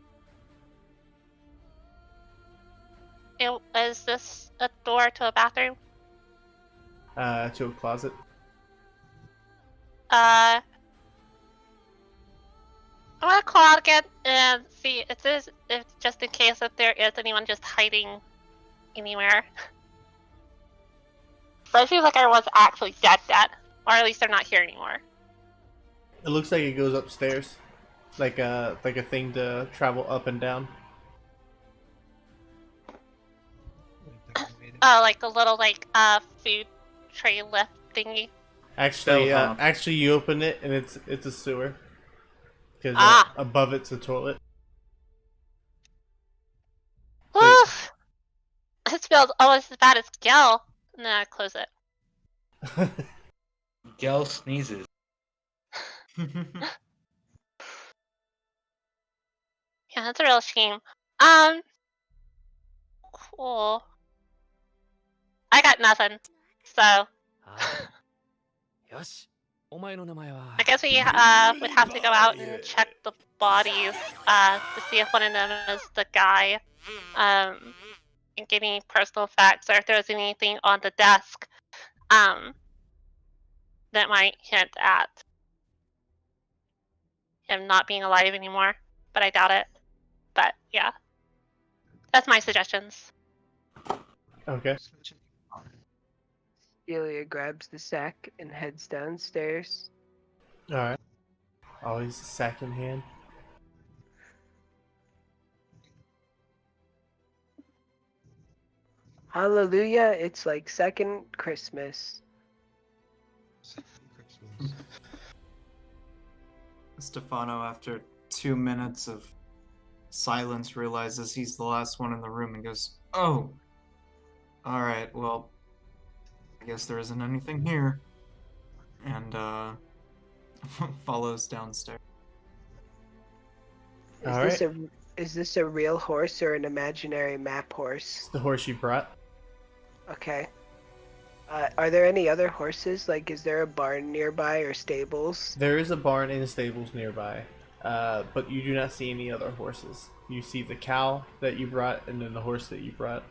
Is this a door to a bathroom? To a closet. I'm gonna call out again and see if just in case if there is anyone just hiding anywhere. So it seems like I was actually dead, or at least they're not here anymore. It looks like it goes upstairs, like a thing to travel up and down. Oh, like the little food tray lift thingy. Actually, Bellhop. actually, you open it and it's a sewer. Because Ah. above it's a toilet. Oof! It smells almost as bad as Gel. And then I close it. Gel sneezes. Yeah, that's a real shame. Cool. I got nothing. So, I guess we would have to go out and check the bodies to see if one of them is the guy. And get any personal facts or if there's anything on the desk that might hint at him not being alive anymore. But I doubt it. But yeah. That's my suggestions. Okay. Celia grabs the sack and heads downstairs. Alright. Always a sack in hand. Hallelujah, it's like second Christmas. Stefano, after 2 minutes of silence, realizes he's the last one in the room and goes, "Oh, all right. Well, I guess there isn't anything here," and follows downstairs. Is this a real horse or an imaginary map horse? It's the horse you brought. Okay. Are there any other horses? Like, is there a barn nearby or stables? There is a barn and stables nearby, but you do not see any other horses. You see the cow that you brought and then the horse that you brought.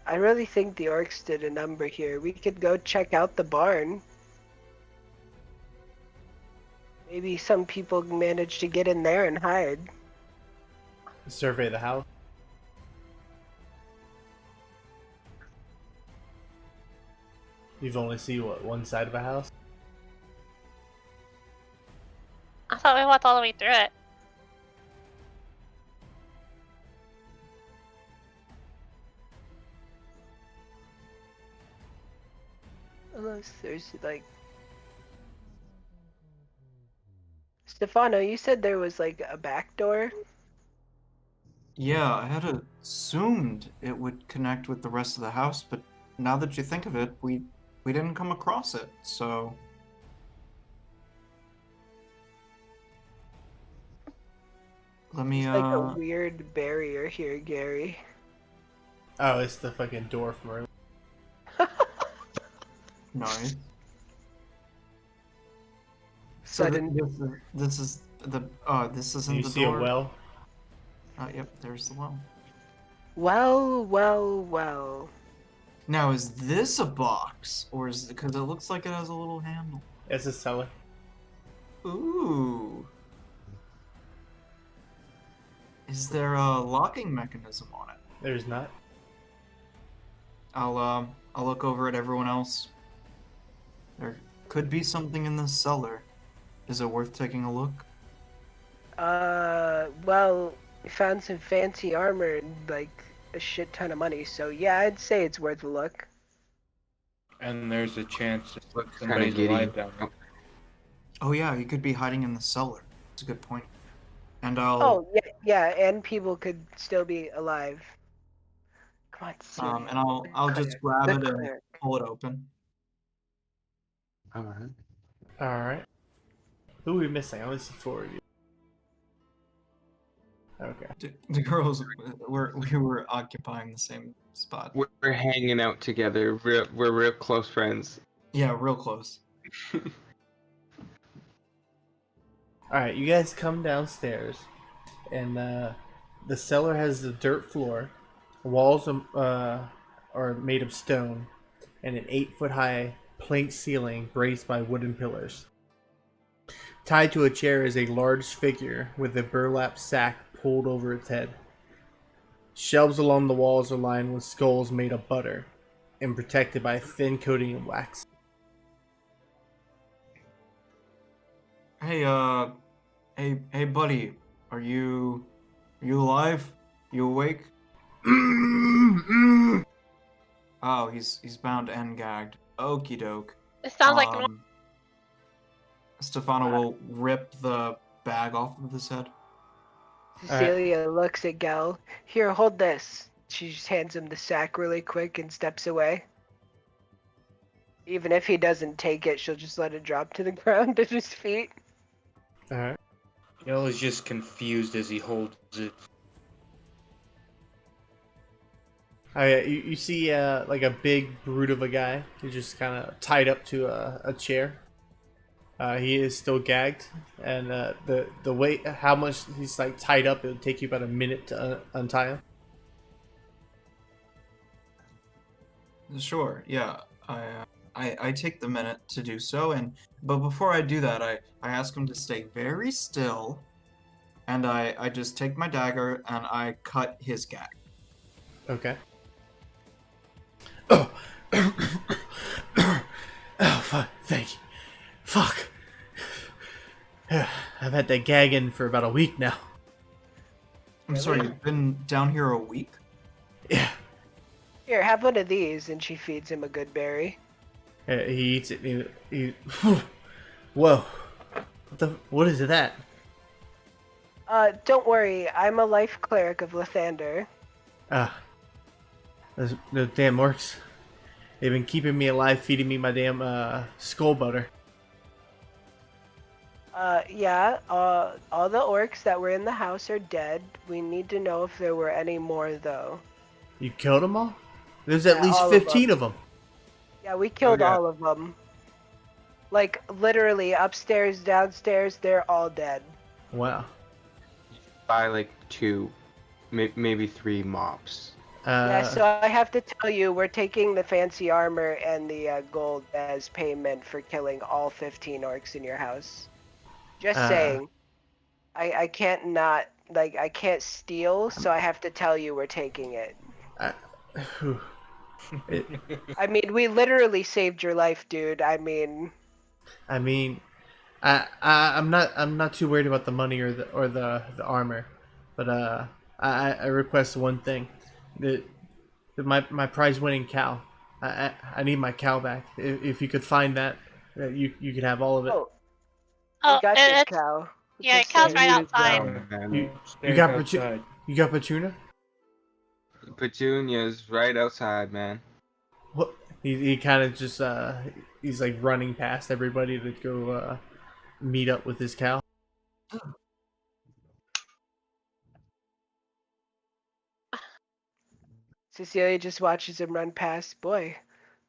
I really think the orcs did a number here. We could go check out the barn. Maybe some people managed to get in there and hide. Survey the house. You've only seen one side of a house? I thought we walked all the way through it. Unless there's like... Stefano, you said there was like a back door? Yeah, I had assumed it would connect with the rest of the house, but now that you think of it, we didn't come across it, so... Let me, It's like a weird barrier here, Gary. Oh, it's the fucking door from earlier. Nice. Sudden... This is the... this isn't You the see door? a well? Yep, there's the well. Well, well, well. Now, is this a box? Or is it... Because it looks like it has a little handle. It's a cellar. Ooh. Is there a locking mechanism on it? There's not. I'll look over at everyone else. There could be something in this cellar. Is it worth taking a look? Well, we found some fancy armor and like a shit ton of money, so yeah, I'd say it's worth a look. And there's a chance that Looks somebody's kinda alive giddy. down there. Oh yeah, you could be hiding in the cellar. That's a good point. And I'll Oh, yeah, and people could still be alive. Come on, Celia. and I'll just grab The it and cleric. pull it open. Alright. Alright. Who are we missing? I only see 4 of you. Okay. The girls we were occupying the same spot. We're hanging out together. We're real close friends. Yeah, real close. Alright, you guys come downstairs, and the cellar has the dirt floor. Walls are made of stone, and an 8-foot-high plank ceiling braced by wooden pillars. Tied to a chair is a large figure with a burlap sack pulled over its head. Shelves along the walls are lined with skulls made of butter and protected by a thin coating of wax. Hey, hey, buddy, are you alive? You awake? Oh, he's bound and gagged. Okie doke. It sounds like normal. Stefano will rip the bag off of his head. Cecilia looks at Gel. Here, hold this. She just hands him the sack really quick and steps away. Even if he doesn't take it, she'll just let it drop to the ground at his feet. Alright. Gel is just confused as he holds it. You see like a big brute of a guy. He's just kind of tied up to a chair. He is still gagged, and the weight, how much he's like tied up, it would take you about a minute to untie him. Sure, yeah. I take the minute to do so, but before I do that, I ask him to stay very still, and I just take my dagger and I cut his gag. Okay. Oh, oh, fuck! Thank you. Fuck. I've had that gag in for about a week now. I'm sorry, you've been down here a week? Yeah. Here, have one of these, and she feeds him a good berry. He eats it. Whoa. What is that? Don't worry, I'm a life cleric of Lathander. Those damn orcs. They've been keeping me alive, feeding me my damn skull butter. Yeah, all the orcs that were in the house are dead. We need to know if there were any more, though. You killed them all? There's at Yeah, least all 15 of them. Yeah, we killed yeah. all of them. Like, literally, upstairs, downstairs, they're all dead. Wow. Buy like 2, maybe 3 mops. Yeah, so I have to tell you, we're taking the fancy armor and the gold as payment for killing all 15 orcs in your house. Just saying. I can't not, like, I can't steal, so I have to tell you we're taking it. I mean, we literally saved your life, dude. I mean, I'm not too worried about the money or the armor, but I request one thing, my prize winning cow. I need my cow back. If you could find that, you could have all of it. oh, Oh, we got your it's cow. yeah, Cal's right Leave it outside. down. Man. You got you got Petuna? Petunia's right outside, man. What? He kind of just he's like running past everybody to go meet up with his cow. Cecilia just watches him run past. Boy,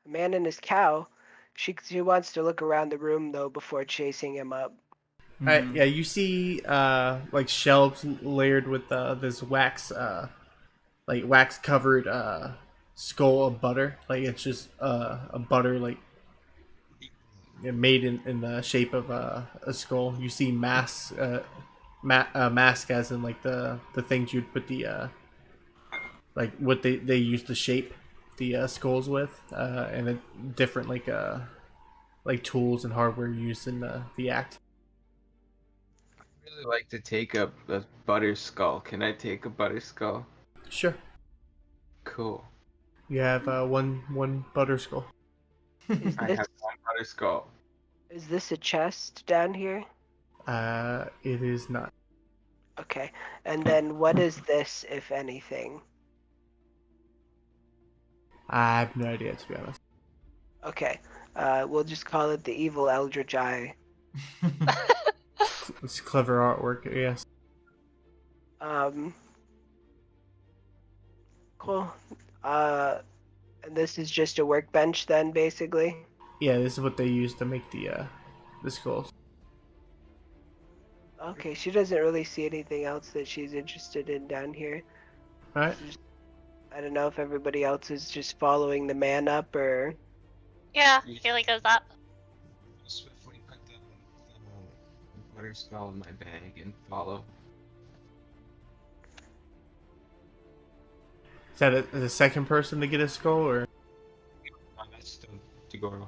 a man and his cow. She wants to look around the room though before chasing him up. Alright, yeah, you see like shelves layered with this wax like wax covered skull of butter. Like it's just a butter like made in the shape of a skull. You see masks mask as in like the things you'd put the like what they use to shape the skulls with, and then different like tools and hardware used in the act. I'd really like to take a Butterskull. Can I take a Butterskull? Sure. Cool. You have one Butterskull. I have 1 Butterskull. Is this a chest down here? It is not. Okay. And then what is this, if anything? I have no idea, to be honest. Okay. We'll just call it the evil Eldritch Eye. It's clever artwork, yes. Cool. And this is just a workbench then, basically? Yeah, this is what they use to make the skulls. Okay, she doesn't really see anything else that she's interested in down here. Alright. I don't know if everybody else is just following the man up or... Yeah, Haley goes up. Swiftly put the Butterskull in my bag and follow. that the second person to get a skull, or? That's still Dagoro.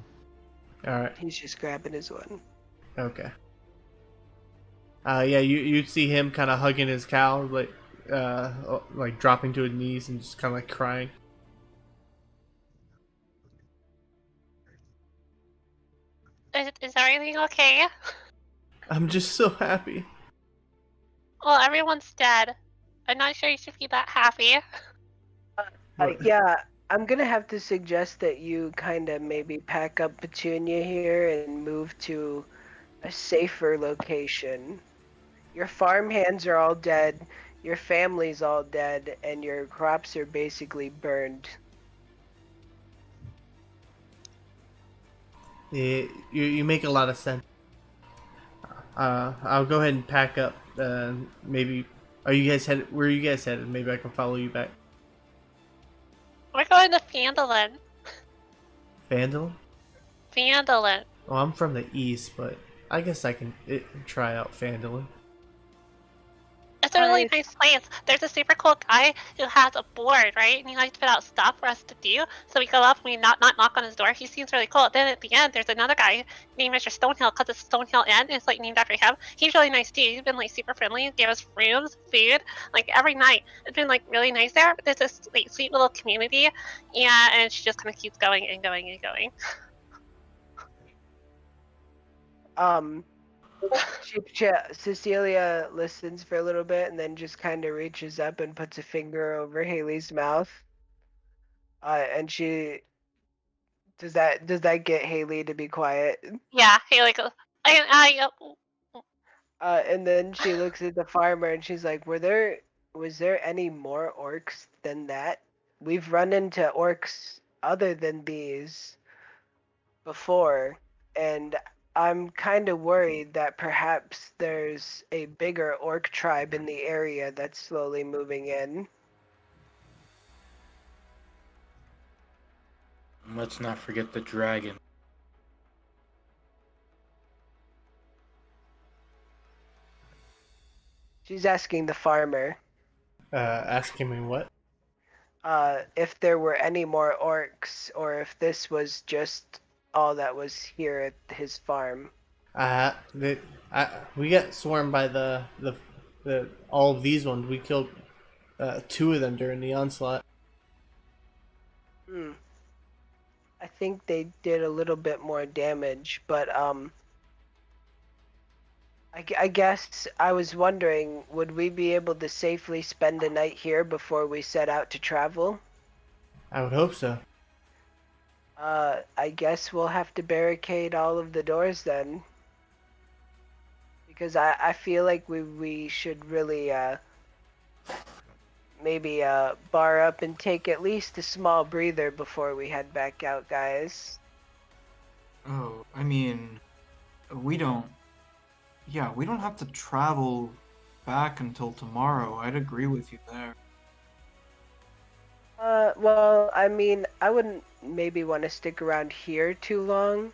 All right. He's just grabbing his one. Okay. Yeah, you'd see him kind of hugging his cow, like dropping to his knees and just kind of like crying. Is everything okay? I'm just so happy. Well, everyone's dead. I'm not sure you should be that happy. Yeah, I'm gonna have to suggest that you kind of maybe pack up Petunia here and move to a safer location. Your farm hands are all dead, your family's all dead, and your crops are basically burned. You make a lot of sense. I'll go ahead and pack up. Maybe. Are you guys headed? Where are you guys headed? Maybe I can follow you back. We're going to Phandalin. Vandal? Phandalin. Well, I'm from the east, but I guess I can try out Phandalin. It's a really Hi. nice place. There's a super cool guy who has a board, right? And he likes to put out stuff for us to do. So we go up and we not knock on his door. He seems really cool. Then at the end, there's another guy named Mr. Stonehill because it's Stonehill Inn. It's like named after him. He's really nice too. He's been like super friendly. Gave us rooms, food, like every night. It's been like really nice there. But there's this like sweet little community, and she just kind of keeps going and going and going. Cecilia listens for a little bit and then just kind of reaches up and puts a finger over Haley's mouth. And she does that get Haley to be quiet? Yeah, Haley goes. And then she looks at the farmer and she's like, was there any more orcs than that? We've run into orcs other than these before, and I'm kind of worried that perhaps there's a bigger orc tribe in the area that's slowly moving in. Let's not forget the dragon. She's asking the farmer Asking me what? if there were any more orcs or if this was just all that was here at his farm. We got swarmed by the all of these ones. We killed 2 of them during the onslaught. I think they did a little bit more damage, but I guess I was wondering, would we be able to safely spend a night here before we set out to travel? I would hope so. I guess we'll have to barricade all of the doors then. Because I feel like we should really maybe bar up and take at least a small breather before we head back out, guys. Oh, I mean, we don't have to travel back until tomorrow. I'd agree with you there. Well, I mean, I wouldn't maybe want to stick around here too long,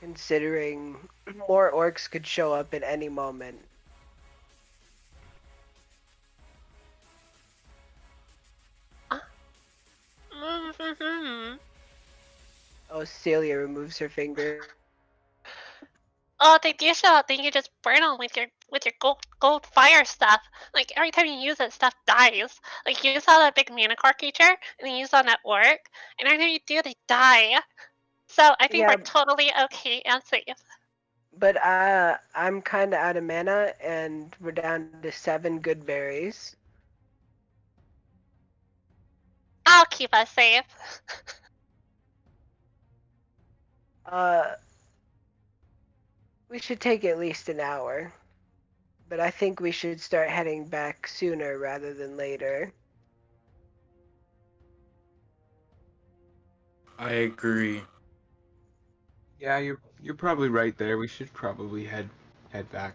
considering more orcs could show up at any moment. Oh, Celia removes her finger. Oh, they do show up. Then you just burn them with your gold fire stuff. Like every time you use it, stuff dies. Like you saw that big manicore creature, and then you saw that orc, and every time you do, they die. So I think Yeah. we're totally okay and safe. But I'm kind of out of mana, and we're down to 7 good berries. I'll keep us safe. We should take at least an hour. But I think we should start heading back sooner rather than later. I agree. Yeah, you're probably right there. We should probably head back.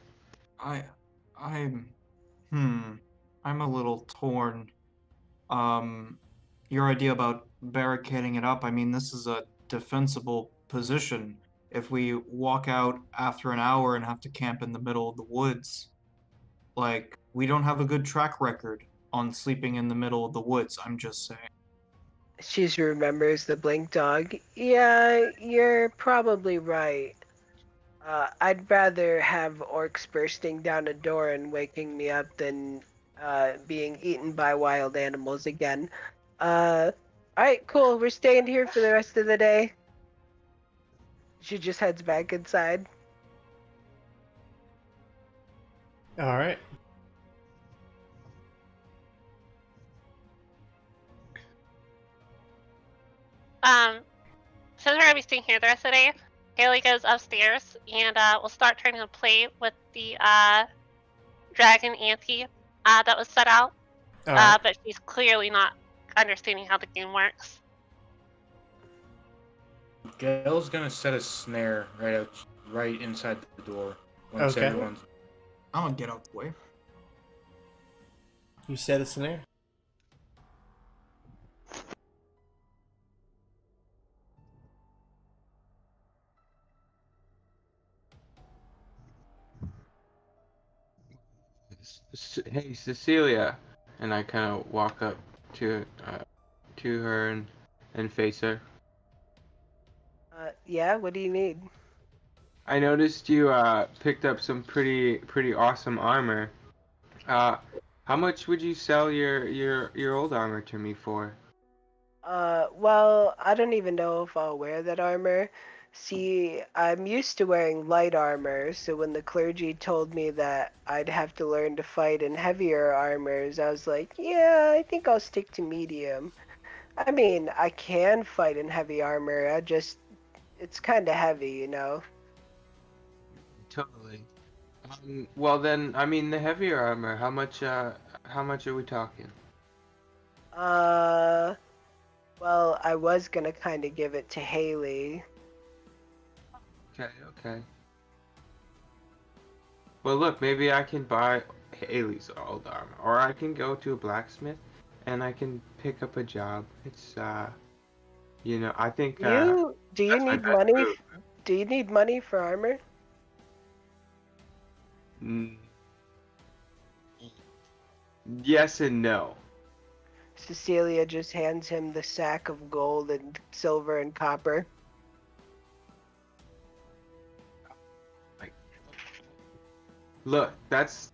I'm a little torn. Your idea about barricading it up, I mean, this is a defensible position. If we walk out after an hour and have to camp in the middle of the woods, like, we don't have a good track record on sleeping in the middle of the woods. I'm just saying. She remembers the blink dog. Yeah, you're probably right. I'd rather have orcs bursting down a door and waking me up than being eaten by wild animals again. Alright, cool. We're staying here for the rest of the day. She just heads back inside. All right. Since we're gonna be staying here the rest of the day, Haley goes upstairs and we'll start trying to play with the dragon ante that was set out. All right. But she's clearly not understanding how the game works. Gail's gonna set a snare right inside the door. Once Okay. everyone's I'm gonna get out the way. You set a snare. Hey, Cecilia, and I kind of walk up to her and face her. Yeah, what do you need? I noticed you picked up some pretty awesome armor. How much would you sell your old armor to me for? Well, I don't even know if I'll wear that armor. See, I'm used to wearing light armor, so when the clergy told me that I'd have to learn to fight in heavier armors, I was like, yeah, I think I'll stick to medium. I mean, I can fight in heavy armor, it's kind of heavy, you know? Totally. Well then, I mean the heavier armor. How much are we talking? Well, I was gonna kind of give it to Haley. Okay. Well, look, maybe I can buy Haley's old armor, or I can go to a blacksmith, and I can pick up a job. It's I think Do you that's my need best money? move. Do you need money for armor? Mm. Yes and no. Cecilia just hands him the sack of gold and silver and copper. Look, that's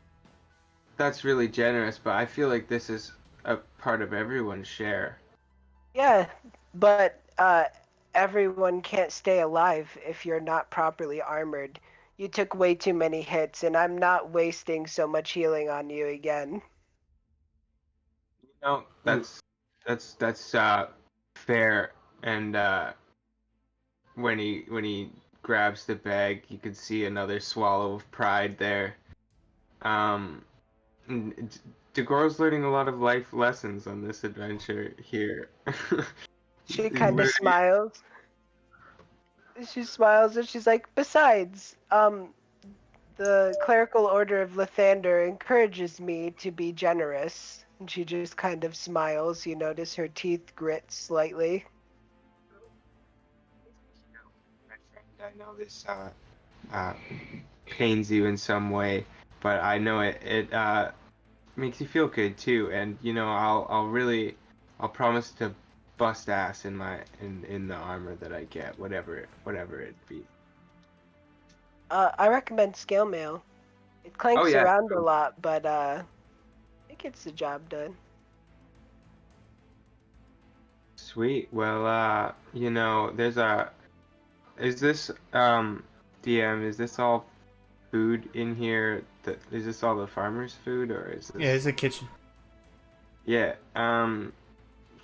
really generous, but I feel like this is a part of everyone's share. Yeah, but everyone can't stay alive if you're not properly armored. You took way too many hits, and I'm not wasting so much healing on you again. No, that's fair. And when he grabs the bag, you can see another swallow of pride there. Dagor's learning a lot of life lessons on this adventure here. She kind of smiles. She smiles and she's like, besides, the clerical order of Lathander encourages me to be generous. And she just kind of smiles. You notice her teeth grit slightly. My friend, I know this pains you in some way, but I know it makes you feel good too. And I'll promise to bust ass in the armor that I get, whatever it be. I recommend scale mail. It clanks yeah. around a lot, but it gets the job done. Sweet. Well, is this DM, is this all food in here? Is this all the farmer's food, or is this? Yeah, it's a kitchen. Yeah.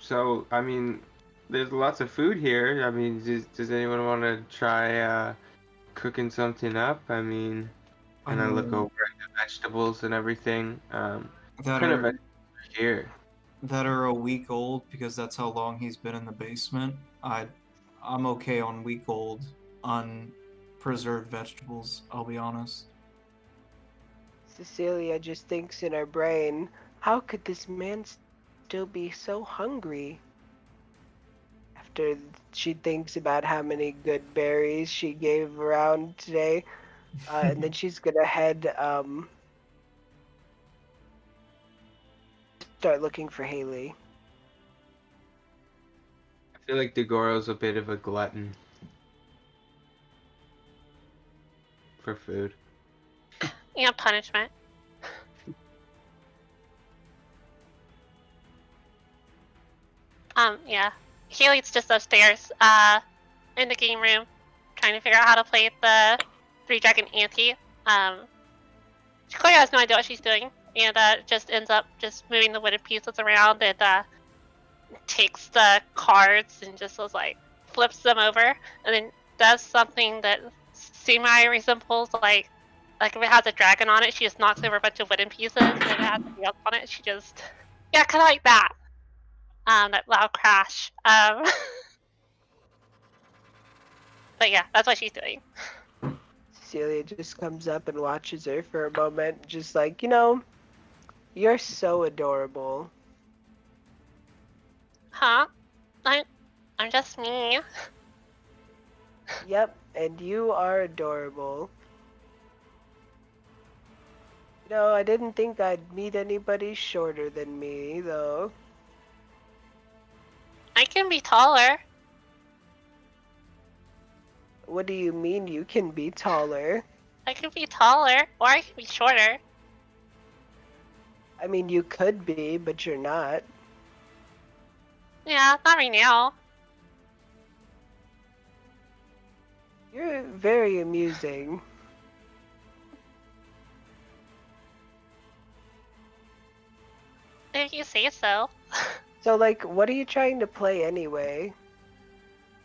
So I mean, there's lots of food here. I mean, does anyone want to try cooking something up? I mean, and I look over at the vegetables and everything. that Kind of are here. that are a week old because that's how long he's been in the basement. I'm okay on week old unpreserved vegetables. I'll be honest. Cecilia just thinks in her brain, how could this man still be so hungry? After she thinks about how many good berries she gave around today, and then she's gonna head start looking for Haley. I feel like Degoro's a bit of a glutton for food. Yeah, punishment. Yeah. Haley's just upstairs, in the game room, trying to figure out how to play the Three Dragon Ante. She clearly has no idea what she's doing, and just ends up just moving the wooden pieces around and takes the cards and just was like flips them over, and then does something that semi resembles like if it has a dragon on it, she just knocks over a bunch of wooden pieces, and if it has something else on it, she just kind of like that. That loud crash. But yeah, that's what she's doing. Cecilia just comes up and watches her for a moment, just like, you're so adorable. Huh? I'm just me. Yep, and you are adorable. I didn't think I'd meet anybody shorter than me, though. I can be taller. What do you mean you can be taller? I can be taller, or I can be shorter. I mean, you could be, but you're not. Yeah, not right now. You're very amusing. If you say so. So, like, what are you trying to play anyway?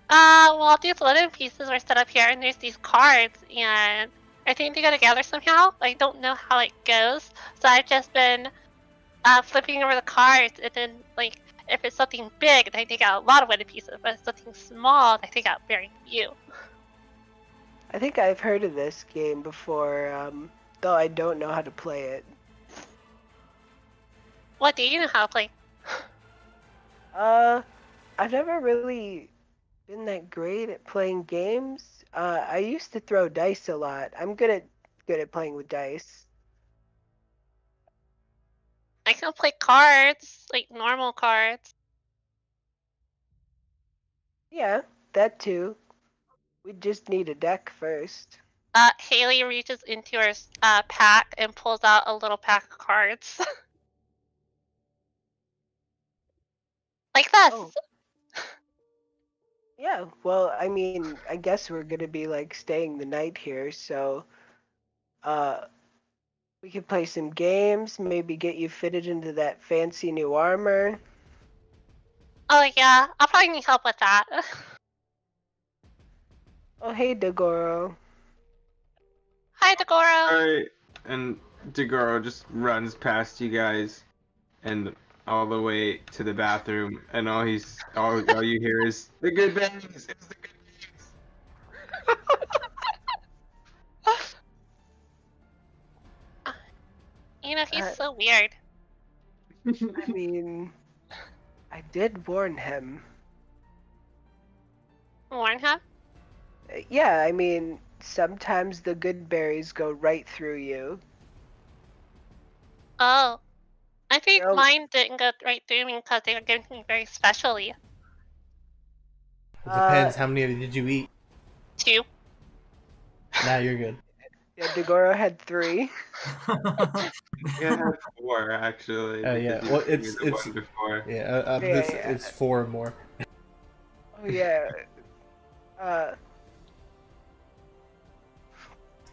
Well, these wooden pieces are set up here, and there's these cards, and I think they gotta gather somehow. I don't know how it goes, so I've just been flipping over the cards, and then, like, if it's something big, then I take out a lot of wooden pieces, but if it's something small, I take out very few. I think I've heard of this game before, though I don't know how to play it. What do you know how to play? I've never really been that great at playing games. I used to throw dice a lot. I'm good at playing with dice. I can play cards, like normal cards. Yeah, that too. We just need a deck first. Haley reaches into her pack and pulls out a little pack of cards. Like this. Oh. Yeah, well, I mean, I guess we're gonna be like staying the night here, so we could play some games, maybe get you fitted into that fancy new armor. Oh yeah, I'll probably need help with that. Oh, hey, Dagoro. Hi, Dagoro. Alright, and Degoro just runs past you guys and all the way to the bathroom, and all you hear is the good bangs. It's the good He's so weird. I mean, I did warn him. Warn him? Yeah, I mean, sometimes the good berries go right through you. Oh. I think No. mine didn't go right through me because they were given to me very specially. It depends. How many of you did you eat? 2. Nah, you're good. Yeah, Dagoro had 3. Yeah, I had 4 actually. Oh yeah. because Well, you it's did 1 before. yeah. Yeah, This yeah. it's 4 or more. Oh yeah.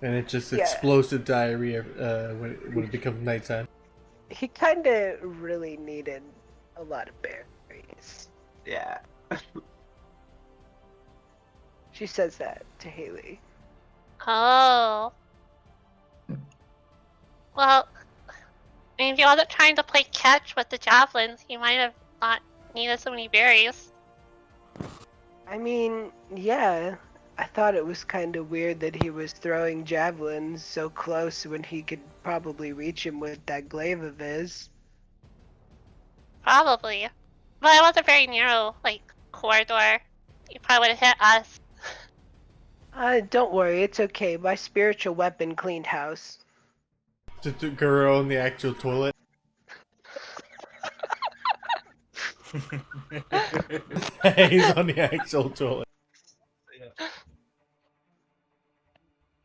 And it's just Yeah. explosive diarrhea when it becomes nighttime. He kind of really needed a lot of berries. Yeah. She says that to Haley. Oh. Well, I mean, if he wasn't trying to play catch with the javelins, he might have not needed so many berries. I mean, yeah. I thought it was kind of weird that he was throwing javelins so close when he could probably reach him with that glaive of his. Probably. But it was a very narrow, like, corridor. He probably would have hit us. Don't worry, it's okay. My spiritual weapon cleaned house. Just a girl in the actual toilet. He's on the actual toilet.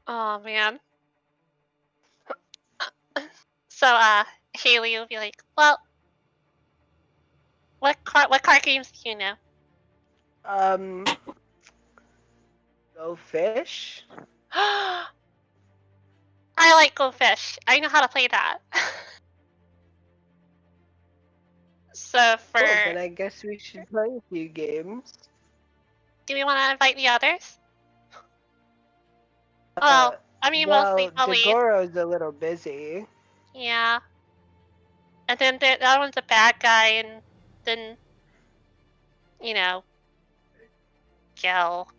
Oh man. So Haley will be like, well, what card games do you know? Go fish. I like Go Fish. I know how to play that. So for Cool, then I guess we should play a few games. do we want to invite the others? Well, I mean mostly Well, probably Dagoro's a little busy. yeah. And then the other one's a bad guy, and then you know, Gel.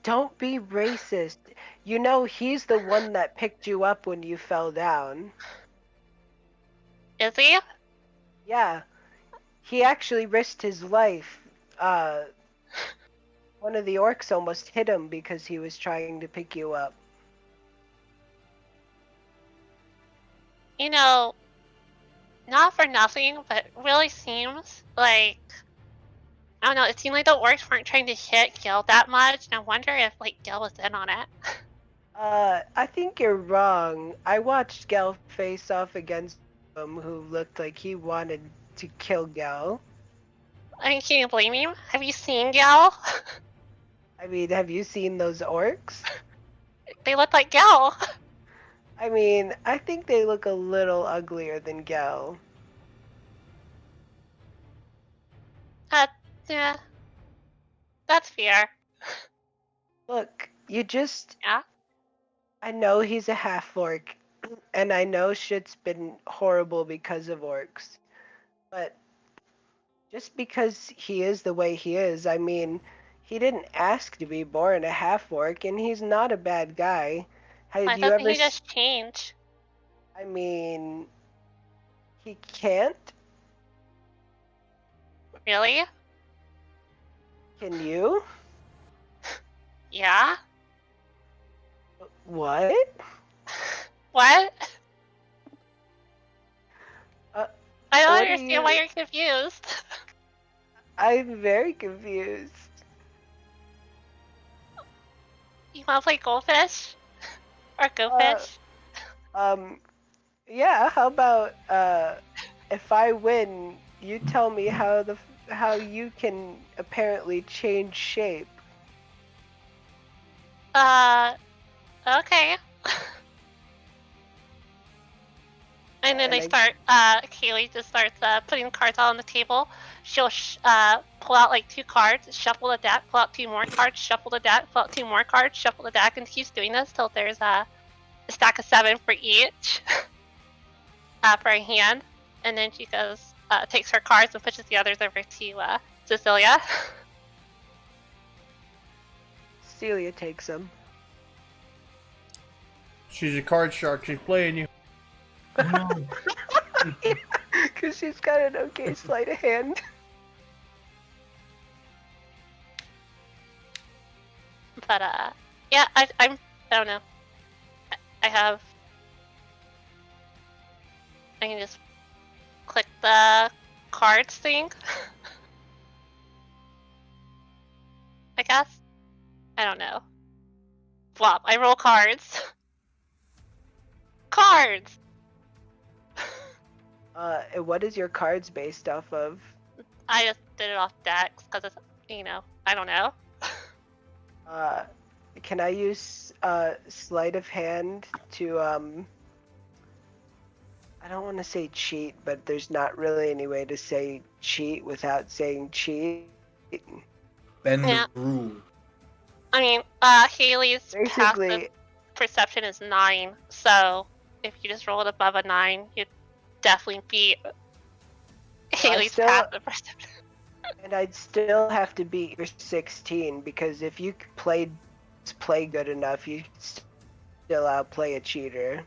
Don't be racist. You know he's the one that picked you up when you fell down. Is he? Yeah. He actually risked his life. One of the orcs almost hit him because he was trying to pick you up. You know, not for nothing, but it really seems like I don't know. It seemed like the orcs weren't trying to hit Gil that much, and I wonder if like Gil was in on it. I think you're wrong. I watched Gel face off against him who looked like he wanted to kill Gel. I mean, can you blame him? Have you seen Gil? I mean, have you seen those orcs? They look like Gil. I mean, I think they look a little uglier than Gel. Yeah, that's fair. Look, you just... Yeah. I know he's a half-orc, and I know shit's been horrible because of orcs. But just because he is the way he is, I mean, he didn't ask to be born a half-orc, and he's not a bad guy. I Have you thought ever... he just changed. I mean, he can't? Really? Can you? Yeah. What? What? I don't what do understand you- why you're confused. I'm very confused. You want to play Goldfish? Or Go Fish? Yeah, how about, if I win, you tell me how you can apparently change shape. Okay. And then And they I- start, Kaylee just starts putting cards out on the table. She'll pull out like 2 cards, shuffle the deck, pull out 2 more cards, shuffle the deck, pull out 2 more cards, shuffle the deck, and keeps doing this till there's a stack of 7 for each for a hand. And then she goes, takes her cards and pushes the others over to Cecilia. Celia takes him. She's a card shark. She's playing you. Because she's got an okay sleight of hand. But yeah, I don't know. I can just click the cards thing. I guess. I don't know. Flop. I roll cards. Cards. And what is your cards based off of? I just did it off decks because it's I don't know. Can I use sleight of hand to I don't want to say cheat, but there's not really any way to say cheat without saying cheat. Bend Yeah. the rule. I mean, Haley's passive Basically, perception is 9, so if you just roll it above a 9, you'd definitely beat Haley's still- passive perception. and I'd still have to beat your 16 because if you play good enough, you still outplay a cheater.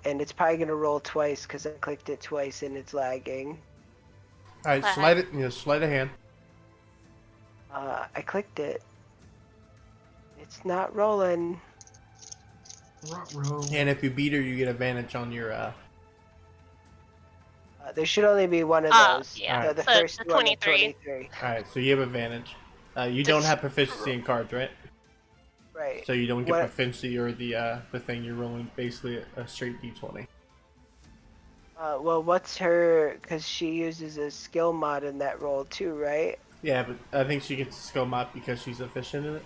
And it's probably gonna roll twice because I clicked it twice and it's lagging. All right, slide it. Slide a hand. I clicked it. It's not rolling. And if you beat her, you get advantage on your. There should only be one of Oh, those. yeah. Alright. The So first the one, the 23. 23. Alright, so you have advantage. You don't have proficiency in cards, right? Right. So you don't get What? proficiency or the thing. You're rolling basically a straight d20. Well, what's her? Because she uses a skill mod in that roll too, right? Yeah, but I think she gets a skill mod because she's efficient in it.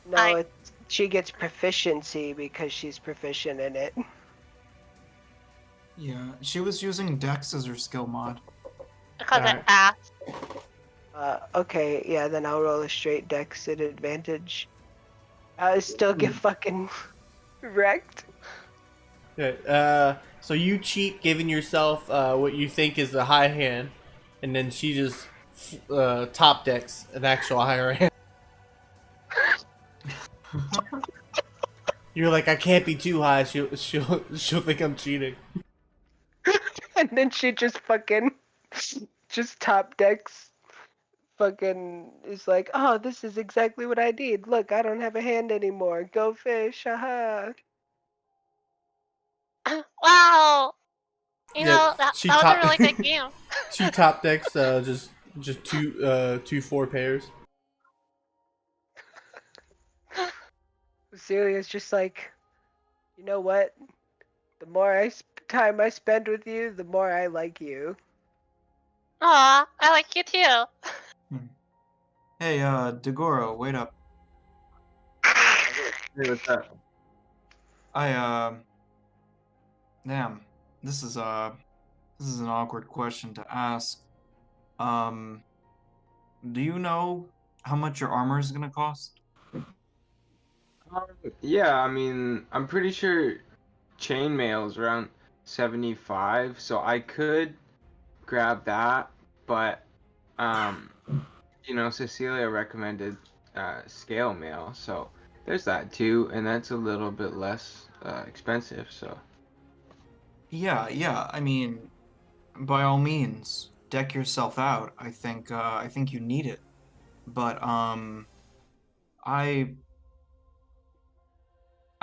No, she gets proficiency because she's proficient in it. Yeah, she was using Dex as her skill mod. Because it Alright. asked. Okay, yeah, then I'll roll a straight dex at advantage. I still get fucking wrecked. Yeah, so you cheat giving yourself what you think is the high hand, and then she just top decks an actual higher hand. You're like, I can't be too high. She'll think I'm cheating. And then she just fucking just top decks fucking is like, oh, this is exactly what I need. Look, I don't have a hand anymore. Go fish, haha. Wow. You Yeah, know, that she was a top really good game. she top decks just two 4 pairs. Celia's just like, you know what? The more time I spend with you, the more I like you. Aw, I like you too. Hey, Degoro, wait up. Hey, what's up? Damn, this is an awkward question to ask. Do you know how much your armor is gonna cost? Yeah, I mean, I'm pretty sure chainmail is around 75, so I could grab that, but um, Cecilia recommended scale mail, so there's that too, and that's a little bit less expensive. So Yeah, I mean, by all means, deck yourself out. I think you need it. But I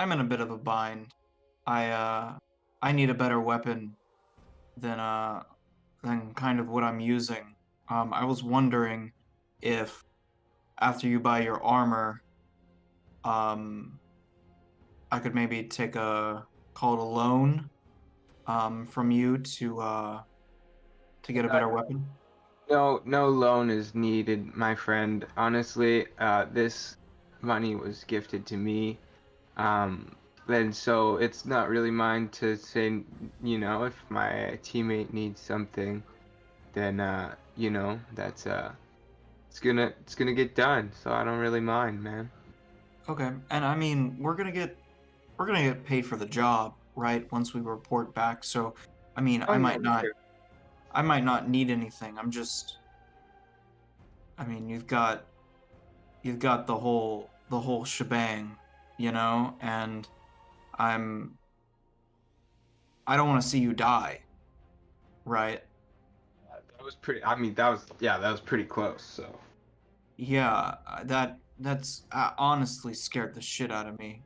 I'm in a bit of a bind. I need a better weapon than kind of what I'm using. I was wondering if after you buy your armor, um, I could maybe take a call it a loan from you to get a better weapon. no loan is needed, my friend. Honestly, this money was gifted to me. Um, and so it's not really mine to say, if my teammate needs something, then that's it's gonna get done. So I don't really mind, man. Okay, and I mean we're gonna get paid for the job, right? Once we report back. So, I mean, Oh, yeah, sure. I might not need anything. I mean, you've got the whole shebang, and I'm I don't want to see you die, right? That was pretty. I mean, that was pretty close. So. Yeah, that's honestly scared the shit out of me.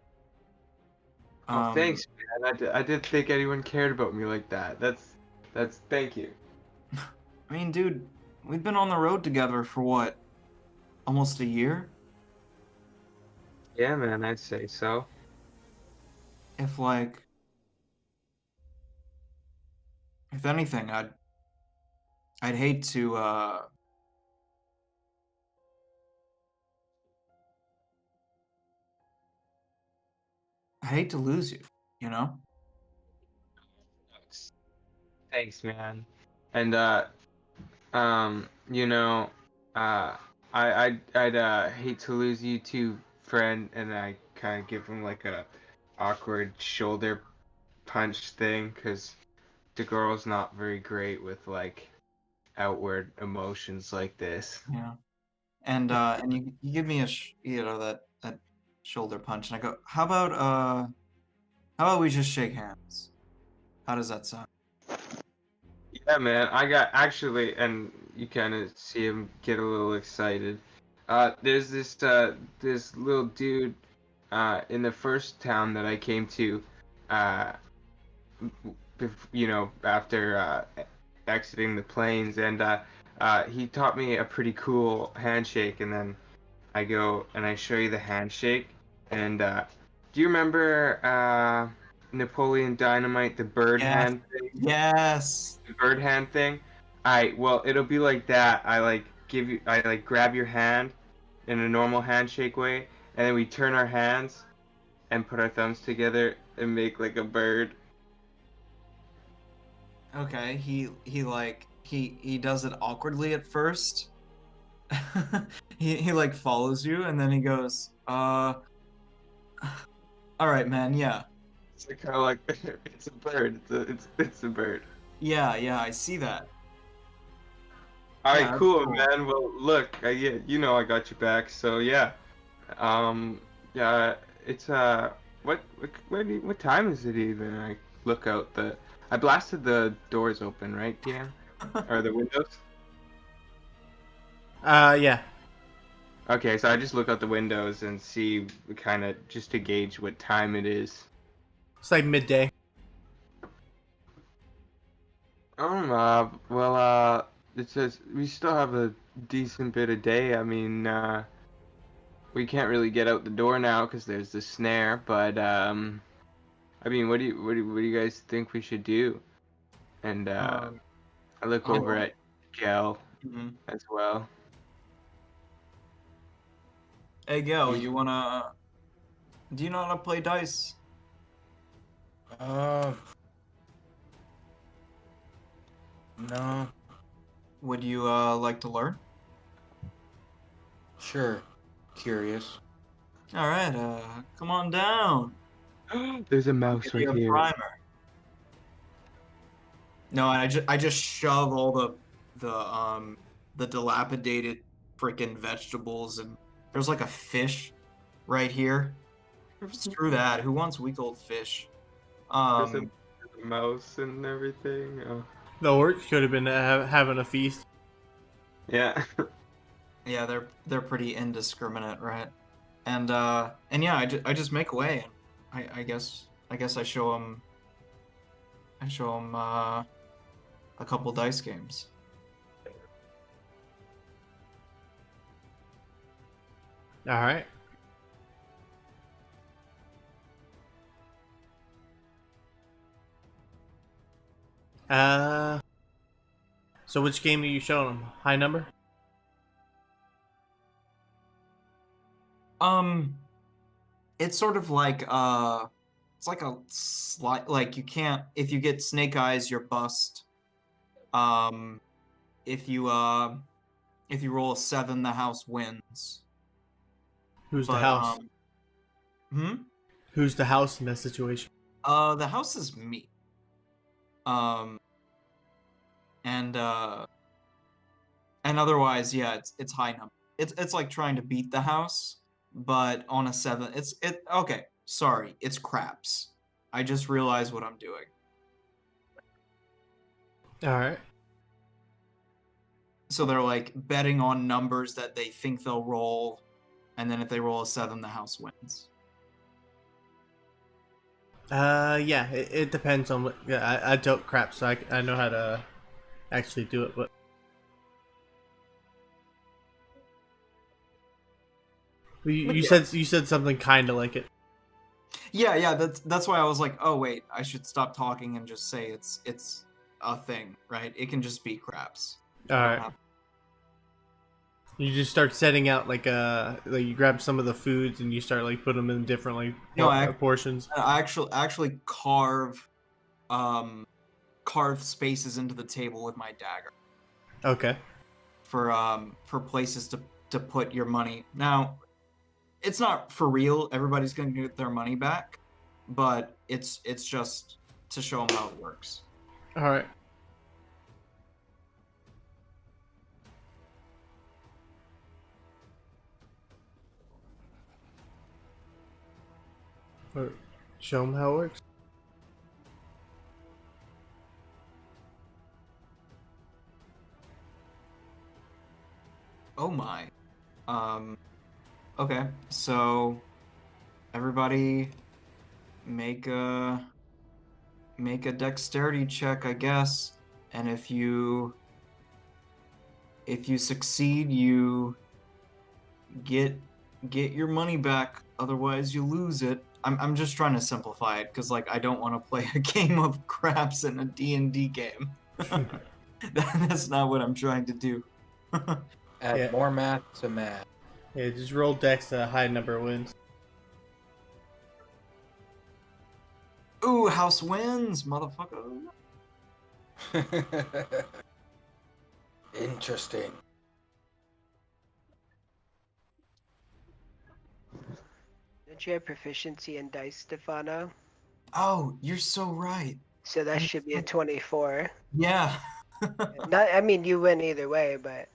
Oh, thanks, man. I didn't think anyone cared about me like that. That's thank you. I mean, dude, we've been on the road together for what? Almost a year? Yeah, man, I'd say so. If like if anything, I'd hate to I hate to lose you, you know? Thanks, man. And um, you know, uh, I'd hate to lose you too, friend. And I kind of give him like a awkward shoulder punch thing, because the girl's not very great with like outward emotions like this. Yeah. And you give me that shoulder punch and I go, how about we just shake hands? How does that sound? Yeah, man. I got actually, and you kind of see him get a little excited. There's this little dude in the first town that I came to, uh, after exiting the planes, and he taught me a pretty cool handshake, and then I go and I show you the handshake. And do you remember Napoleon Dynamite, the bird Yes. hand thing? Yes. The bird hand thing? Alright, well, it'll be like that. I like grab your hand in a normal handshake way, and then we turn our hands and put our thumbs together and make like a bird. Okay. He does it awkwardly at first. he like follows you, and then he goes, all right, man. Yeah. It's like kind of like it's a bird. It's a bird. Yeah. I see that. All right, Yeah, that's cool, cool. man. Well, look, yeah, you know I got your back. So yeah, yeah, it's what time is it even? I look out the. I blasted the doors open, right, DM? Or the windows? Yeah. Okay, so I just look out the windows and see kind of just to gauge what time it is. It's like midday. Well, it says we still have a decent bit of day. I mean, we can't really get out the door now because there's the snare. But I mean, what do you guys think we should do? And I look I over don't- at Gal Mhm. as well. Hey, Gil, do you know how to play dice? No. Would you like to learn? Sure. Curious. All right, come on down. There's a mouse Give you right a here. primer. No, and I just shove all the dilapidated freaking vegetables, and there's like a fish right here. Screw that. Who wants week old fish? There's a mouse and everything. Oh. The orc could have been having a feast. Yeah. Yeah, they're pretty indiscriminate, right? And yeah, I just make away, and I guess I show them a couple dice games. All right. So which game are you showing them? High number? It's sort of like it's like a slight, like you can't, if you get snake eyes, you're bust. If you roll a 7, the house wins. Who's the But house? hmm? Who's the house in that situation? The house is me. And otherwise, yeah, it's high number. It's like trying to beat the house, but on a 7. Okay, sorry, it's craps. I just realized what I'm doing. All right. So they're like betting on numbers that they think they'll roll, and then if they roll a 7, the house wins. Yeah, it depends on what. Yeah, I dealt crap, so I know how to actually do it, but. You said something kind of like it. Yeah, that's why I was like, oh wait, I should stop talking and just say it's a thing, right? It can just be craps. All right. You just start setting out like you grab some of the foods and you start like put them in different like portions. I actually carve spaces into the table with my dagger. Okay. For places to put your money. Now, it's not for real. Everybody's going to get their money back, but it's just to show them how it works. All right. Show them how it works. Oh my. Okay, so everybody make a dexterity check, I guess, and if you succeed, you get your money back. Otherwise, you lose it. I'm just trying to simplify it because like I don't want to play a game of craps in a D&D game. That's not what I'm trying to do. Add Yeah. more math to math. Yeah, just roll dex to a high number of wins. Ooh, house wins, motherfucker. Interesting. Don't you have proficiency in dice, Stefano? Oh, you're so right. So that should be a 24. Yeah. Not, I mean, you win either way, but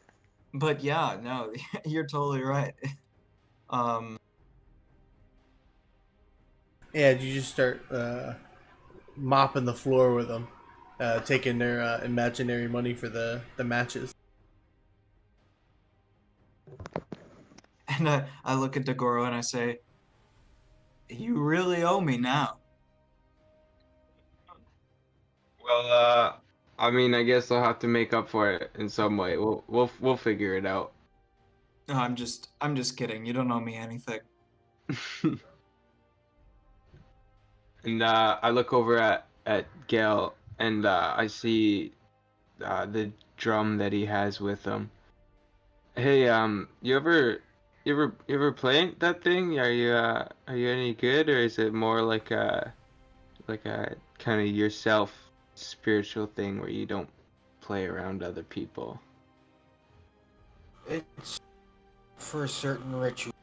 But yeah, no, you're totally right. Um, Yeah, you just start mopping the floor with them, taking their imaginary money for the matches. and I look at Dagoro and I say, "You really owe me now." Well, I mean, I guess I'll have to make up for it in some way. We'll figure it out. No, I'm just kidding. You don't owe me anything. And I look over at Gale, and I see the drum that he has with him. Hey, you ever play that thing? Are you any good, or is it more like a kind of yourself spiritual thing where you don't play around other people? It's for a certain ritual.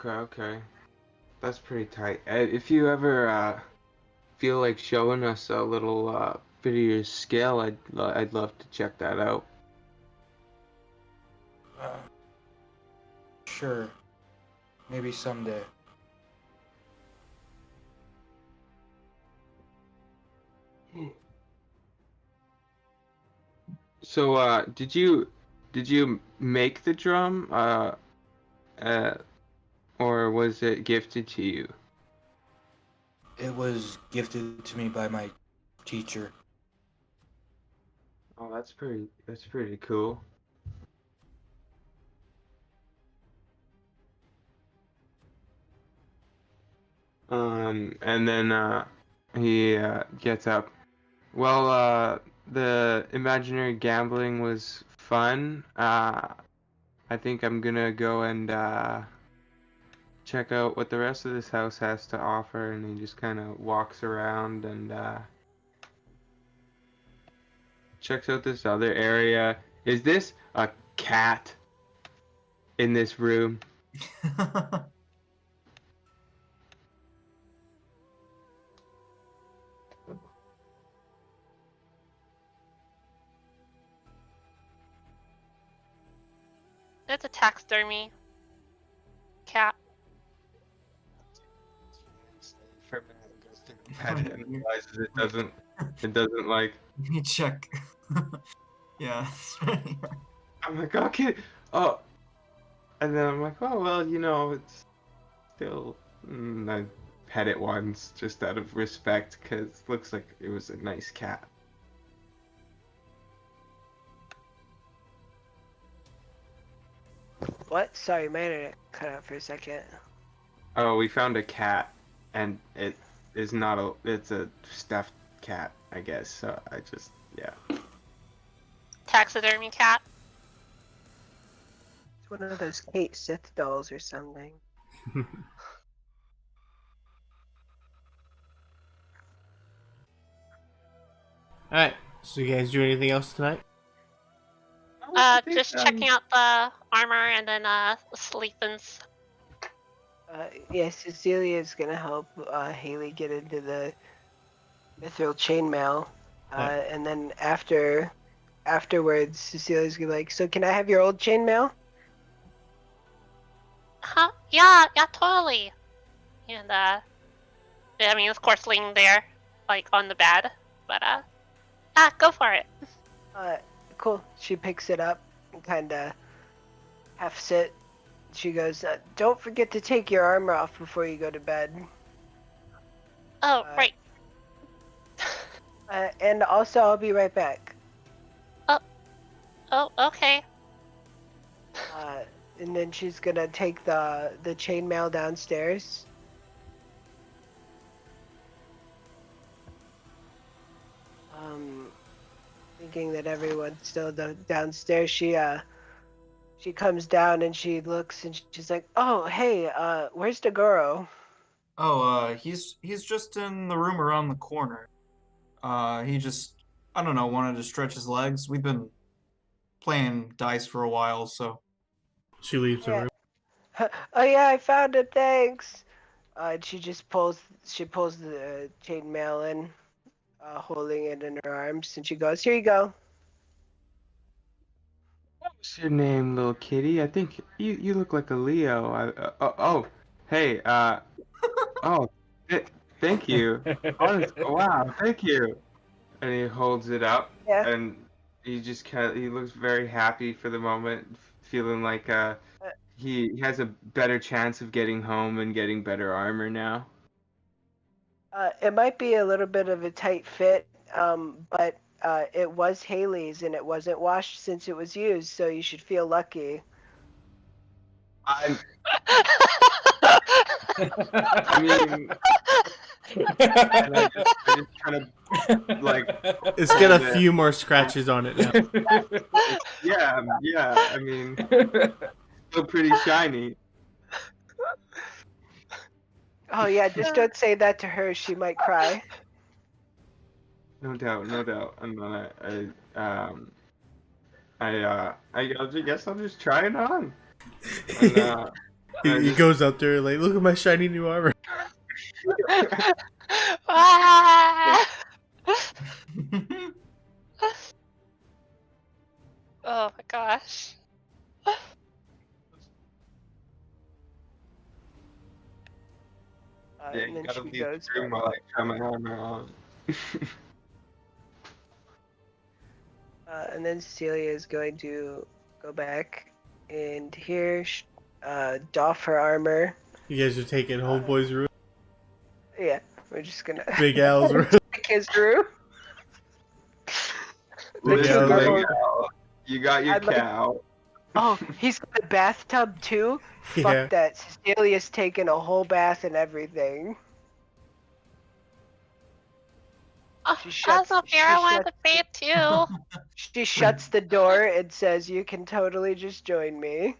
Okay. That's pretty tight. If you ever feel like showing us a little bit of your skill, I'd love to check that out. Sure. Maybe someday. So, did you make the drum, or was it gifted to you? It was gifted to me by my teacher. Oh, that's pretty cool. And then he gets up. Well, the imaginary gambling was fun. I think I'm gonna go and check out what the rest of this house has to offer, and he just kind of walks around and checks out this other area. Is this a cat in this room? It's a taxidermy cat. For a minute, goes to pet it and realizes it doesn't like. Let me check. Yeah. I'm like, okay, oh, and then I'm like, oh well, it's still. I pet it once just out of respect because it looks like it was a nice cat. what? Sorry, my internet cut out for a second. Oh, we found a cat, and it is not it's a stuffed cat, I guess. So I just, yeah. Taxidermy cat. It's one of those Kate Sith dolls or something. Alright, so you guys do anything else tonight? Just checking out the armor and then sleepins. Yeah, Cecilia's gonna help Haley get into the mithril chainmail, Right. and then afterwards, Cecilia's gonna be like, "So can I have your old chainmail?" Huh? Yeah, totally. And I mean, of course, laying there, like on the bed, but go for it. Cool. She picks it up and kind of hefts it. She goes, "Don't forget to take your armor off before you go to bed." Oh, right. And also, I'll be right back. Oh, okay. And then she's gonna take the chainmail downstairs. Thinking that everyone's still downstairs, she comes down and she looks and she's like, "Oh, hey, where's Dagoro?" Oh, he's just in the room around the corner. He just, I don't know, wanted to stretch his legs. We've been playing dice for a while, so She leaves the Yeah. room. Oh yeah, I found it. Thanks. And she pulls the chainmail in, holding it in her arms, and she goes, "Here you go." What's your name, little kitty? I think you look like a Leo. Hey, oh, th thank you. Honest, wow, thank you. And he holds it up, Yeah. and he looks very happy for the moment, feeling like he has a better chance of getting home and getting better armor now. It might be a little bit of a tight fit, but it was Haley's and it wasn't washed since it was used, so you should feel lucky. I mean, and I just kind of like, It's got a few more scratches on it now. yeah, I mean, still pretty shiny. Oh yeah, just don't say that to her; she might cry. No doubt, no doubt. I'm not. I guess I'll just try it on. And He goes up there like, look at my shiny new armor. Ah! Oh my gosh. yeah, And you then gotta she leave goes the room back. while I try my armor on. And then Cecilia is going to go back and here, doff her armor. You guys are taking homeboy's room. Yeah, we're just gonna Big Al's room. take his room. The Big two Al's Big room. levels. Al, you got your I'd like- cow. Oh, he's got a bathtub too. Yeah. Fuck that. Cecilia's taking a whole bath and everything. Oh, She as shuts- a she bear, I wanted shuts- to bathe too. She shuts the door and says, "You can totally just join me."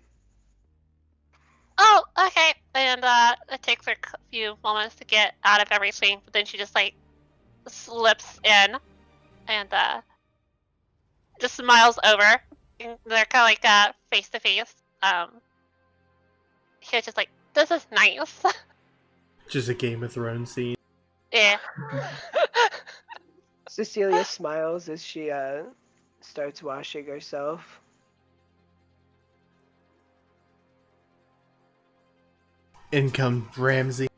Oh, okay. And it takes her a few moments to get out of everything, but then she just like slips in and just smiles over. And they're kind of like face to face. He was just like, "This is nice." Just a Game of Thrones scene. Yeah. Cecilia smiles as she starts washing herself. In comes Ramsey.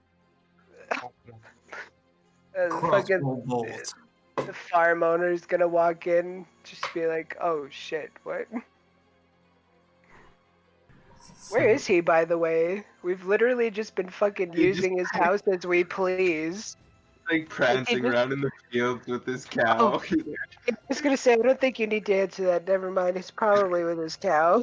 The fucking crossbow bolt. the farm owner's gonna walk in, just be like, "Oh shit, what? Where is he, by the way? We've literally just been fucking He just- using his house as we please." Like prancing just- around in the fields with this cow. I was gonna say, I don't think you need to answer that. Never mind. He's probably with his cow.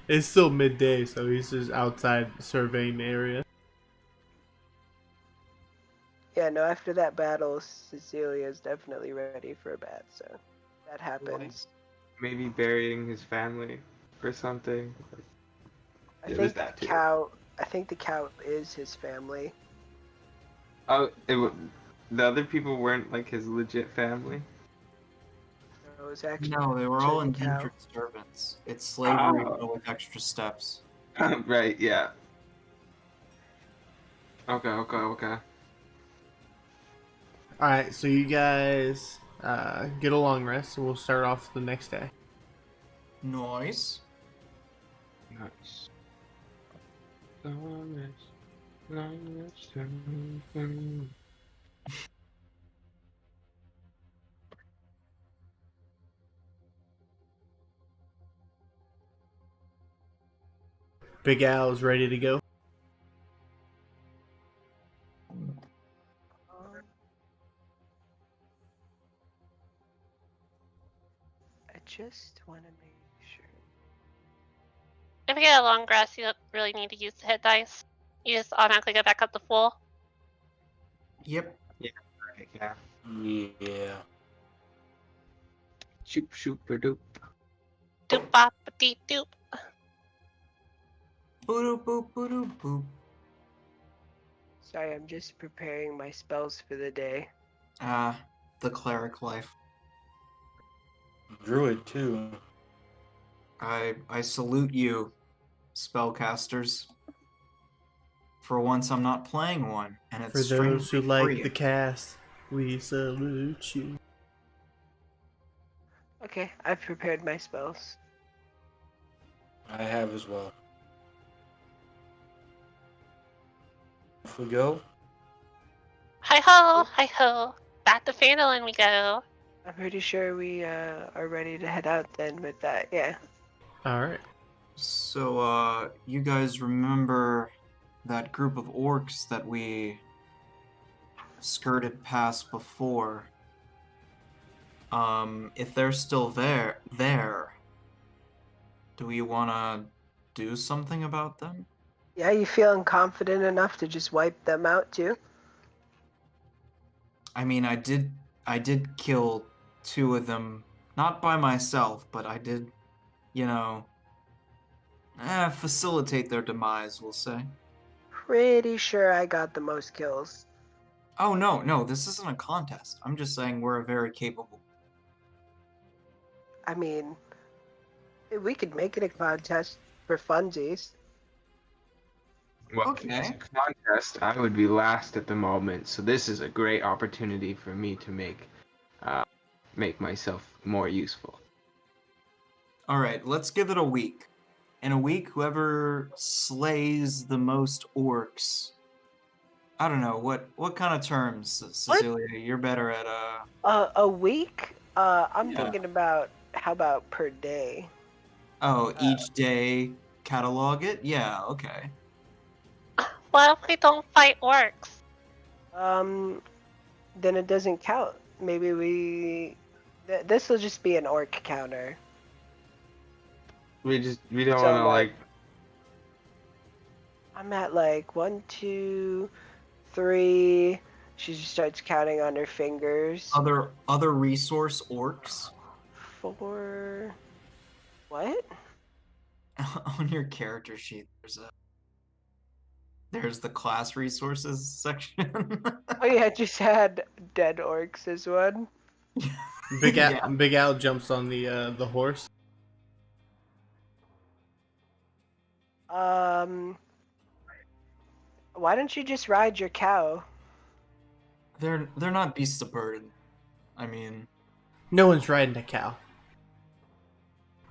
It's still midday, so he's just outside surveying the area. Yeah, no. After that battle, Cecilia is definitely ready for a bath. So that happens. Maybe burying his family or something. I Yeah, think there's the that too. cow. I think the cow is his family. Oh, the other people weren't like his legit family. So it was actually No, they were all the cow. indentured servants. It's slavery, Oh. but with extra steps. Right, yeah. Okay. Alright, so you guys get a long rest, and we'll start off the next day. Nice. Nice. Big Al's ready to go. just want to make sure. If you get a long rest, you don't really need to use the hit dice. You just automatically go back up to full. Yep. Right, yeah. Yeah. Shoop shoop doop. Doop bop dee doop. Boop boop boop boop. Sorry, I'm just preparing my spells for the day. Ah, the cleric life. Druid too. I salute you, spellcasters. For once, I'm not playing one, and it's For those who strangely like free. the cast, we salute you. Okay, I've prepared my spells. I have as well. Off we go. Hi ho, hi ho. Back to Phandalin we go. I'm pretty sure we are ready to head out then with that. Yeah. Alright. So, you guys remember that group of orcs that we skirted past before? If they're still there, do we want to do something about them? Yeah, you feeling confident enough to just wipe them out too? I mean, I did kill 2 of them, not by myself, but I did, facilitate their demise, we'll say. Pretty sure I got the most kills. Oh, no, this isn't a contest. I'm just saying we're a very capable. I mean, we could make it a contest for funsies. Well, Okay. as a contest, I would be last at the moment, so this is a great opportunity for me to make myself more useful. All right, let's give it a week. In a week, whoever slays the most orcs. I don't know what kind of terms, Cecilia. You're better at A week? I'm Yeah. thinking about how about per day? each day catalog it. Yeah, okay. What if we don't fight orcs? Then it doesn't count. Maybe we. This will just be an orc counter. We don't So, want to like- I'm at like 1, 2, 3. She just starts counting on her fingers. Other resource orcs 4. What? on your character sheet. There's the class resources section. Oh yeah, I just had dead orcs as one. Big Al, Yeah. Big Al jumps on the horse. Why don't you just ride your cow? They're not beasts of burden. I mean, No one's riding a cow.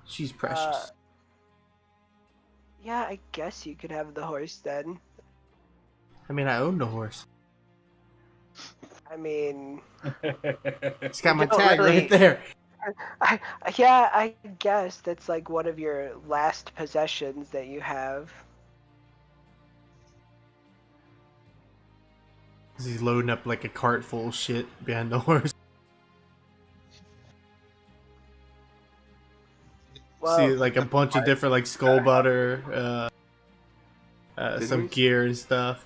She's precious. Yeah, I guess you could have the horse then. I mean, I own the horse. I mean, It's got my don't tag really- right there. I guess that's like one of your last possessions that you have. He's loading up like a cart full of shit behind the horse. Well, See like a bunch of different like skull butter, Did some we? gear and stuff,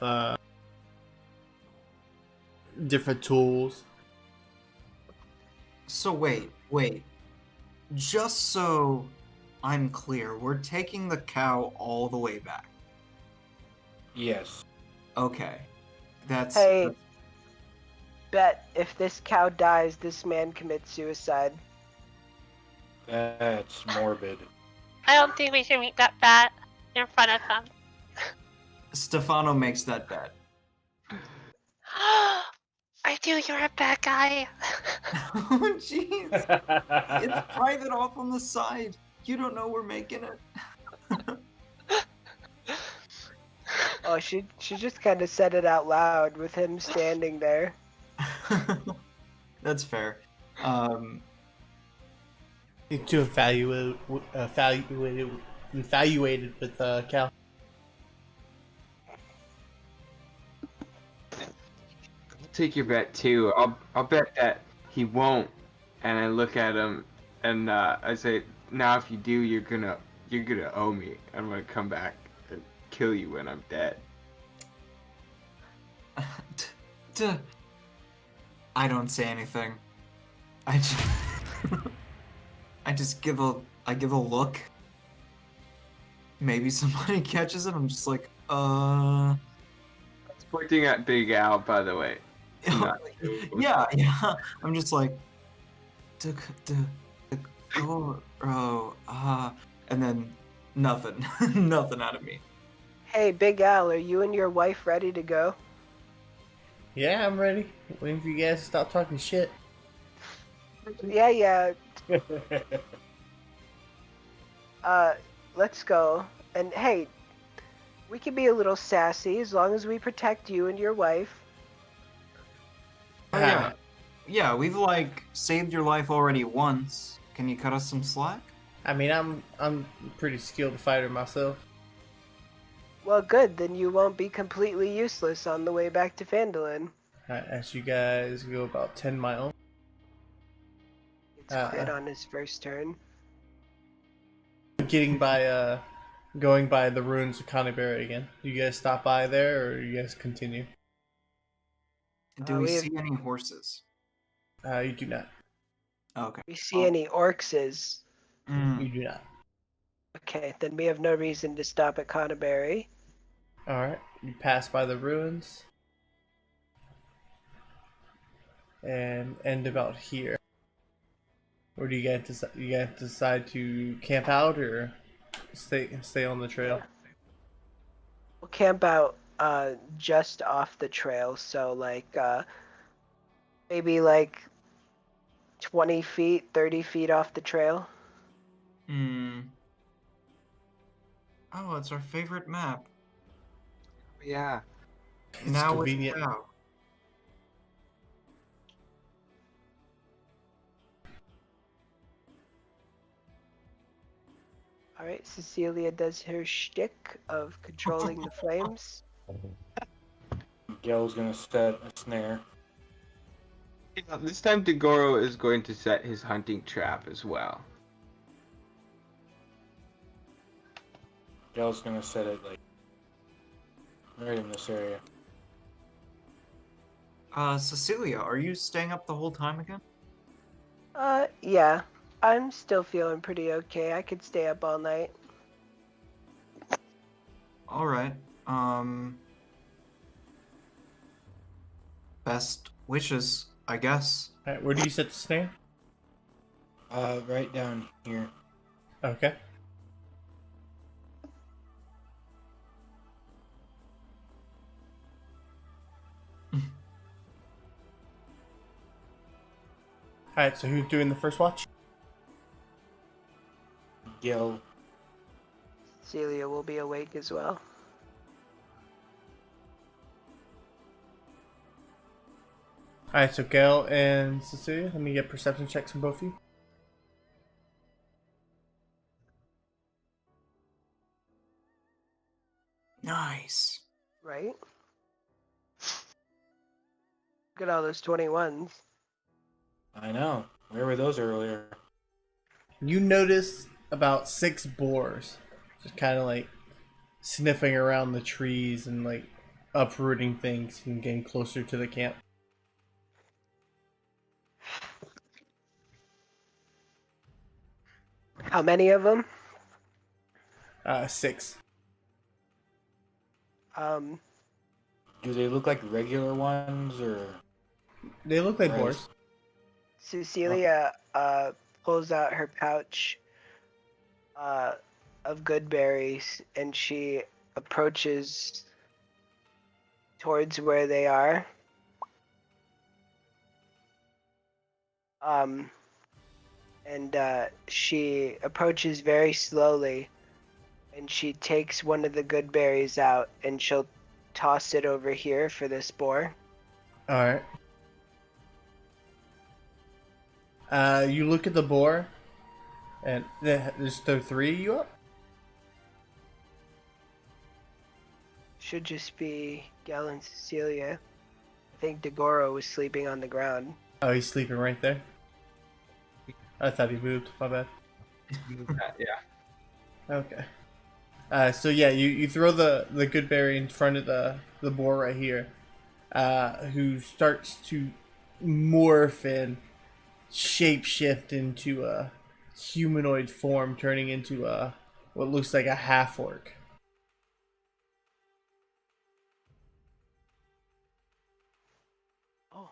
different tools. so wait. Just so I'm clear, we're taking the cow all the way back. Yes. Okay. That's Hey. Bet if this cow dies, this man commits suicide. That's morbid. I don't think we should make that bet in front of him. Stefano makes that bet. I knew you were a bad guy. Oh jeez. It's private off on the side. You don't know we're making it. Oh, she just kind of said it out loud with him standing there. That's fair. You're too infatuated with Cal. Take your bet too. I'll bet that he won't. And I look at him And I say, now if you do, you're gonna owe me. I'm gonna come back and kill you when I'm dead. I don't say anything. I just, I give a look. Maybe somebody catches it. I'm just like, I was pointing at Big Al, by the way. Not you. yeah. I'm just like, go, and then nothing, nothing out of me. Hey, Big Al, are you and your wife ready to go? Yeah, I'm ready. Waiting for you guys to stop talking shit. Yeah. Let's go. And hey, we can be a little sassy as long as we protect you and your wife. Oh yeah, we've like saved your life already once. Can you cut us some slack? I mean, I'm a pretty skilled fighter myself. Well, good. Then you won't be completely useless on the way back to Phandalin. As you guys go about 10 miles. It's crit on his first turn. Going by the ruins of Conyberry again. Do you guys stop by there, or you guys continue? Do we we have- see any horses? You do not. Okay. We see any orcses. You do not. Okay, then we have no reason to stop at Conyberry. Alright, you pass by the ruins and end about here. Or do you guys decide to camp out or stay on the trail? We'll camp out just off the trail, so maybe 20 feet, 30 feet off the trail. Oh, it's our favorite map. Yeah. It's now convenient. With cow. Alright, Cecilia does her shtick of controlling the flames. Gel's gonna set a snare. This time Degoro is going to set his hunting trap as well. Gel's gonna set it right in this area. Cecilia, are you staying up the whole time again? Yeah. I'm still feeling pretty okay. I could stay up all night. Alright. Best wishes, I guess. Alright, where do you set the snare? Right down here. Okay. Alright, so who's doing the first watch? Gel. Celia will be awake as well. Alright, so Gail and Cecilia, let me get perception checks from both of you. Nice. Right? Look at all those 21s. I know. Where were those earlier? You notice about 6 boars just kind of sniffing around the trees and uprooting things and getting closer to the camp. How many of them? 6. Do they look like regular ones or? They look like Right. boars. Cecilia pulls out her pouch of good berries and she approaches towards where they are. And she approaches very slowly and she takes one of the good berries out and she'll toss it over here for this boar. Alright. You look at the boar, and there's 3 of you up? Should just be Gel and Cecilia. I think Degoro was sleeping on the ground. Oh, he's sleeping right there? I thought he moved. My bad. Yeah. Okay. So yeah, you throw the good berry in front of the boar right here, who starts to morph and shape shift into a humanoid form, turning into what looks like a half orc. Oh.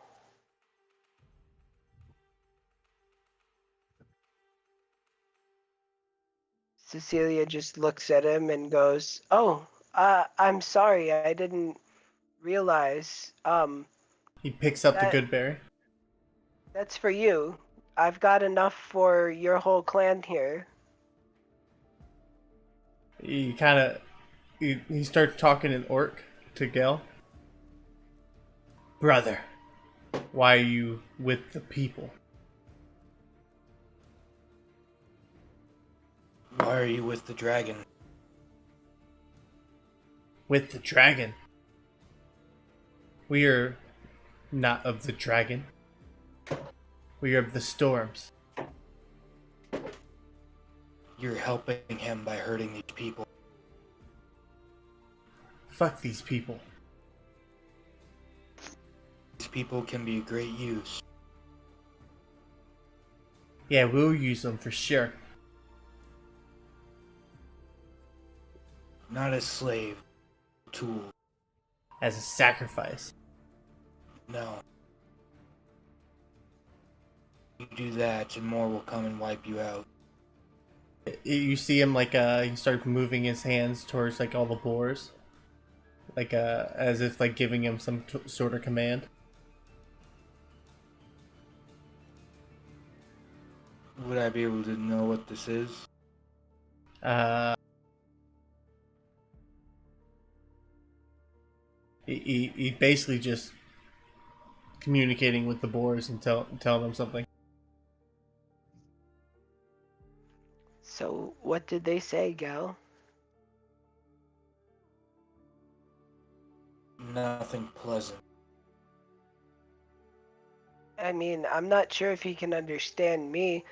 Cecilia just looks at him and goes, "Oh, I'm sorry. I didn't realize. He picks up the That good berry. that's for you. I've got enough for your whole clan here." He kind of he starts talking in orc to Gel. Brother, why are you with the people? Why are you with the dragon? With the dragon. We are not of the dragon. We are of the storms. You're helping him by hurting these people. Fuck these people. These people can be of great use. Yeah, we'll use them for sure. Not as slave, tool. As a sacrifice. No. You do that, and more will come and wipe you out. You see him like he starts moving his hands towards like all the boars, like as if like giving him some sort of command. Would I be able to know what this is? He basically just communicating with the boars and telling them something. So what did they say, Gal? Nothing pleasant. I mean, I'm not sure if he can understand me,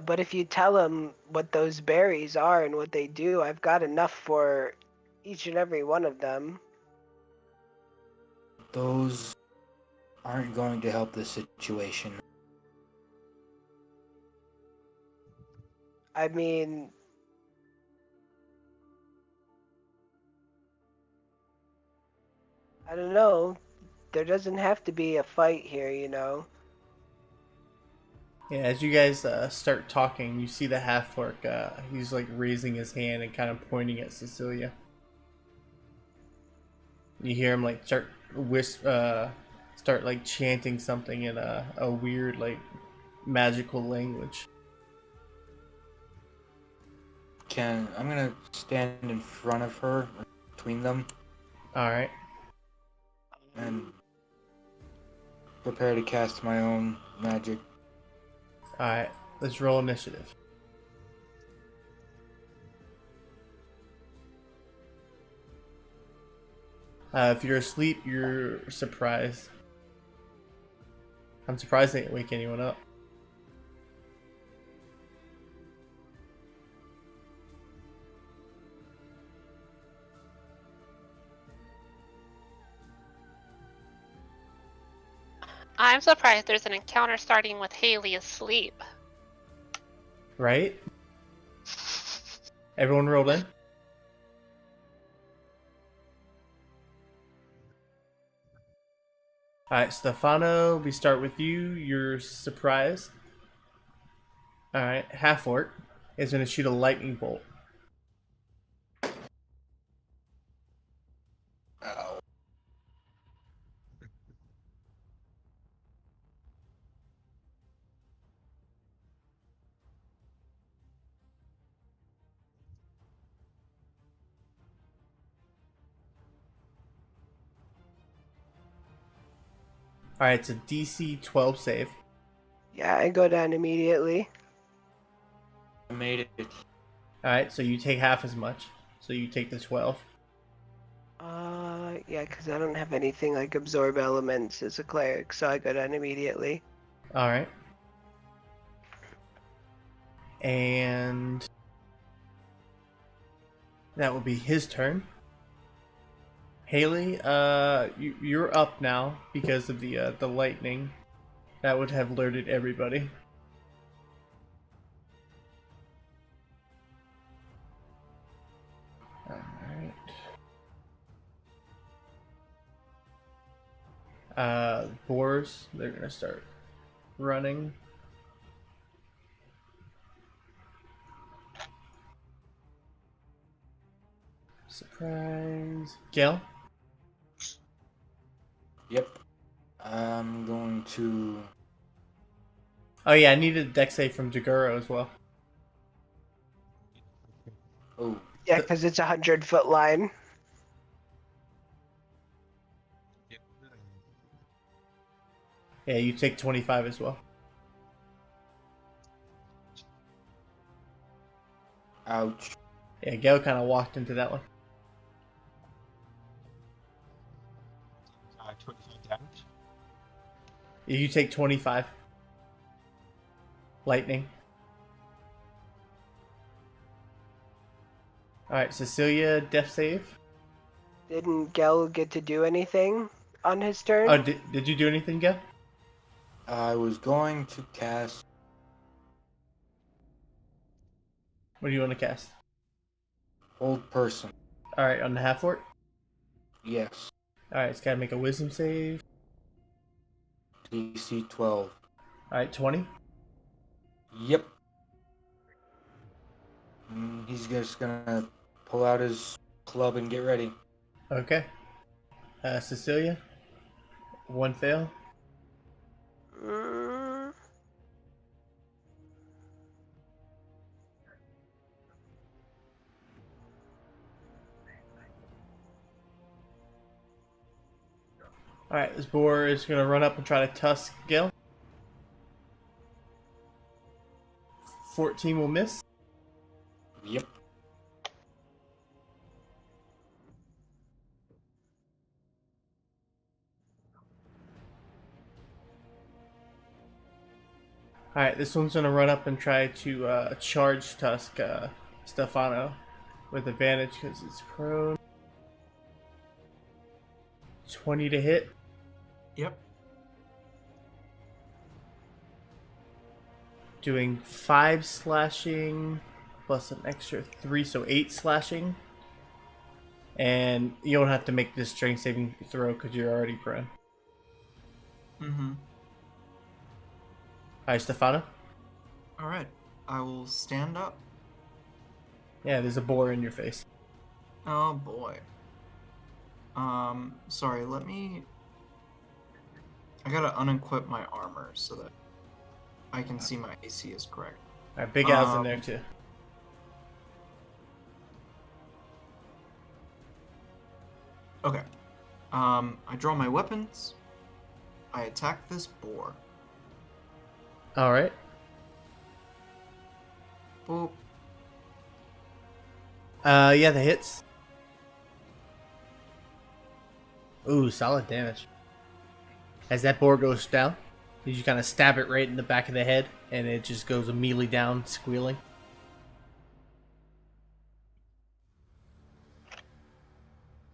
but if you tell him what those berries are and what they do, I've got enough for each and every one of them. Those aren't going to help the situation. I mean, I don't know. There doesn't have to be a fight here, you know. Yeah, as you guys start talking, you see the half orc. He's like raising his hand and kind of pointing at Cecilia. You hear him like start like chanting something in a weird like magical language. I'm gonna stand in front of her, between them, All right. and prepare to cast my own magic. All right. Let's roll initiative. If you're asleep, you're surprised. I'm surprised they didn't wake anyone up. I'm surprised there's an encounter starting with Haley asleep. Right? Everyone rolled in? Alright, Stefano, we start with you. You're surprised. Alright, half orc is going to shoot a lightning bolt. Ow. Alright, it's a DC 12 save. Yeah, I go down immediately. I made it. Alright, so you take half as much. So you take the 12. Yeah, because I don't have anything like absorb elements as a cleric, so I go down immediately. Alright. And that will be his turn. Haley, you're up now because of the lightning. That would have alerted everybody. Alright. Boars, they're gonna start running. Surprise. Gil? Yep. I'm going to. Oh yeah, I needed a deck save from Jaguro as well. Oh, Yeah, because it's a 100-foot line. Yeah, you take 25 as well. ouch. Yeah, Gil kind of walked into that one. 25 damage. Yeah, you take 25. Lightning. Alright, Cecilia, death save. Didn't Gel get to do anything on his turn? Oh, did you do anything, Gil? I was going to cast What do you want to cast? Hold Person. Alright, on the half orc. Yes. Alright, it's gotta make a wisdom save. DC 12. Alright, 20. Yep. He's just gonna pull out his club and get ready. Okay. Cecilia. One fail. Mm, Alright, this boar is gonna run up and try to tusk Gil. 14 will miss. Yep. Alright, this one's gonna run up and try to charge tusk Stefano with advantage because it's prone. 20 to hit. Yep. Doing 5 slashing plus an extra 3, so 8 slashing. And you don't have to make this strength saving throw because you're already prone. Mm-hmm. Alright, Stefano. Alright. I will stand up. Yeah, there's a boar in your face. Oh boy. Sorry, let me... I gotta unequip my armor so that I can see my AC is correct. Alright, Big Al's in there too. Okay. I draw my weapons. I attack this boar. Alright. Boop. Yeah, that hits. Ooh, solid damage. As that boar goes down, you kind of stab it right in the back of the head, and it just goes immediately down, squealing.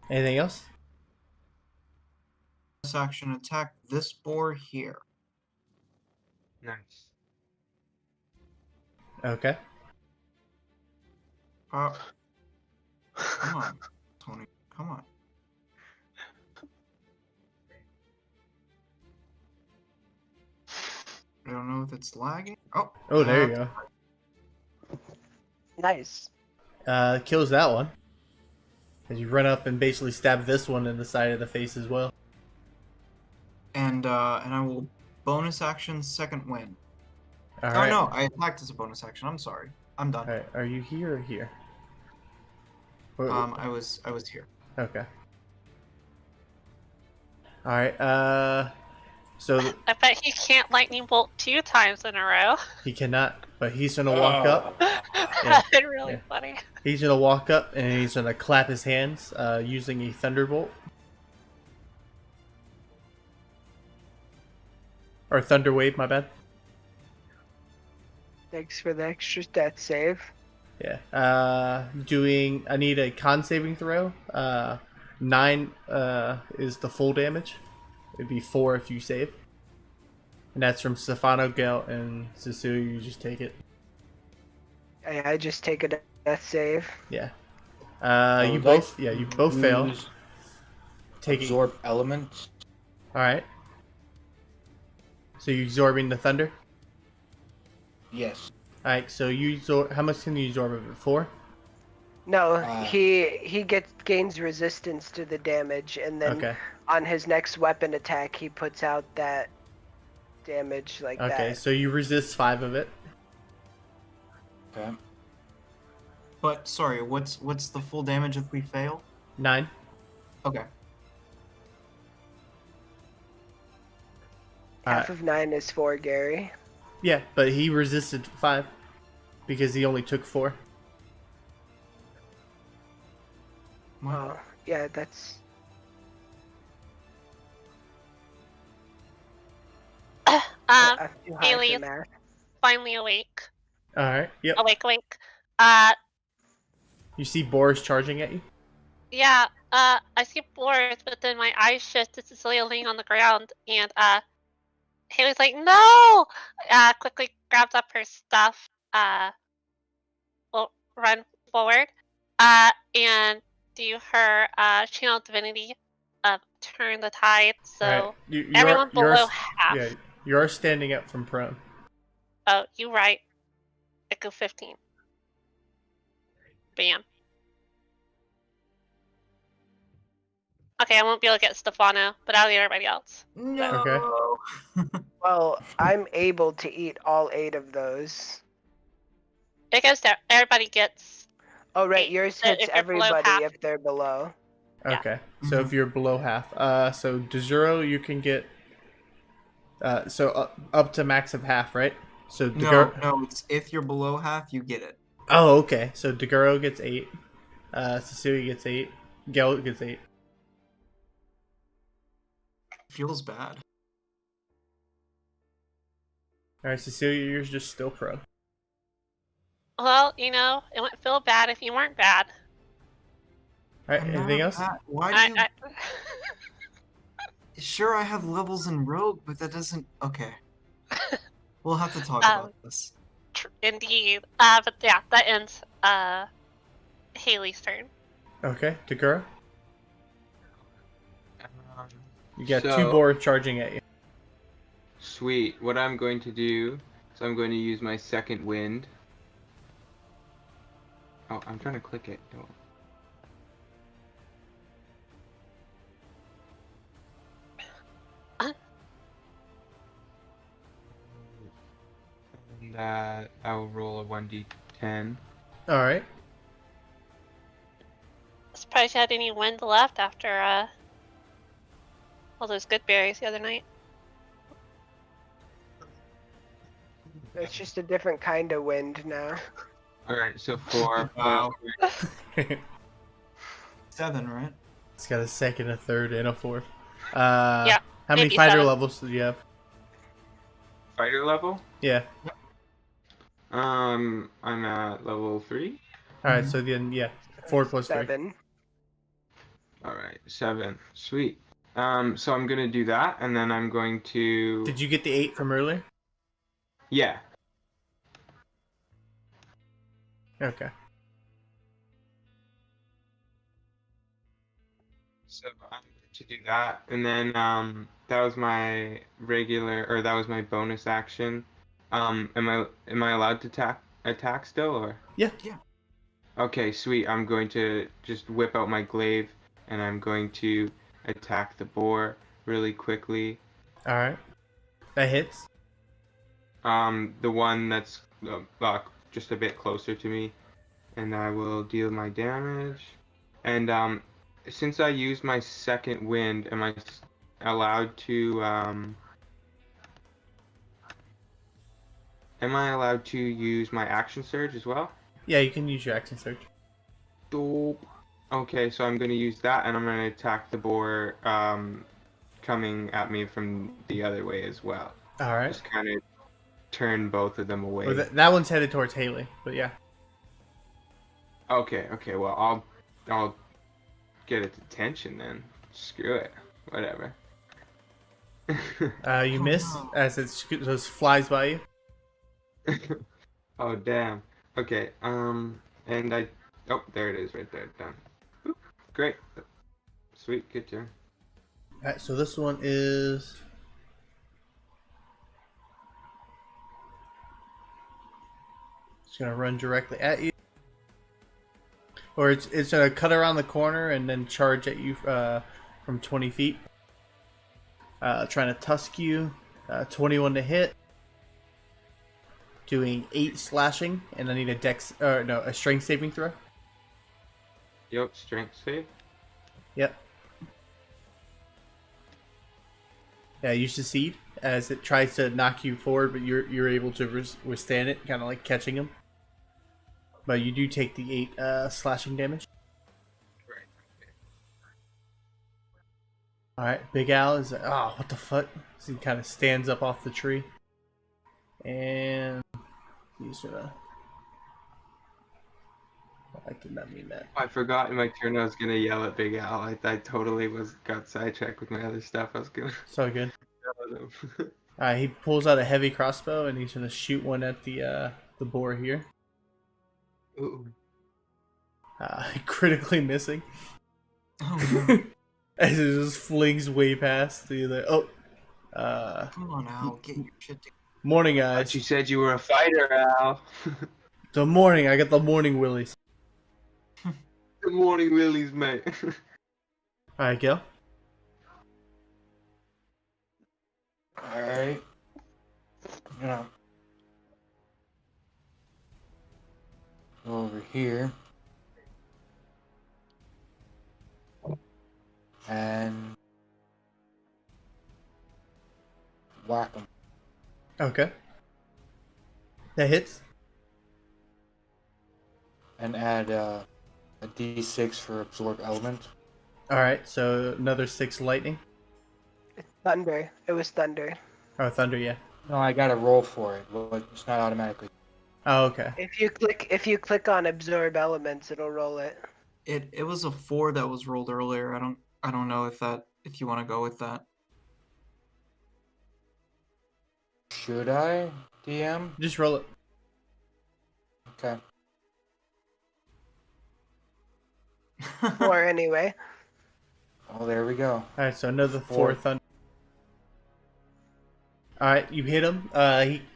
Anything else? This action attack this boar here. Nice. Okay. Come on, Tony. Come on. I don't know if it's lagging. Oh. Oh, there you go. nice. Kills that one. As you run up and basically stab this one in the side of the face as well. And I will bonus action second wind. All Oh right. no, I attacked as a bonus action. I'm sorry. I'm done. All right. Are you here or here? Wait, I was here. Okay. All right. So I bet he can't lightning bolt 2 times in a row. he cannot, but he's gonna walk up. Yeah, That'd been really yeah. funny. He's gonna walk up and he's gonna clap his hands using a thunderbolt or thunder wave. My bad. Thanks for the extra stat save. Yeah. I need a con saving throw. 9 is the full damage. It'd be 4 if you save. And that's from Stefano, Gale, and Cecilia. You just take it. I just take a death save. Yeah. I You would both. like Yeah, you both fail. use Taking. Absorb elements. All right. So you absorbing the thunder. Yes. All right. So you absorb. How much can you absorb of it? 4. No, Uh, he gains resistance to the damage, and then Okay. on his next weapon attack, he puts out that damage like Okay. that. So you resist 5 of it. Okay. But sorry, what's the full damage if we fail? 9. Okay. Half of 9 is 4, Gary. Yeah, but he resisted 5 because he only took 4. What? Oh, yeah, that's... I'm too high Haley for is math. finally awake. All right. Yep. Awake. You see Boris charging at you. Yeah, I see Boris, but then my eyes shift to Cecilia laying on the ground, and, Haley's like, no! Quickly grabs up her stuff, will run forward, and do her, channel divinity of turn the tide, so All right. You everyone are, below half. Yeah, you are standing up from prone. Oh, you right. I go 15. Bam. Okay, I won't be able to get Stefano, but I'll get everybody else. No. Okay. Well, I'm able to eat all 8 of those. It goes down. Everybody gets. Oh, right, 8, yours so hits if you're below everybody half. if they're below. Yeah. Okay. So if you're below half, so Dezuro, you can get, up to max of half, right? So No, it's if you're below half, you get it. Oh, okay. So Deguro gets 8. Cecilia gets 8. Gel gets 8. Feels bad. All right, Cecilia, you're just still pro. Well, it wouldn't feel bad if you weren't bad. All right. I'm not Anything else? bad. Why do you? Sure, I have levels in Rogue, but that doesn't. Okay. We'll have to talk about this. Indeed. But yeah, that ends Haley's turn. Okay, Deguro. You got 2 So- boar charging at you. Sweet. What I'm going to do is I'm going to use my second wind. Oh, I'm trying to click it. Oh. And that I will roll a 1d10. All right. Surprised you had any wind left after all those good berries the other night. It's just a different kind of wind now. Alright, so 4. Wow. 7, right? It's got a second, a third, and a fourth. Yeah, How many maybe fighter 7. levels do you have? Fighter level? Yeah. I'm at level 3. All right. So then, 4 plus 3. 7. Alright, 7. Sweet. So I'm gonna do that, and then I'm going to... Did you get the 8 from earlier? Yeah. Okay. So I'm going to do that, and then that was my that was my bonus action. Am I allowed to attack still, or? Yeah. Yeah. Okay, sweet. I'm going to just whip out my glaive, and I'm going to attack the boar really quickly. All right. That hits. The one that's just a bit closer to me, and I will deal my damage. And since I used my second wind, am I allowed to use my action surge as well? Yeah, you can use your action surge. Dope. Okay, so I'm gonna use that, and I'm gonna attack the boar coming at me from the other way as well. All right. Just kind of turn both of them away. Or that one's headed towards Haley, but yeah. Okay. Well, I'll get its attention then. Screw it. Whatever. You Oh, miss no. as it just flies by you. Oh damn. Okay. And I. Oh, there it is, right there. Done. Oop, great. Sweet. Good turn. Alright, so this one is. It's gonna run directly at you. Or it's gonna cut around the corner and then charge at you from 20 feet. Trying to tusk you. 21 to hit. Doing 8 slashing, and I need a strength saving throw. Yep. Strength save. Yep. Yeah, you succeed as it tries to knock you forward, but you're able to withstand it, kind of like catching him. But you do take the 8 slashing damage. Right. All right, Big Al is like, oh, what the fuck? So he kind of stands up off the tree, and he's gonna. I did not mean that. I forgot in my turn I was gonna yell at Big Al. I totally got sidetracked with my other stuff. I was gonna So good. yell at him. He pulls out a heavy crossbow and he's gonna shoot one at the boar here. Ooh. Critically missing. Oh, no. As it just flings way past the other. Oh. Come on, Al. Get your shit together. Morning, Thought guys. you said you were a fighter, Al. The morning. I got the morning willies. Good morning, Willies, mate. All right, Gil. Alright. Yeah. Go over here. And whack him. Okay. That hits. And add a d6 for absorb element. All right, so another 6 lightning. Thunder. It was thunder. Oh, thunder, yeah. No, I gotta roll for it. Well, it's not automatically. Oh, okay. If you click on absorb elements, it'll roll it. It was a 4 that was rolled earlier. I don't know if you want to go with that. Should I, DM? Just roll it. Okay. 4 anyway. Oh, there we go. All right, so another 4 4. thunder. All right, you hit him.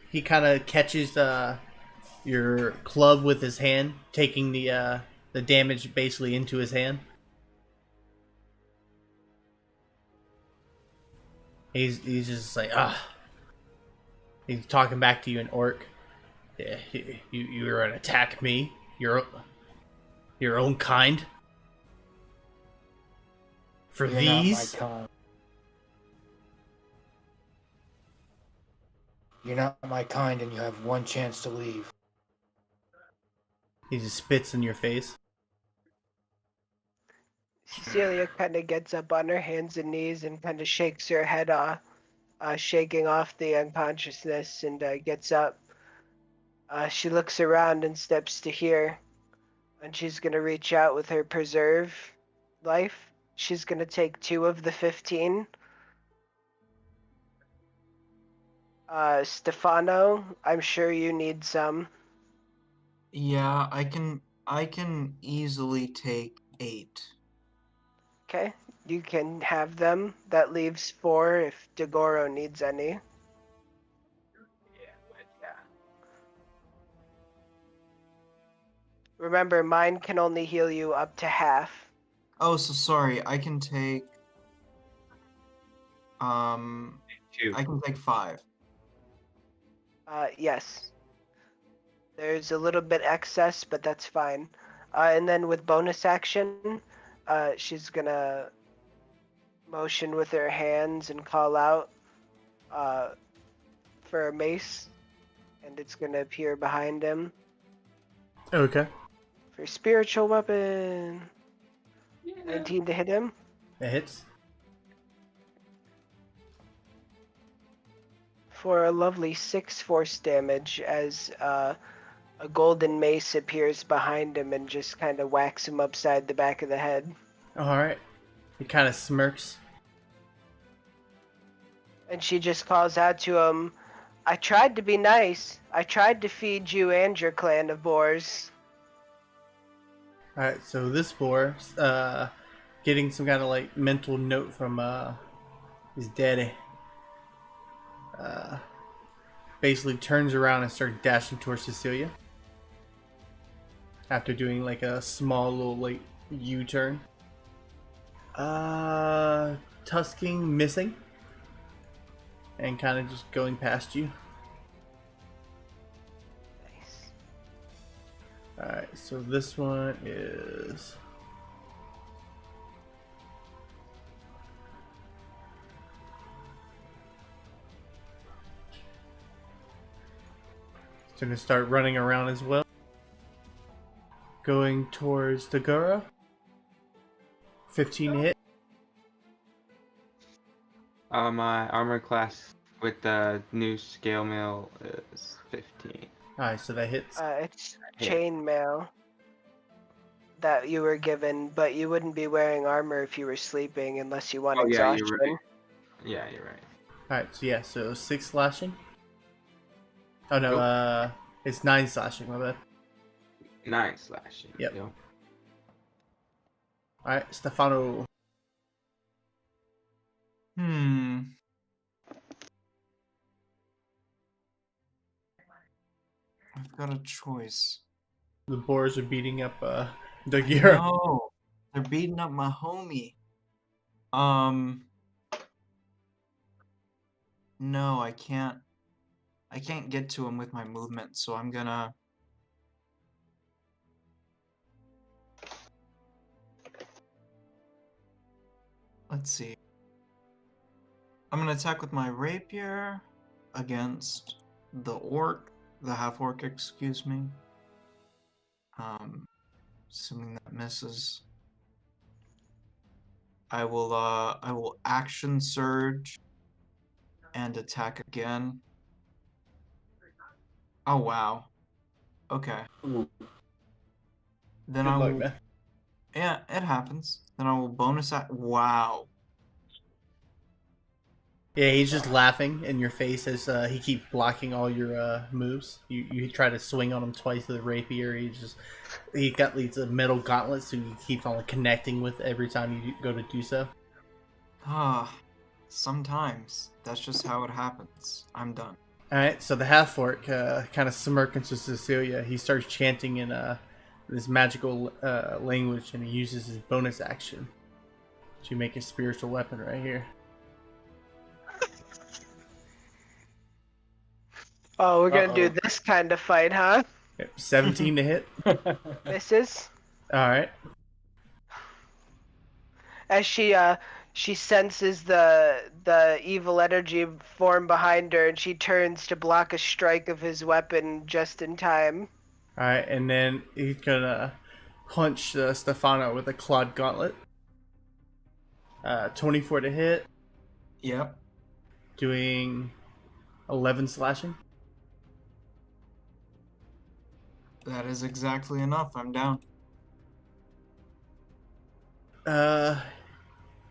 He kind of catches your club with his hand, taking the damage basically into his hand. He's just like He's talking back to you in Orc. Yeah, you were gonna attack me, your own kind. For You're these. not my kind. You're not my kind, and you have one chance to leave. He just spits in your face. Cecilia kind of gets up on her hands and knees and kind of shakes her head off, shaking off the unconsciousness, and gets up. She looks around and steps to here, and she's going to reach out with her preserve life. She's going to take 2 of the 15. Stefano, I'm sure you need some. Yeah, I can easily take 8. Okay, you can have them. That leaves 4 if Degoro needs any. Remember, mine can only heal you up to half. Oh, so sorry. I can take 2. I can take 5. Yes. There's a little bit excess, but that's fine. And then with bonus action, she's gonna motion with her hands and call out for a mace, and it's gonna appear behind him. Okay. For spiritual weapon. 19 to hit him. It hits. for a lovely 6 force damage as a golden mace appears behind him and just kind of whacks him upside the back of the head. Alright. He kind of smirks. And she just calls out to him, I tried to be nice. I tried to feed you and your clan of boars. Alright, so this boar, getting some kind of like mental note from his daddy, basically turns around and starts dashing towards Cecilia. After doing like a small little like U-turn. Tusking missing. And kind of just going past you. Nice. Alright, so this one is... It's gonna start running around as well. Going towards Dagura. 15 to hit. My armor class with the new scale mail is 15. Alright, so that hits. It's Yeah. chainmail that you were given, but you wouldn't be wearing armor if you were sleeping unless you want Oh, yeah, exhaustion. you're right. Yeah, you're right. Alright, so yeah, so 6 slashing. Oh no, Nope. it's 9 slashing, my bad. 9 slashing. Yep. Yo. Alright, Stefano. I've got a choice. The boars are beating up Dagura. No, they're beating up my homie. No, I can't. I can't get to him with my movement, so I'm gonna. Let's see. I'm gonna attack with my rapier against the orc, the half orc, excuse me. Assuming that misses. I will action surge and attack again. Oh wow. Okay. Ooh. Then Good I luck, will. man. Yeah, it happens. Then I will bonus at. Wow. Yeah, he's just laughing in your face as he keeps blocking all your moves. You try to swing on him twice with a rapier. He got these metal gauntlets, so he keeps on connecting with every time you go to do so. Ah, sometimes that's just how it happens. I'm done. All right, so the half orc kind of smirking to Cecilia. He starts chanting in this magical language, and he uses his bonus action to make a spiritual weapon right here. Oh, we're gonna do Uh-oh. this kind of fight, huh? Yep, 17 to hit. Misses. All right. As she senses the evil energy form behind her, and she turns to block a strike of his weapon just in time. All right, and then he's gonna punch Stefano with a clawed gauntlet. 24 to hit, Yep. doing 11 slashing. That is exactly enough. I'm down.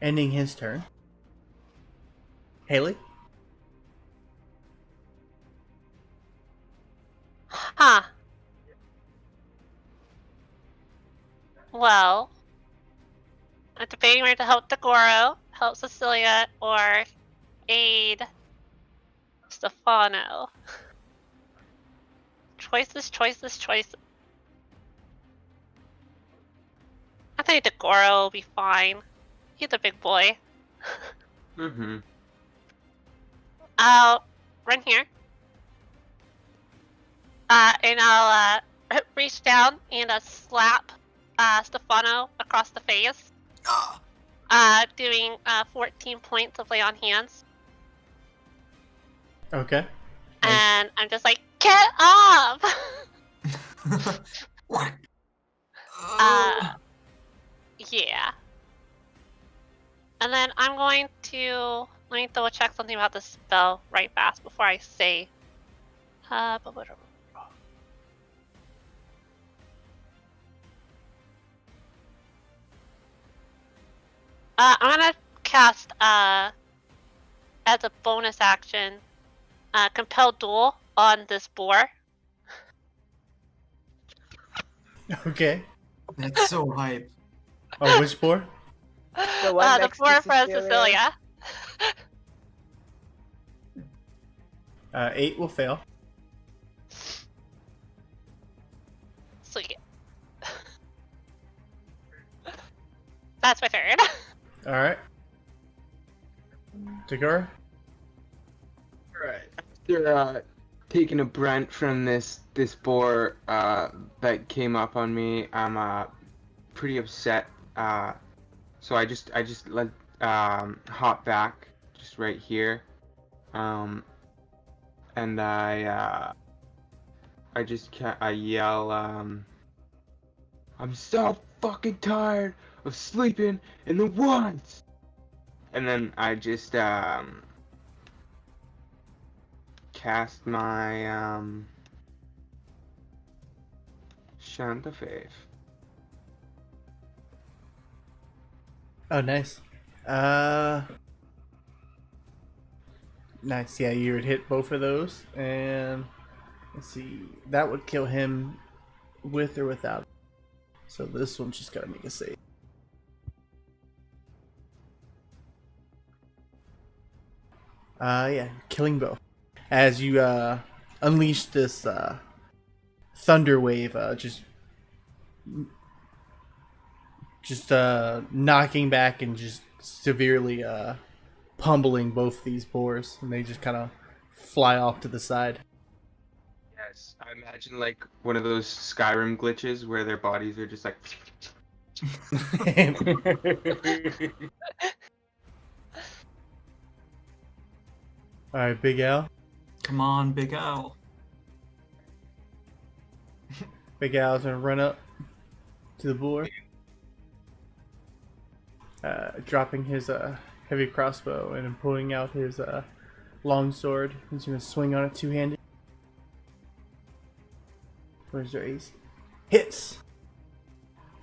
Ending his turn. Haley? Huh. Well, I'm debating whether to help Dagoro, help Cecilia, or aid Stefano. Choices. I think Dagoro will be fine. He's a big boy. Mm-hmm. I'll run here. And I'll reach down and slap Stefano across the face. Doing 14 points of lay on hands. Okay. And I'm just like, get up! Yeah. And then I'm going to Let me double check something about the spell right fast before I say. I'm gonna cast as a bonus action, compel duel on this boar. Okay. That's so hype. Oh, which boar? The one The next to boar for Cecilia. Cecilia. 8 will fail. Sweet. That's my turn. All right. Tagora? Alright. After taking a brunt from this boar that came up on me, I'm pretty upset. So I just let hop back just right here. And I yell, I'm so fucking tired of sleeping in the woods. And then I just cast my Shanta Faith. Oh, nice. Nice. Yeah, you would hit both of those, and let's see, that would kill him with or without. So this one's just gotta make a save. Yeah, killing both. As you unleash this thunder wave, just knocking back and just severely pummeling both these boars, and they just kind of fly off to the side. Yes, I imagine like one of those Skyrim glitches where their bodies are just like. All right, Big Al. Come on, Big Al. Big Al's gonna run up to the boar, dropping his heavy crossbow and then pulling out his long sword. He's gonna swing on it two-handed. Where's their ace? Hits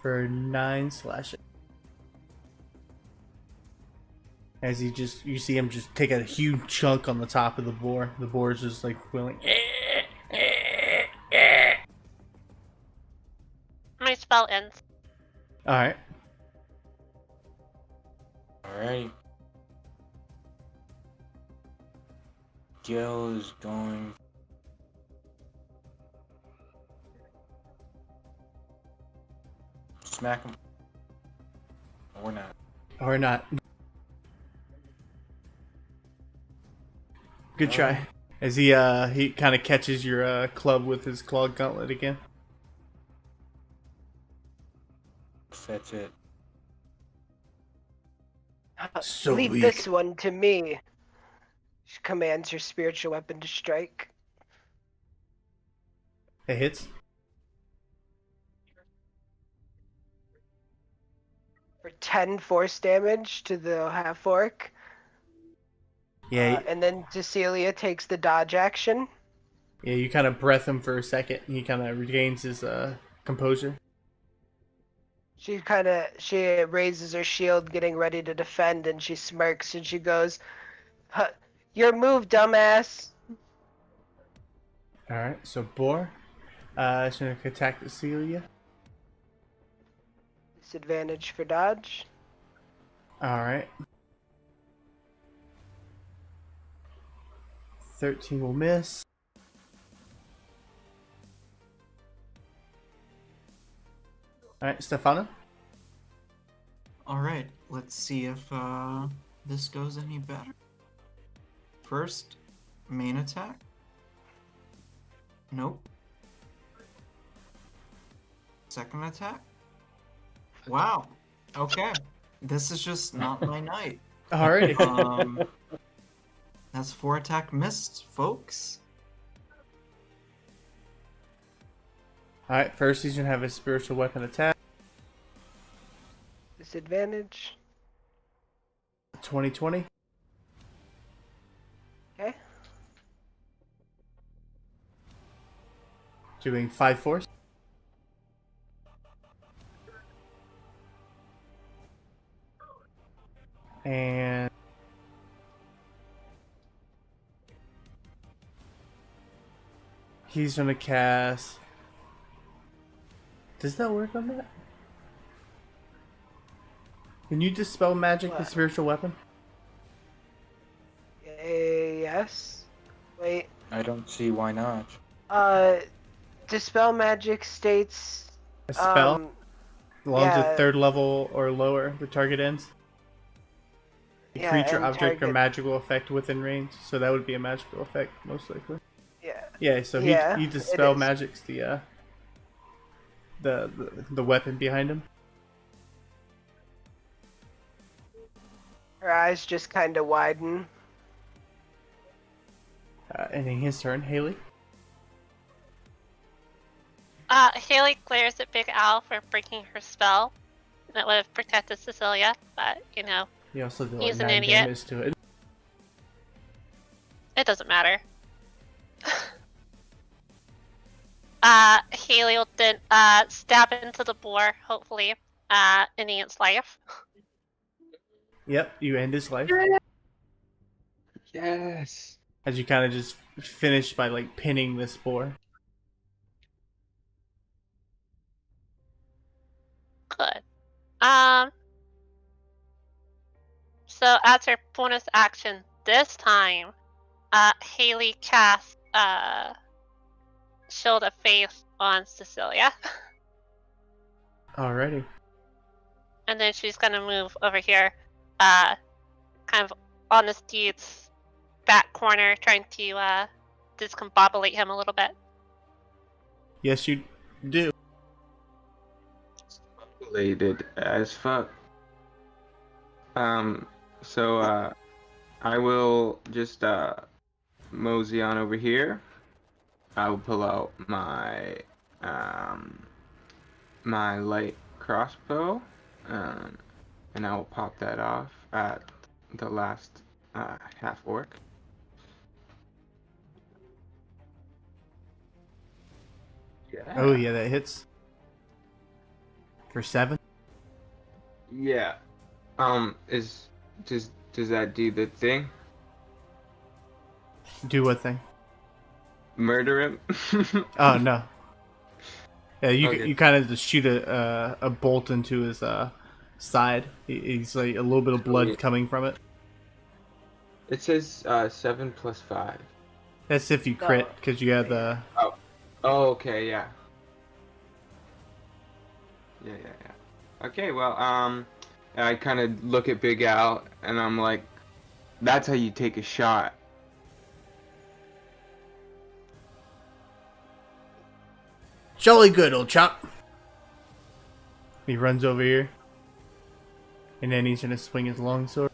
for 9 slashing. As you see him just take a huge chunk on the top of the boar. The boar's just like willing. My spell ends. All right. Alright. Joe is going. Smack him. Or not. Or not. Good try. As he kind of catches your club with his clawed gauntlet again. That's it. So Leave weak. this one to me. She commands her spiritual weapon to strike. It hits. For 10 force damage to the half orc. Yeah, And then Cecilia takes the dodge action. yeah. You kind of breath him for a second. He kind of regains his composure. She raises her shield, getting ready to defend, and she smirks and she goes, "Your move, dumbass." All right. So boar, is gonna attack Cecilia. Disadvantage for dodge. All right. 13 will miss. Alright, Stefano? Alright, let's see if this goes any better. First, main attack. Nope. Second attack. Wow. Okay. This is just not my night. Alrighty. That's 4 attack missed, folks. Alright, first he's gonna have his spiritual weapon attack. Disadvantage. 2020. Doing 5 force. And he's gonna cast. Does that work on that? Can you dispel magic with What? spiritual weapon? Yes. Wait. I don't see why not. Dispel magic states. A spell belongs to yeah. 3rd level or lower. The target ends. A Yeah, creature, and object, or target- magical effect within range. So that would be a magical effect, most likely. Yeah. Yeah. So Yeah, he it dispel is. magic's the weapon behind him. Her eyes just kind of widen. Ending his turn, Haley. Haley glares at Big Al for breaking her spell. That would have protected Cecilia, but He also did He's like an 9 idiot. damage to it. it doesn't matter. Haley will then stab into the boar, hopefully, ending its life. Yep, you end his life. Yes. As you kind of just finish by like pinning this boar. Good. So as her bonus action this time, Haley casts Shield of Faith on Cecilia. Alrighty. And then she's gonna move over here, kind of on this dude's back corner, trying to discombobulate him a little bit. Yes, you do. Related as fuck. So I will just mosey on over here. I will pull out my my light crossbow, and I will pop that off at the last half orc. Yeah. Oh yeah, that hits. For 7. Yeah. Does that do the thing? Do what thing? Murder him? Oh no. Yeah, Okay. you kind of just shoot a bolt into his side. He's like a little bit of blood Yeah. coming from it. It says 7 plus 5. That's if you crit, No. because you have the. Oh, okay, yeah. Yeah. Okay, well, I kind of look at Big Al, and I'm like, that's how you take a shot. Jolly good, old chop. He runs over here. And then he's gonna swing his longsword.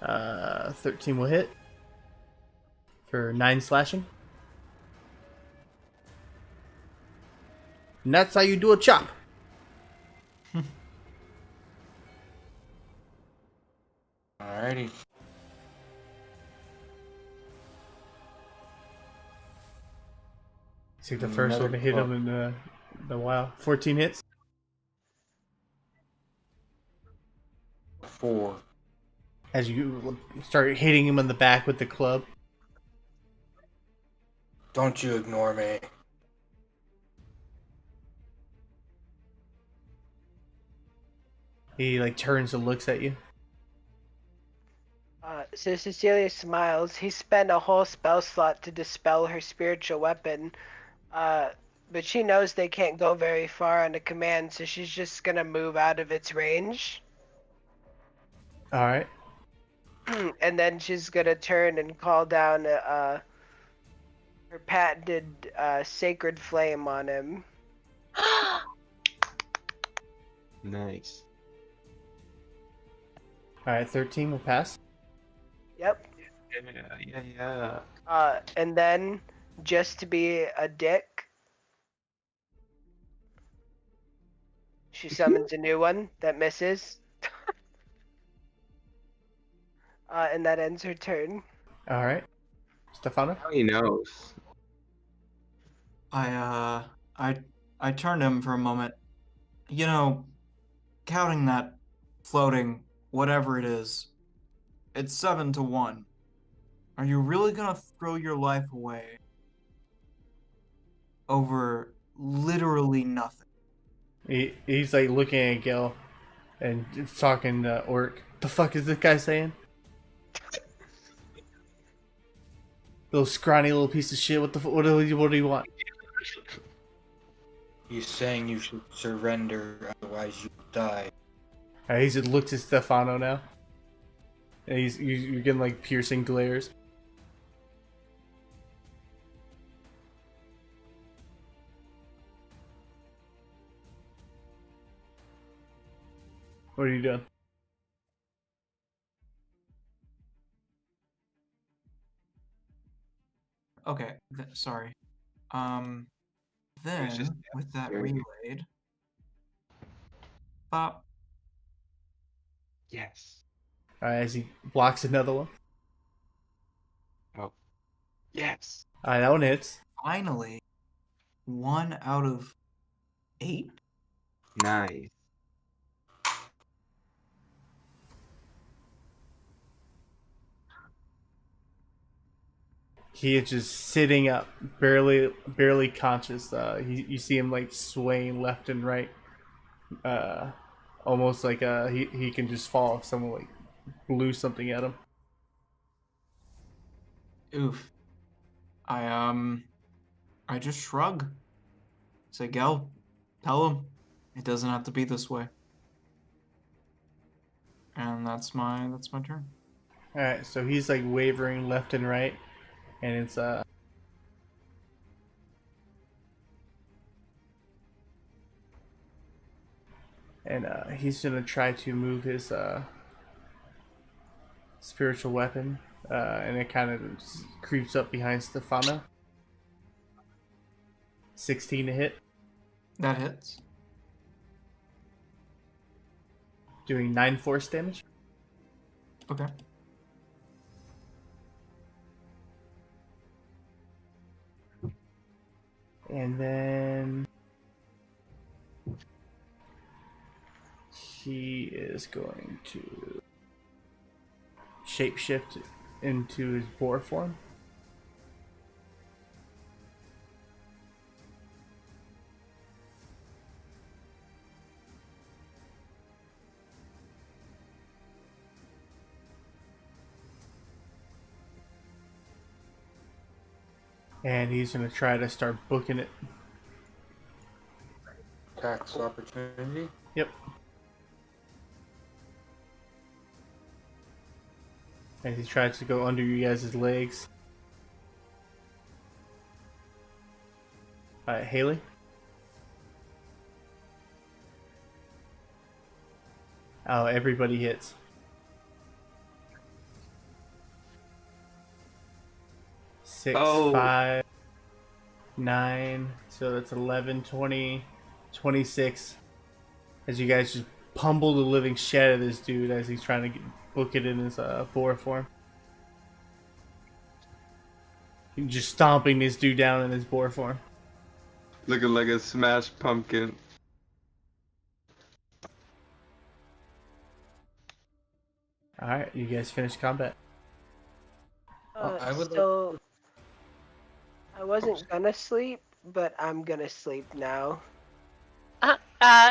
13 will hit. For 9 slashing. And that's how you do a chop. Alrighty. See the first Another one to hit club. him in the WoW. 14 hits. 4. As you start hitting him in the back with the club. Don't you ignore me. He like turns and looks at you. So Cecilia smiles. He spent a whole spell slot to dispel her spiritual weapon. But she knows they can't go very far on a command, so she's just gonna move out of its range. Alright. And then she's gonna turn and call down her patented sacred flame on him. Nice. Alright, 13 will pass. Yep. Yeah. And then, just to be a dick, she summons a new one that misses. And that ends her turn. Alright. Stefano? He knows. I turned to him for a moment. You know, counting that floating whatever it is, it's 7-1. Are you really gonna throw your life away over literally nothing? He's like looking at Gil and talking to Orc. The fuck is this guy saying? Little scrawny little piece of shit. What do you want? He's saying you should surrender, otherwise you die. He just looks at Stefano now. And you're getting like piercing glares. What are you doing? Okay, sorry. Then just with that very- relayed, pop. Yes. As he blocks another one. Oh. Yes. That one hits. Finally, 1 out of 8. Nice. He is just sitting up, barely conscious. You see him like swaying left and right, almost like he can just fall if someone like blew something at him. Oof. I just shrug. Say, Gel, tell him it doesn't have to be this way. And that's my turn. All right, so he's like wavering left and right, and it's and he's gonna try to move his spiritual weapon, and it kind of creeps up behind Stefano. 16 to hit, That hits. doing 9 force damage. Okay. And then he is going to shapeshift into his boar form. And he's going to try to start booking it. Tax opportunity. Yep. As he tries to go under you guys' legs. Alright, Haley. Oh, everybody hits. 6, Oh. 5, 9, so that's 11, 20, 26. As you guys just pummel the living shit out of this dude as he's trying to book it in his boar form. You're just stomping this dude down in his boar form. Looking like a smashed pumpkin. Alright, you guys finish combat. I would So I wasn't gonna sleep, but I'm gonna sleep now.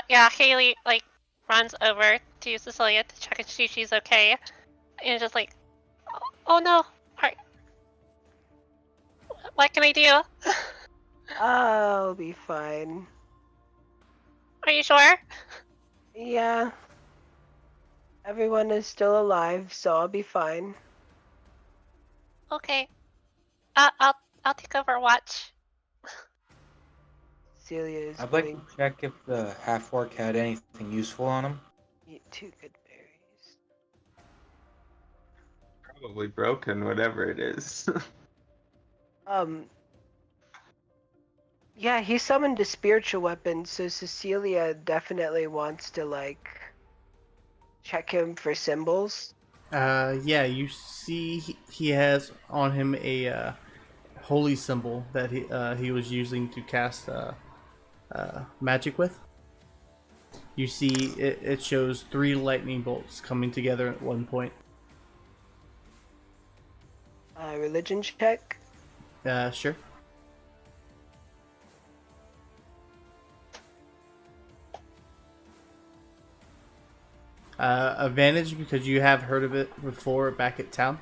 Yeah, Haley like runs over to Cecilia to check and see she's okay, and just like, oh no, alright, what can I do? I'll be fine. Are you sure? Yeah. Everyone is still alive, so I'll be fine. Okay. I'll take over watch. Celia is I'd like going to check if the half-orc had anything useful on him. to eat 2 good berries. Probably broken, whatever it is. Yeah, he summoned a spiritual weapon, so Cecilia definitely wants to, like, check him for symbols. Yeah, you see he has on him a holy symbol that he was using to cast magic with. You see, it shows 3 lightning bolts coming together at one point. Religion check. Sure. Advantage because you have heard of it before back at town.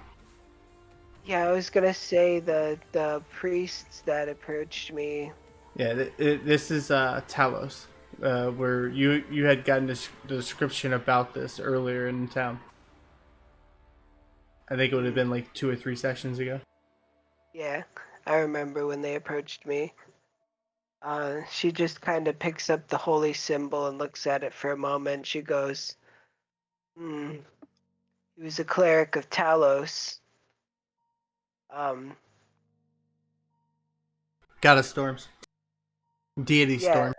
Yeah, I was gonna say the priests that approached me. Yeah, this is Talos, where you had gotten the description about this earlier in town. I think it would have been like 2 or 3 sessions ago. Yeah, I remember when they approached me. She just kind of picks up the holy symbol and looks at it for a moment. She goes, he was a cleric of Talos. Goddess storms. Deity Yeah, storm.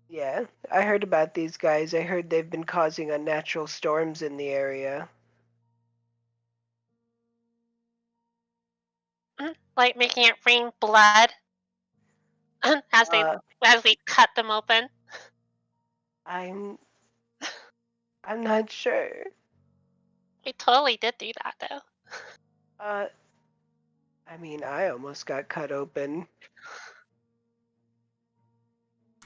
yeah. I heard about these guys. I heard they've been causing unnatural storms in the area. Like making it rain blood as we cut them open. I'm not sure. We totally did do that though. I mean, I almost got cut open.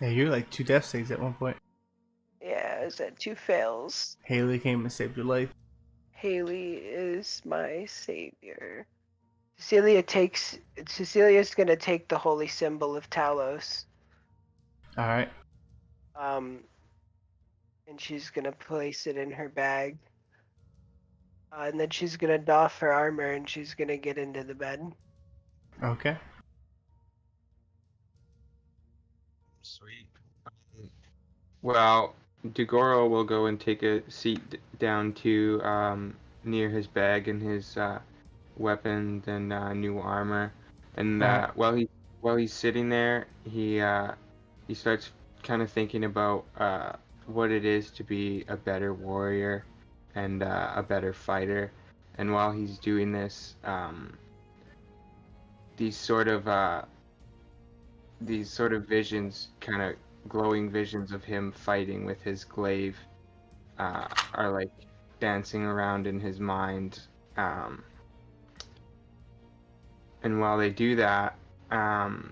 Yeah, you're like 2 death saves at one point. Yeah, I was at 2 fails. Haley came and saved your life. Haley is my savior. Cecilia's gonna take the holy symbol of Talos. Alright. And she's gonna place it in her bag. And then she's gonna doff her armor and she's gonna get into the bed. Okay. Sweet. Well, Degoro will go and take a seat down to near his bag and his weapons and new armor. And while he's sitting there, he starts kind of thinking about what it is to be a better warrior and a better fighter. And while he's doing this, these sort of visions, kind of glowing visions of him fighting with his glaive, are like dancing around in his mind. And while they do that, coming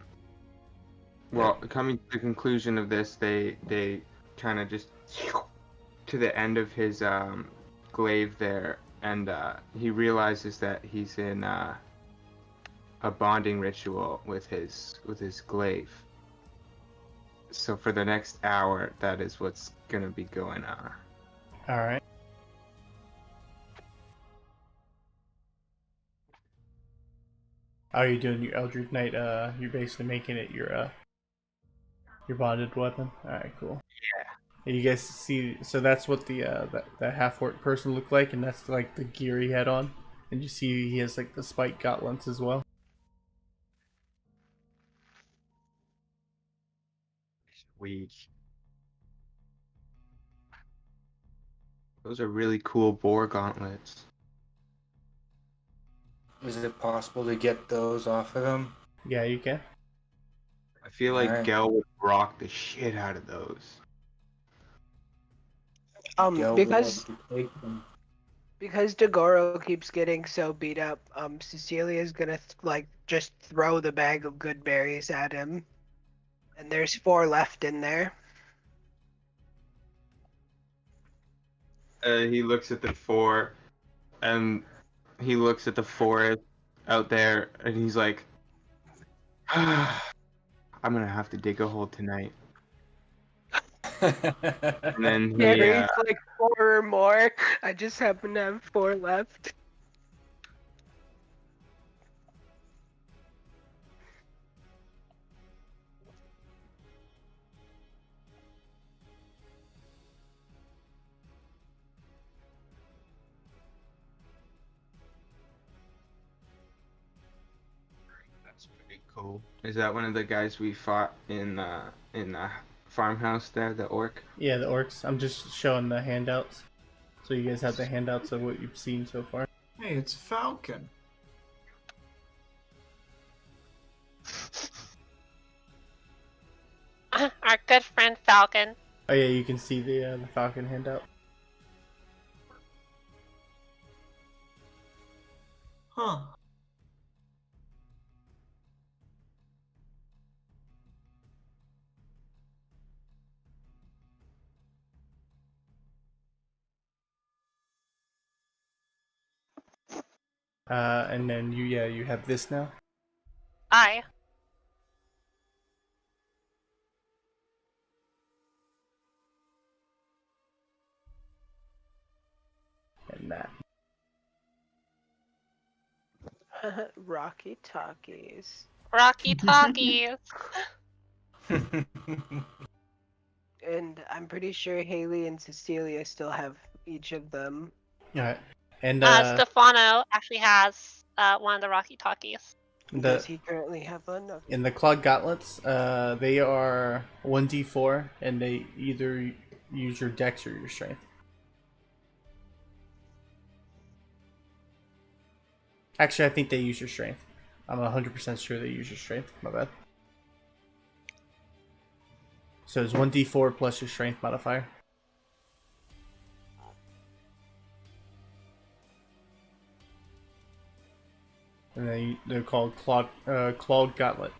to the conclusion of this, they kind of just to the end of his glaive there, and he realizes that he's in a bonding ritual with his glaive. So for the next hour, that is what's gonna be going on. Alright. How are you doing your Eldritch Knight? You're basically making it your bonded weapon. Alright, cool. Yeah. You guys see, so that's what the that half-orc person looked like, and that's like the gear he had on. And you see he has like the spike gauntlets as well. Sweet. Those are really cool boar gauntlets. Is it possible to get those off of him? Yeah, you can. I feel like Alright. Gel would rock the shit out of those. Gel Because will take them. because Degoro keeps getting so beat up, Cecilia's gonna just throw the bag of good berries at him. And there's 4 left in there. He looks at the 4, and he looks at the forest out there, and he's like, I'm gonna have to dig a hole tonight. And then he, Berries like 4 or more. I just happen to have 4 left. that's pretty cool. Is that one of the guys we fought in the farmhouse there, the orc? Yeah, the orcs. I'm just showing the handouts. So you guys have the handouts of what you've seen so far. Hey, it's Falcon. our good friend Falcon. Oh yeah, you can see the Falcon handout. Huh. And then you have this now. I. And that. Rocky Talkies. Rocky Talkies. And I'm pretty sure Haley and Cecilia still have each of them. Alright. And Stefano actually has one of the Rocky Talkies. Does he currently have one? Okay. in the Clog Gauntlets, they are 1d4, and they either use your dex or your strength. Actually, I think they use your strength. I'm 100% sure they use your strength. My bad. So it's 1d4 plus your strength modifier. And they're called Clawed Gauntlet.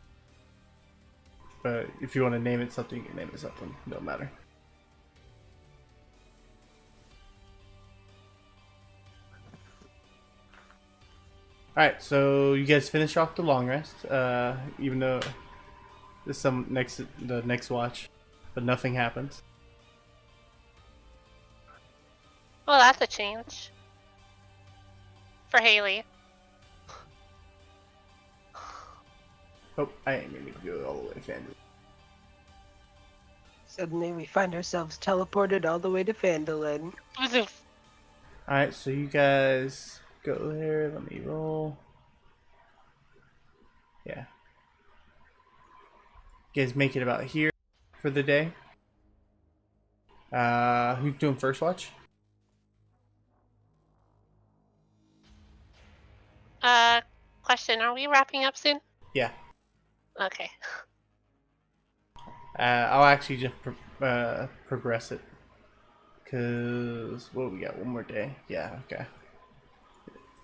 But if you want to name it something, you can name it something. No matter. Alright, so you guys finish off the long rest, even though there's the next watch, but nothing happens. Well, that's a change. For Haley. Oh, I ain't gonna go all the way to Fandle. Suddenly we find ourselves teleported all the way to Phandalin. Alright, so you guys go there, let me roll. Yeah. You guys make it about here for the day. Who's doing first watch? Question, are we wrapping up soon? Yeah. Okay. I'll actually just progress it. Cause what we got? One more day. Yeah. Okay.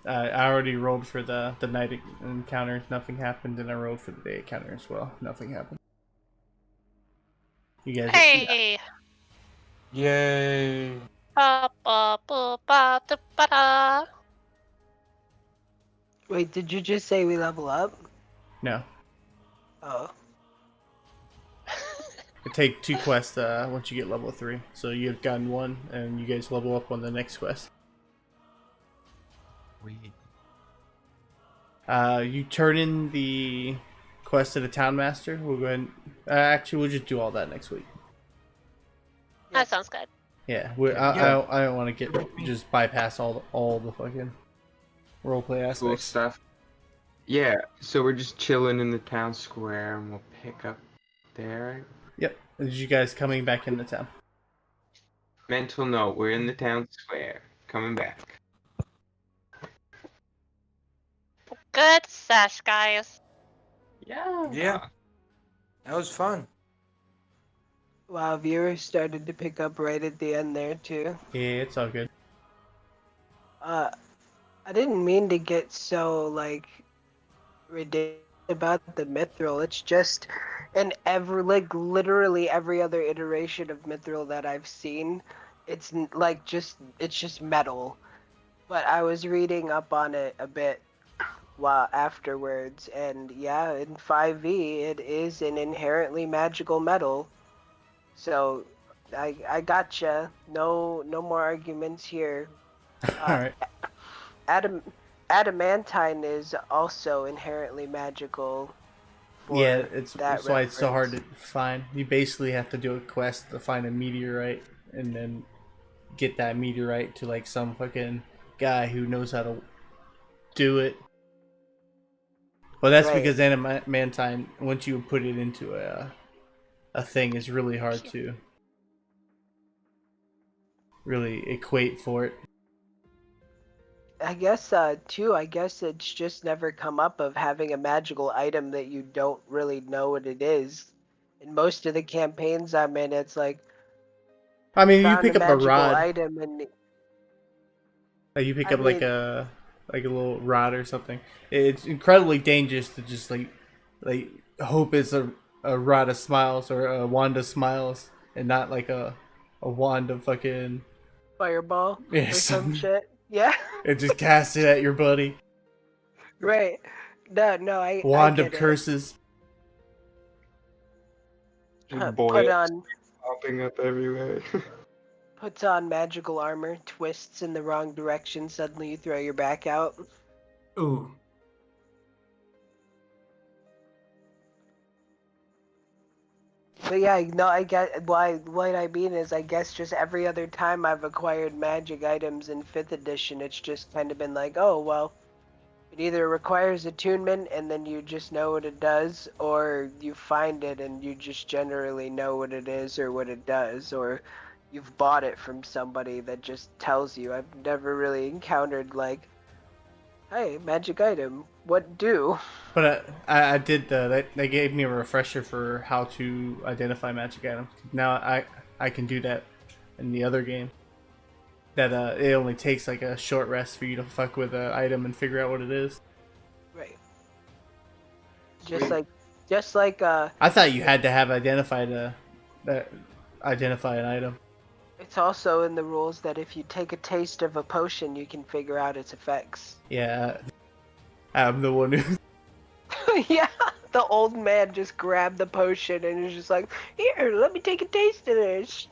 I already rolled for the night encounter. Nothing happened, and I rolled for the day encounter as well. Nothing happened. You guys. Hey! Yay! Ba-ba-ba-ba-da-ba-da. Wait, did you just say we level up? No. Oh. It take 2 quests once you get level 3. So you've gotten 1, and you guys level up on the next quest. You turn in the quest to the town master. We'll go ahead and, actually, we'll just do all that next week. That sounds good. Yeah, Yeah. I don't want to just bypass all the fucking roleplay aspects. Cool stuff. Yeah, so we're just chilling in the town square, and we'll pick up there. Yep. Is you guys coming back into town? Mental note: we're in the town square, coming back. Good sesh, guys. Yeah. That was fun. Wow, viewers started to pick up right at the end there too. Yeah, it's all good. I didn't mean to get so like ridiculous about the mithril. It's just literally every other iteration of mithril that I've seen, it's just metal. But I was reading up on it a bit afterwards, and yeah, in 5e it is an inherently magical metal. So I gotcha. No more arguments here. Alright. Adamantine is also inherently magical. Yeah, that's that why it's so hard reference. to find. You basically have to do a quest to find a meteorite and then get that meteorite to like some fucking guy who knows how to do it. Well, that's Right. because adamantine, once you put it into a thing, is really hard to really equate for it. I guess too. I guess it's just never come up of having a magical item that you don't really know what it is. In most of the campaigns I'm in, it's like I mean, you found pick a up a magical rod. item and You pick I up like mean- a little rod or something. It's incredibly dangerous to just like hope it's a rod of smiles or a wand of smiles and not like a wand of fucking fireball yeah, or some some, shit. Yeah. and just cast it at your buddy. Right. No, I Wand get of it. curses. Just Put boils on popping up everywhere. puts on magical armor, twists in the wrong direction, suddenly you throw your back out. Ooh. But yeah, no, I get why. What I mean is, I guess just every other time I've acquired magic items in 5th edition, it's just kind of been like, oh well, it either requires attunement and then you just know what it does, or you find it and you just generally know what it is or what it does, or you've bought it from somebody that just tells you. I've never really encountered like, hey, magic item, what do? But I did they gave me a refresher for how to identify magic items. Now I can do that in the other game. That it only takes like a short rest for you to fuck with an item and figure out what it is. Right. Sweet. Just like I thought you had to have identify an item. it's also in the rules that if you take a taste of a potion, you can figure out its effects. Yeah, I'm the one who. Yeah, the old man just grabbed the potion and is just like, here, let me take a taste of this.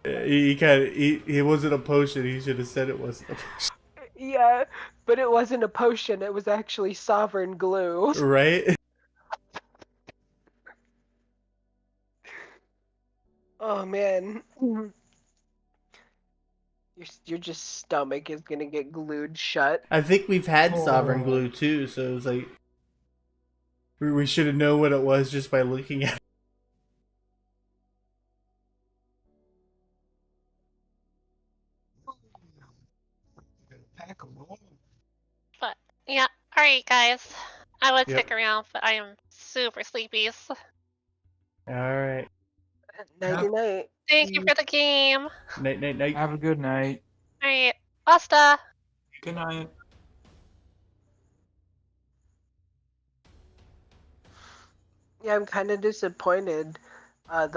He wasn't a potion. He should have said it wasn't a potion. Yeah, but it wasn't a potion, it was actually sovereign glue. Right? Oh man. Your just stomach is gonna get glued shut. I think we've had sovereign Oh. glue too, so it was like we should have known what it was just by looking at it. Pack 'em all. But yeah, all right, guys. I would Yep. stick around, but I am super sleepy. So All right. Nighty night. thank you for the game. All Night. Have a good night. right, Asta. Good night. Yeah, I'm kind of disappointed. The